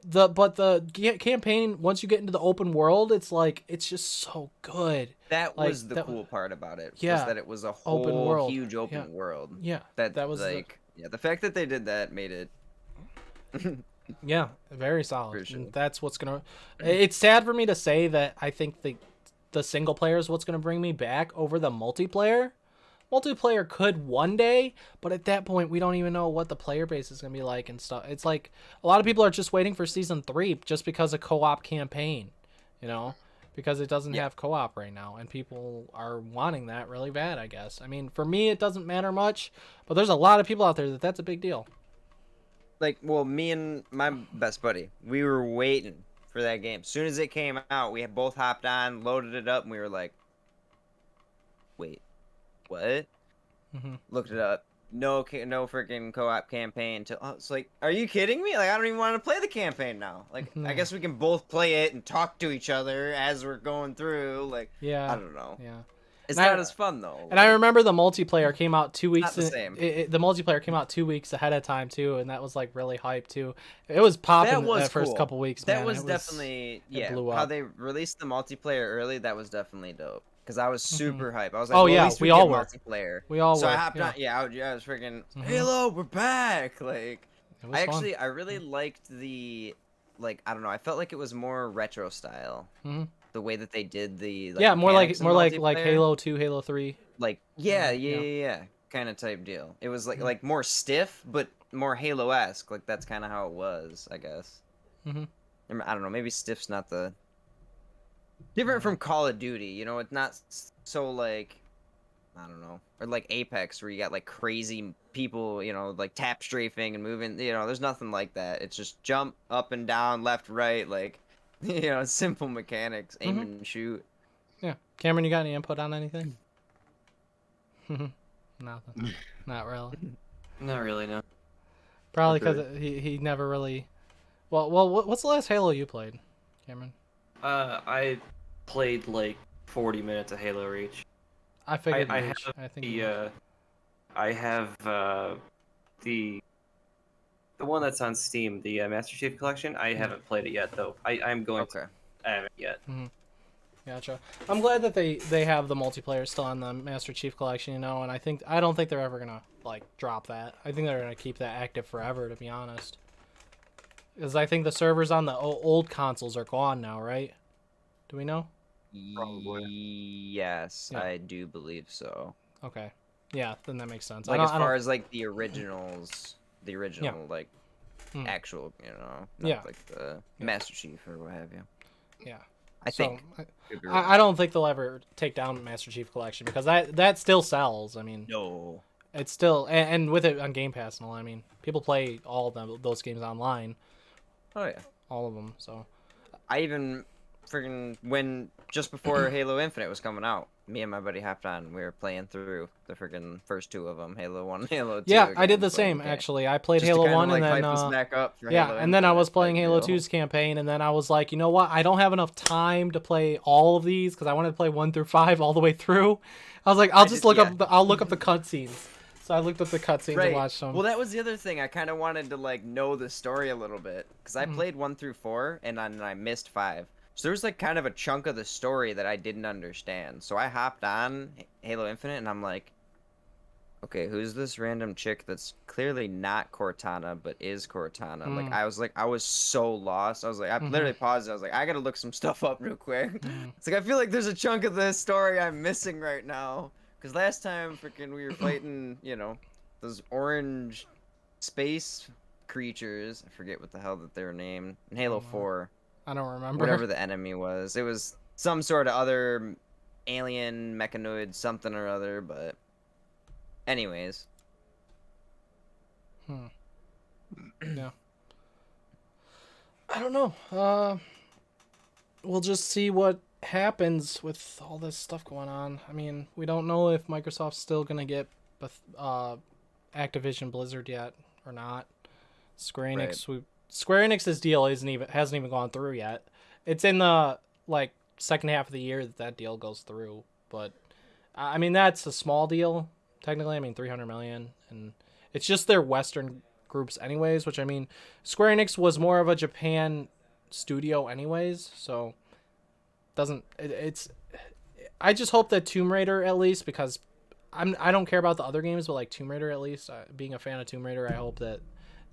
But the campaign, once you get into the open world, it's like, it's just so good.
That was the cool part about it. Was that it was a whole
open world.
Huge open world.
Yeah.
That was like, the fact that they did that made it.
Yeah, very solid.
Sure.
And that's what's gonna. It's sad for me to say that I think the single player is what's going to bring me back over the multiplayer. Multiplayer could one day, but at that point, we don't even know what the player base is going to be like and stuff. It's like a lot of people are just waiting for Season 3 just because of co-op campaign, you know, because it doesn't have co-op right now, and people are wanting that really bad, I guess. I mean, for me, it doesn't matter much, but there's a lot of people out there that's a big deal.
Like, well, me and my best buddy, we were waiting for that game. As soon as it came out, we both hopped on, loaded it up, and we were like, wait. What? Looked it up. No freaking co-op campaign. It's like, are you kidding me? Like, I don't even want to play the campaign now. Like, I guess we can both play it and talk to each other as we're going through. Like, I don't know.
Yeah.
It's not as fun though.
And I remember the multiplayer came out 2 weeks.
Not the same.
The multiplayer came out 2 weeks ahead of time too, and that was like really hype too. It was popping the first couple weeks.
That was definitely
blew up.
How they released the multiplayer early. That was definitely dope. Because I was super hype. I was like,
oh
well,
yeah,
at least
we all were.
Multiplayer.
We all were.
So I hopped on. Yeah, I was freaking Halo. We're back. Like, I really liked the, like, I don't know. I felt like it was more retro style. The way that they did the
more like Halo 2, Halo 3.
Like yeah, kind of type deal. It was like more stiff, but more Halo-esque. Like that's kind of how it was, I guess. I don't know. Maybe stiff's not the. Different from Call of Duty, you know, it's not so like, I don't know, or like Apex where you got like crazy people, you know, like tap strafing and moving, you know, there's nothing like that. It's just jump up and down, left, right, like, you know, simple mechanics, aim and shoot.
Yeah. Cameron, you got any input on anything? Nothing. Not really.
Not really, no.
Probably because he never really. Well, what's the last Halo you played, Cameron?
I played like 40 minutes of Halo Reach.
I figured.
I have the one that's on Steam, the Master Chief Collection. I haven't played it yet, though. I'm going to. I haven't yet.
Gotcha. I'm glad that they have the multiplayer still on the Master Chief Collection, you know, and I don't think they're ever gonna like drop that. I think they're gonna keep that active forever, to be honest. Because I think the servers on the old consoles are gone now, right? Do we know?
Probably.
Yes, I do believe so.
Okay. Yeah, then that makes sense.
Like as far as like the original like actual, you know, not like the Master Chief or what have you.
Yeah.
I think.
I don't think they'll ever take down Master Chief Collection because that still sells. I mean,
no.
It's still and with it on Game Pass and all. I mean, people play all of those games online.
Oh yeah,
all of them. So,
I even when just before Halo Infinite was coming out, me and my buddy hopped on. We were playing through the first two of them, Halo 1, Halo 2.
Yeah, I did the same actually. I played
just
Halo 1 and then
hype us back up for
yeah,
Halo
and then I was
Infinite,
playing Halo 2's campaign, and then I was like, you know what? I don't have enough time to play all of these because I wanted to play 1 through 5 all the way through. I was like, I'll look up the cutscenes. So I looked up the cutscenes and watched them.
Well, that was the other thing. I kind of wanted to like know the story a little bit because I played 1 through 4 and I missed 5. So there was like kind of a chunk of the story that I didn't understand. So I hopped on Halo Infinite and I'm like, okay, who's this random chick that's clearly not Cortana but is Cortana? Like I was so lost. I was like, I literally paused. I was like, I gotta look some stuff up real quick. It's like I feel like there's a chunk of the story I'm missing right now. Because last time, we were fighting, you know, those orange space creatures. I forget what the hell that they were named. In Halo 4.
I don't remember.
Whatever the enemy was. It was some sort of other alien mechanoid something or other, but... Anyways.
Yeah. I don't know. We'll just see what happens with all this stuff going on. I mean, we don't know if Microsoft's still gonna get Activision Blizzard yet or not. Square Enix's deal hasn't even gone through yet. It's in the second half of the year that deal goes through. But I mean, that's a small deal technically. I mean, 300 million, and it's just their Western groups anyways. Which I mean, Square Enix was more of a Japan studio anyways, so. I just hope that Tomb Raider at least, because I don't care about the other games, but like Tomb Raider at least, being a fan of Tomb Raider, I hope that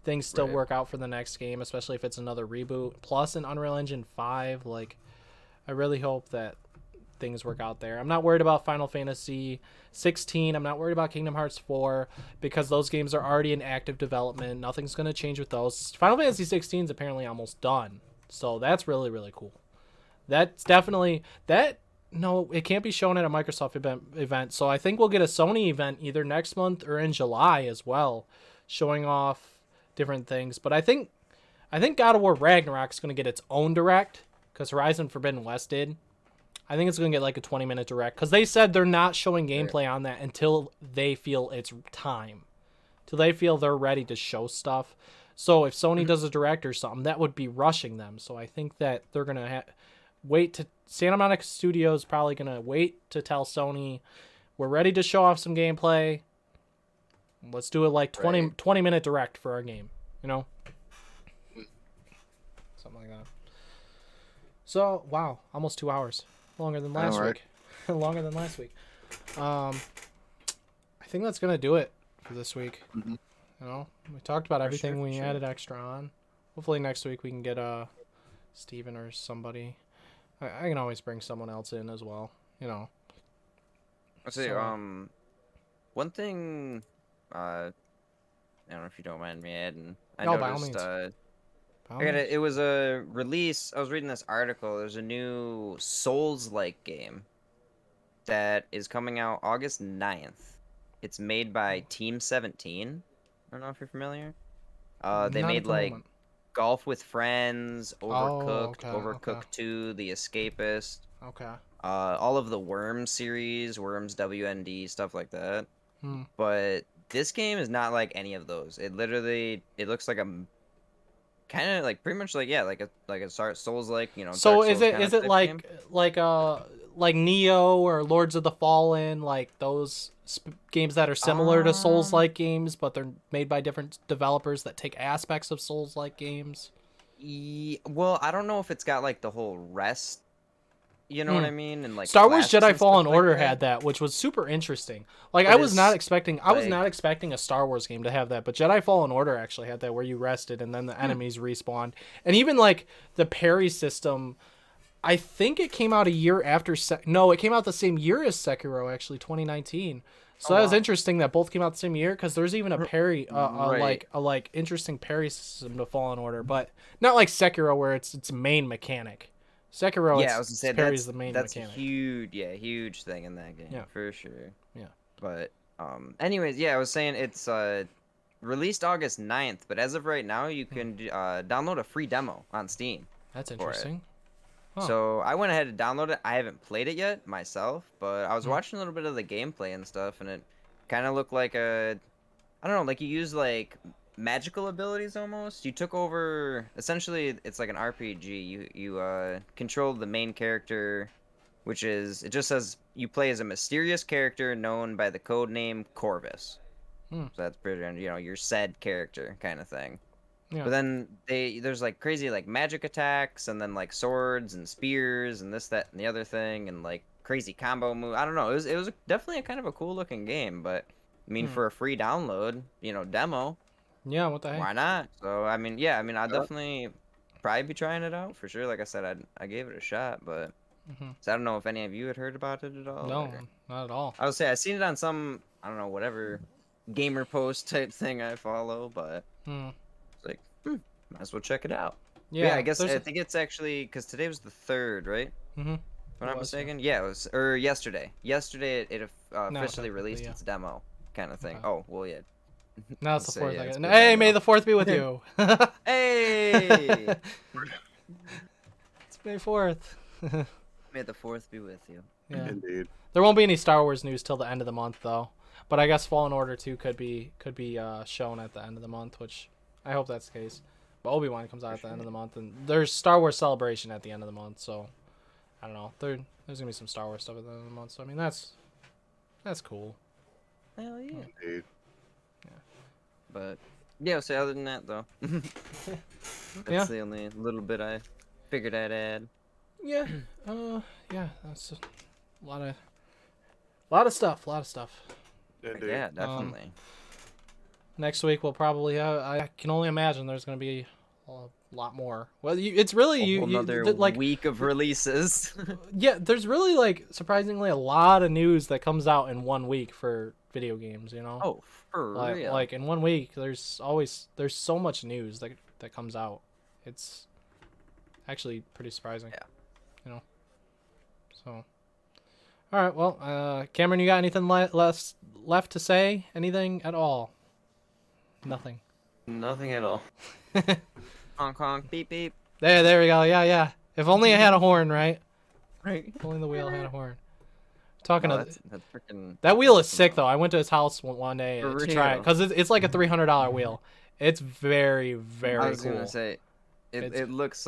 things still work out for the next game, especially if it's another reboot plus an Unreal Engine 5. Like, I really hope that things work out there. I'm not worried about Final Fantasy 16. I'm not worried about Kingdom Hearts 4 because those games are already in active development. Nothing's going to change with those. Final Fantasy 16 is apparently almost done. So that's really, really cool. That's definitely that. No, it can't be shown at a Microsoft event. So I think we'll get a Sony event either next month or in July as well, showing off different things. But I think God of War Ragnarok's going to get its own direct because Horizon Forbidden West did. I think it's going to get like a 20-minute direct because they said they're not showing gameplay on that until they feel it's time, till they feel they're ready to show stuff. So if Sony does a direct or something, that would be rushing them. So I think that they're going to wait to Santa Monica Studios probably going to wait to tell Sony we're ready to show off some gameplay. Let's do it like 20-minute direct for our game, you know? Something like that. So, wow, almost 2 hours. Longer than last week. Longer than last week. I think that's going to do it for this week. Mm-hmm. You know, we talked about everything we added extra on. Hopefully next week we can get Steven or somebody. I can always bring someone else in as well, you know.
I'll say, one thing, I don't know if you don't mind me adding. I noticed, it was a release. I was reading this article. There's a new Souls-like game that is coming out August 9th. It's made by Team 17. I don't know if you're familiar. They made like Golf with Friends, Overcooked, Overcooked 2, The Escapist.
Okay.
All of the Worms series, Worms WND, stuff like that. But this game is not like any of those. It looks like a kind of like pretty much like like a Souls like, you know.
So is it like Neo or Lords of the Fallen, like those games that are similar to Souls-like games, but they're made by different developers that take aspects of Souls-like games?
Well, I don't know if it's got like the whole rest. You know what I mean? And like
Star Wars Jedi Fallen Order had that, which was super interesting. Like I was not expecting a Star Wars game to have that, but Jedi Fallen Order actually had that where you rested and then the enemies respawned. And even like the parry system, I think it came out a year after it came out the same year as Sekiro, actually 2019. So that was interesting that both came out the same year because there's even a parry like interesting parry system to Fallen Order, but not like Sekiro where it's main mechanic. Sekiro,
I was gonna say
parry is the main
that's
mechanic.
huge thing in that game, for sure.
Yeah.
But anyways, I was saying it's released August 9th, but as of right now, you can download a free demo on Steam.
That's interesting.
So I went ahead and downloaded it. I haven't played it yet myself, but I was watching a little bit of the gameplay and stuff, and it kind of looked like I don't know, like you use like magical abilities almost. You took over, essentially it's like an RPG. You control the main character, which is, it just says you play as a mysterious character known by the code name Corvus. So that's pretty, you know, your said character kind of thing. Yeah. But then there's like crazy like magic attacks and then like swords and spears and this, that, and the other thing and like crazy combo move. I don't know. It was definitely a kind of a cool looking game, but I mean for a free download, you know, demo.
Yeah, what the heck?
Why not? So I mean, I'll definitely probably be trying it out for sure. Like I said, I gave it a shot, but so I don't know if any of you had heard about it at all.
No, not at all.
I would say I seen it on some, I don't know, whatever gamer post type thing I follow, but it's like might as well check it out. Yeah, I guess I think it's actually because today was the 3rd, right? If I'm not mistaken. Yeah, it was, or yesterday. Yesterday it officially released its demo kind of thing. Oh well, yeah.
Now it's the 4th. Hey, may the 4th be with you.
Hey!
It's May 4th.
May the 4th be with you.
Yeah.
Indeed.
There won't be any Star Wars news till the end of the month, though. But I guess Fallen Order 2 could be shown at the end of the month, which I hope that's the case. But Obi-Wan comes out at the end of the month, and there's Star Wars Celebration at the end of the month, so I don't know. There's gonna be some Star Wars stuff at the end of the month, so I mean that's cool.
Hell yeah.
Indeed.
But so other than that though, that's the only little bit I figured I'd add.
Yeah, that's a lot of stuff.
Indeed.
Yeah, definitely.
Next week we'll probably have, I can only imagine there's going to be lot more. Well, it's really
Another
like
week of releases.
yeah. There's really like surprisingly a lot of news that comes out in 1 week for video games. You know.
Oh, for real.
Like in 1 week, there's so much news that comes out. It's actually pretty surprising.
Yeah.
You know. So. All right. Well, Cameron, you got anything left to say? Anything at all? Nothing.
Nothing at all.
Honk honk, beep beep.
There we go. Yeah. If only it had a horn, right?
Right.
If only the wheel had a horn. Talking to
that's freaking.
that wheel is sick though. I went to his house one day
For
to try it
real?
because it's like a $300 wheel. It's very very
I was
cool.
gonna say,
It's-
it looks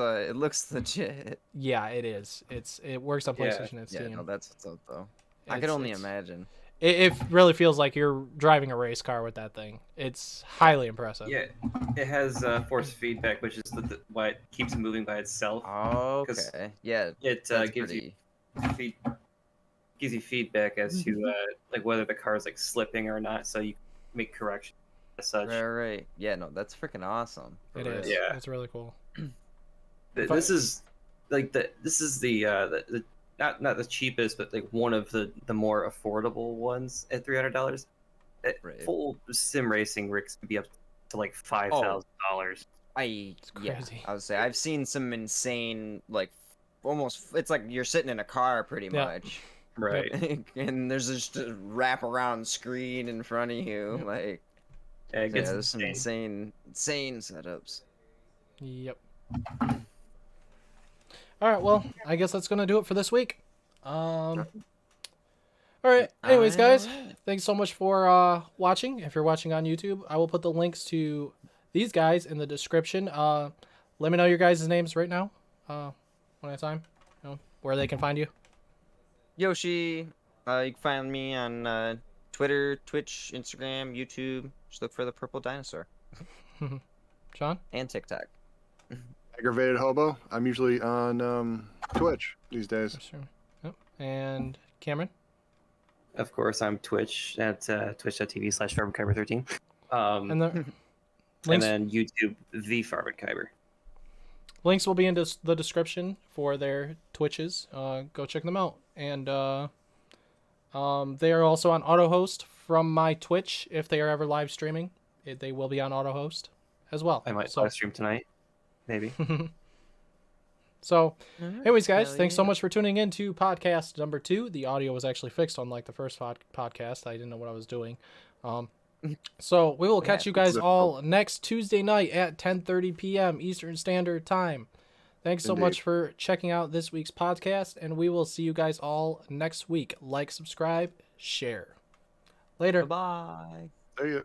legit.
Yeah, it is. It works on PlayStation and
Yeah,
Steam.
no, that's what's up though. I could only imagine.
It really feels like you're driving a race car with that thing. It's highly impressive.
Yeah, it has force feedback, which is why it keeps moving by itself.
Okay. Yeah.
It
That's
gives
pretty.
gives you feedback as to like whether the car is like slipping or not, so you make corrections as such.
Right. Yeah. No, that's freaking awesome.
It
For
is.
real.
Yeah.
It's really cool.
This is like the not the cheapest, but like one of the more affordable ones at $300.
Right.
Full sim racing rigs can be up to like $5,000.
It's crazy.
I would say I've seen some insane, like, almost. It's like you're sitting in a car, pretty
Yeah.
much.
Right.
And there's just a wraparound screen in front of you, like.
Yeah, it gets
There's some
insane.
insane setups.
Yep. All right. Well, I guess that's gonna do it for this week. All right. Anyways, guys, thanks so much for watching. If you're watching on YouTube, I will put the links to these guys in the description. Let me know your guys' names right now. One at a time. You know, where they can find you.
Yoshi, you can find me on Twitter, Twitch, Instagram, YouTube. Just look for the purple dinosaur.
Sean.
And TikTok.
Aggravated Hobo. I'm usually on Twitch these days.
Sure. Yep. And Cameron.
Of course, I'm Twitch at twitch.tv/FarbenKyber13.
And the
And
links,
then YouTube, the FarbenKyber.
links will be in the description for their Twitches. Go check them out. And they are also on auto host from my Twitch. If they are ever live streaming, they will be on auto host as well.
I might
So,
live stream tonight, maybe.
so anyways, guys,
Hell
thanks so
yeah.
much for tuning in to podcast number 2. The audio was actually fixed unlike the first podcast. I didn't know what I was doing. So we will catch you guys all next Tuesday night at 10:30 p.m. Eastern Standard Time. Thanks so
Indeed.
much for checking out this week's podcast, and we will see you guys all next week. Like, subscribe, share. Later.
Bye.
See ya.